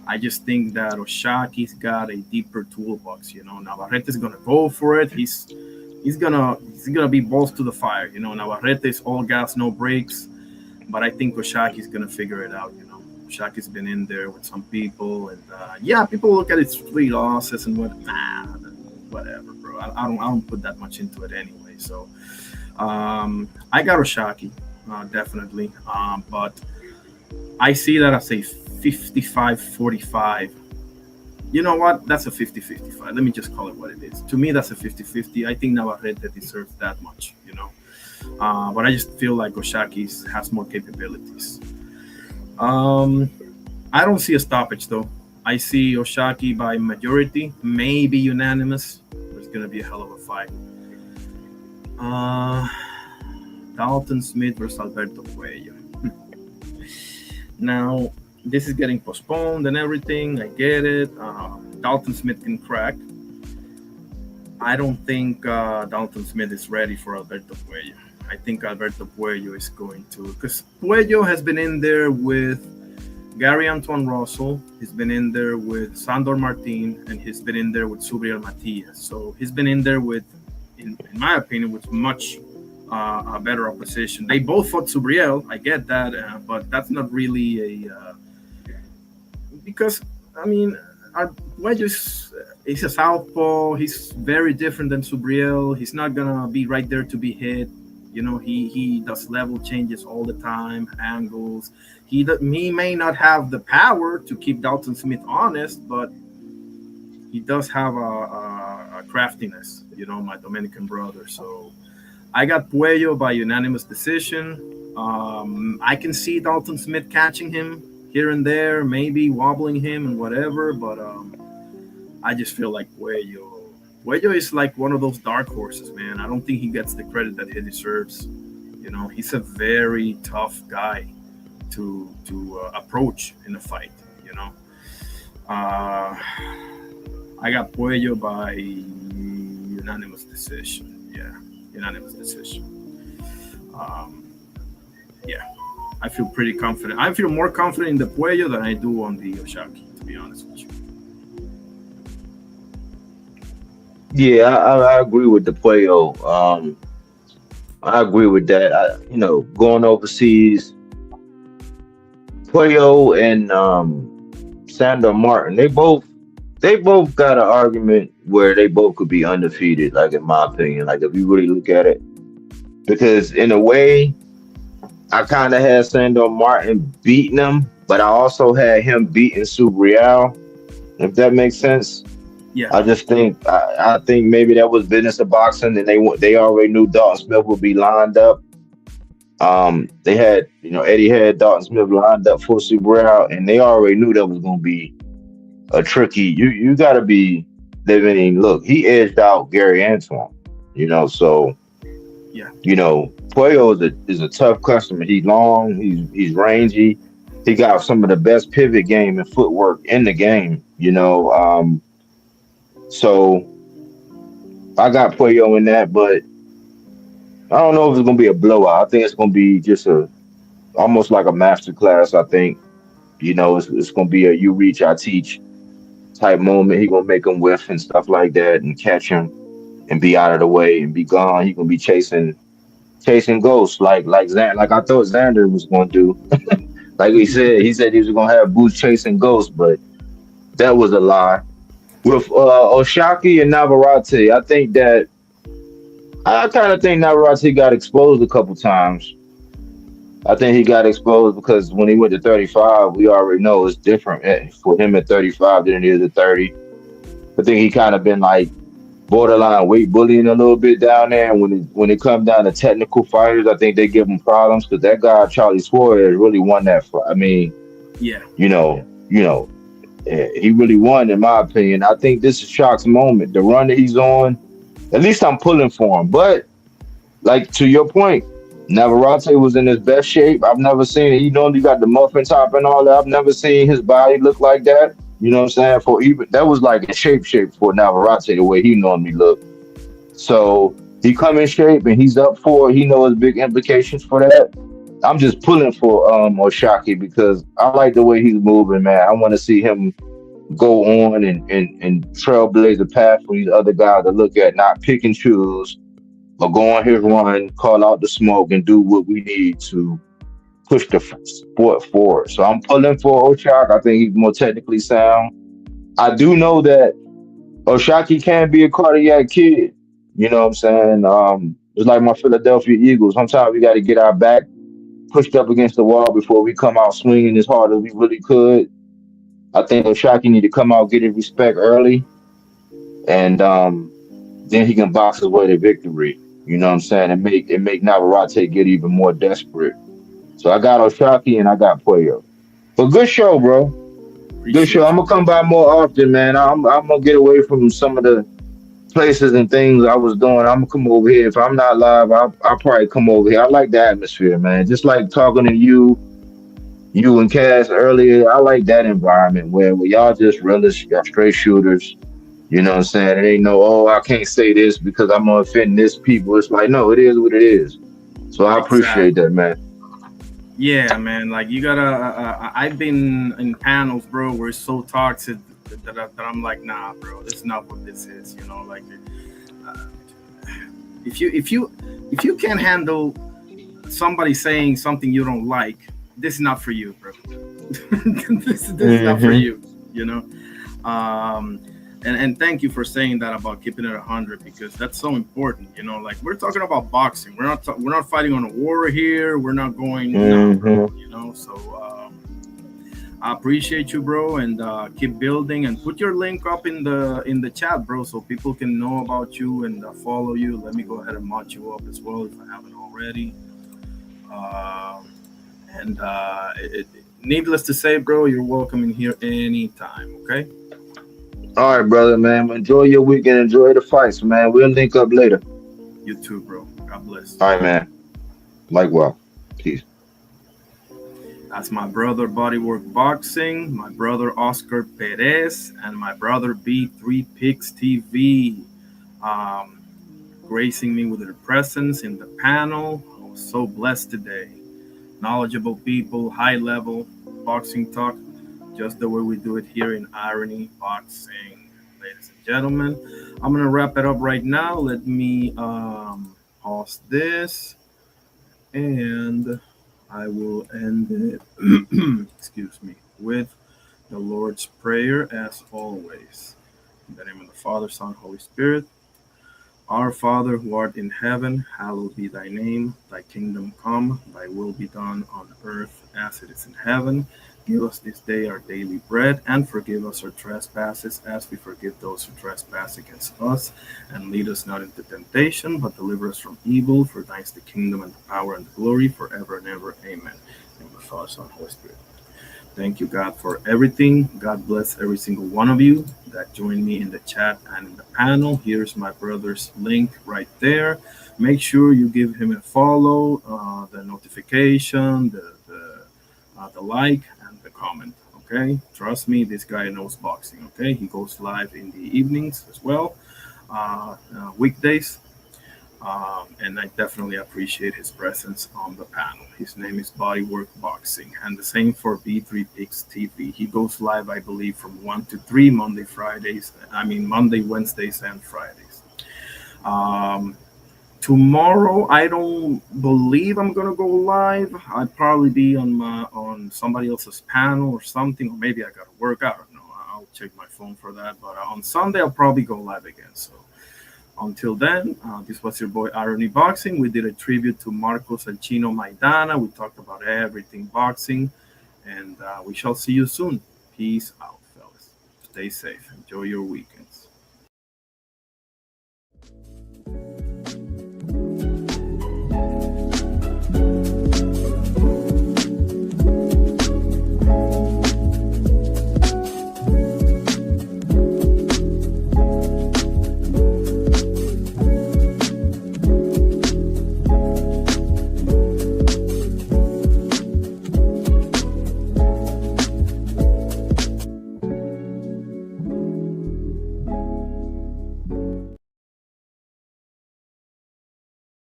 I just think that Oshaki's got a deeper toolbox. Navarrete is gonna go for it. He's gonna be balls to the fire. Navarrete is all gas, no brakes. But I think Oshaki's gonna figure it out. Oshaki's been in there with some people, and people look at his 3 losses and whatever, bro. I don't put that much into it anyway. So I got Oshaki, definitely. But I see that as a 55-45. You know what? That's a 50-50 fight. Let me just call it what it is. To me, that's a 50-50. I think Navarrete deserves that much, But I just feel like Oshaki has more capabilities. I don't see a stoppage, though. I see Oshaki by majority, maybe unanimous. It's going to be a hell of a fight. Dalton Smith versus Alberto Puello. Now, this is getting postponed and everything. I get it. Dalton Smith can crack. I don't think Dalton Smith is ready for Alberto Puello. I think Alberto Puello is going to, because Puello has been in there with Gary Antoine Russell. He's been in there with Sandor Martin, and he's been in there with Subriel Matias. So he's been in there with, in my opinion, with much a better opposition. They both fought Subriel. I get that, but that's not really because He's a southpaw. He's very different than Subriel. He's not gonna be right there to be hit. You know, he does level changes all the time, angles. He may not have the power to keep Dalton Smith honest, but he does have a craftiness. You know, my Dominican brother. So I got Puello by unanimous decision. I can see Dalton Smith catching him here and there, maybe wobbling him and whatever, but I just feel like Puello. Puello is like one of those dark horses, man. I don't think he gets the credit that he deserves. You know, he's a very tough guy to approach in a fight. You know, I got Puello by unanimous decision. Yeah, unanimous decision. Yeah, I feel pretty confident. I feel more confident in the Puello than I do on the Oshaki, to be honest with you. Yeah, I agree with the Puello. I agree with that. Going overseas, Puello and Sandor Martin, they both got an argument where they both could be undefeated. Like in my opinion, like if you really look at it, because in a way, I kind of had Sandor Martin beating him, but I also had him beating Subriel. If that makes sense. Yeah. I just think I think maybe that was business of boxing, and they already knew Dalton Smith would be lined up. They had Eddie had Dalton Smith lined up for Subriel, and they already knew that was going to be a tricky. You got to be living. Look, he edged out Gary Antoine. So yeah. Puello is a tough customer. He's long. He's rangy. He got some of the best pivot game and footwork in the game. So I got Puello in that, but I don't know if it's gonna be a blowout. I think it's gonna be just almost like a master class. I think it's gonna be a you reach I teach type moment. He gonna make him whiff and stuff like that, and catch him and be out of the way and be gone. He gonna be chasing ghosts like I thought Xander was gonna do. Like he said he was gonna have Boots chasing ghosts, but that was a lie. With Oshaki and Navarrete, I kind of think Navarrete got exposed a couple times. I think he got exposed because when he went to 35, we already know it's different for him at 35 than it is at 30. I think he kind of been like borderline weight bullying a little bit down there. And when it comes down to technical fighters, I think they give him problems because that guy Charlie Suarez really won that fight. I mean, yeah, he really won in my opinion. I think this is Shock's moment. The run that he's on, at least I'm pulling for him. But like to your point, Navarrete was in his best shape. I've never seen it. He normally got the muffin top and all that. I've never seen his body look like that. You know what I'm saying? That was like a shape for Navarrete the way he normally looked. So he come in shape and he's up for it. He knows big implications for that. I'm just pulling for Oshaki because I like the way he's moving, man. I want to see him go on and trailblaze the path for these other guys to look at, not pick and choose, but go on his run, call out the smoke, and do what we need to push the sport forward. So I'm pulling for Oshaki. I think he's more technically sound. I do know that Oshaki can be a cardiac kid. You know what I'm saying? It's like my Philadelphia Eagles. Sometimes we got to get our back pushed up against the wall before we come out swinging as hard as we really could. I think Oshaki need to come out, get his respect early, and then he can box his way to victory. You know what I'm saying? And make Navarrete get even more desperate. So I got Oshaki and I got Puello. But good show, bro. Good show. I'm gonna come by more often, man. I'm gonna get away from some of the places and things I was doing. I'm gonna come over here. If I'm not live, I'll probably come over here. I like the atmosphere, man. Just like talking to you and Cass earlier. I like that environment where y'all just realists, y'all straight shooters. You know what I'm saying? It ain't no, I can't say this because I'm gonna offend this people. It's like, no, it is what it is. So I appreciate that, man. Yeah, man. Like you gotta. I've been in panels, bro, where it's so toxic that I'm like, nah, bro, this is not what this is. You know, like if you can't handle somebody saying something you don't like, this is not for you, bro. This is not for you. You know. Um, and thank you for saying that about keeping it 100 because that's so important. You know, like we're talking about boxing. We're not fighting on a war here. We're not going. No, Mm-hmm. you know. So I appreciate you, bro, and keep building. And put your link up in the chat, bro, so people can know about you and follow you. Let me go ahead and mod you up as well if I haven't already. Um, and needless to say, bro, you're welcome in here anytime. Okay. All right, brother, man. Enjoy your weekend. Enjoy the fights, man. We'll link up later. You too, bro. God bless. All right, man. Likewise. Peace. That's my brother Bodywork Boxing, my brother Oscar Perez, and my brother B3 Picks TV. Um, gracing me with their presence in the panel. I was so blessed today. Knowledgeable people, high level boxing talk, just the way we do it here in Irony Boxing. Ladies and gentlemen, I'm going to wrap it up right now. Let me pause this and I will end it, excuse me, with the Lord's Prayer as always. In the name of the Father, Son, Holy Spirit. Our Father who art in heaven, hallowed be thy name. Thy kingdom come, thy will be done on earth as it is in heaven. Give us this day our daily bread, and forgive us our trespasses as we forgive those who trespass against us. And lead us not into temptation, but deliver us from evil. For thine is the kingdom and the power and the glory forever and ever. Amen. In the name of the Father, Son, Holy Spirit. Thank you, God, for everything. God bless every single one of you that joined me in the chat and in the panel. Here's my brother's link right there. Make sure you give him a follow, the notification, the like, and the comment. Okay, trust me, this guy knows boxing. Okay, he goes live in the evenings as well, weekdays. And I definitely appreciate his presence on the panel. His name is Bodywork Boxing, and the same for B3 Picks TV. He goes live, I believe, from 1 to 3 Monday, Wednesdays, and Fridays. Tomorrow, I don't believe I'm gonna go live. I'd probably be on somebody else's panel or something, or maybe I gotta work. I don't know. I'll check my phone for that. But on Sunday, I'll probably go live again. So. Until then, this was your boy Irony Boxing. We did a tribute to Marcos and Chino Maidana. We talked about everything boxing, and we shall see you soon. Peace out, fellas. Stay safe. Enjoy your weekends.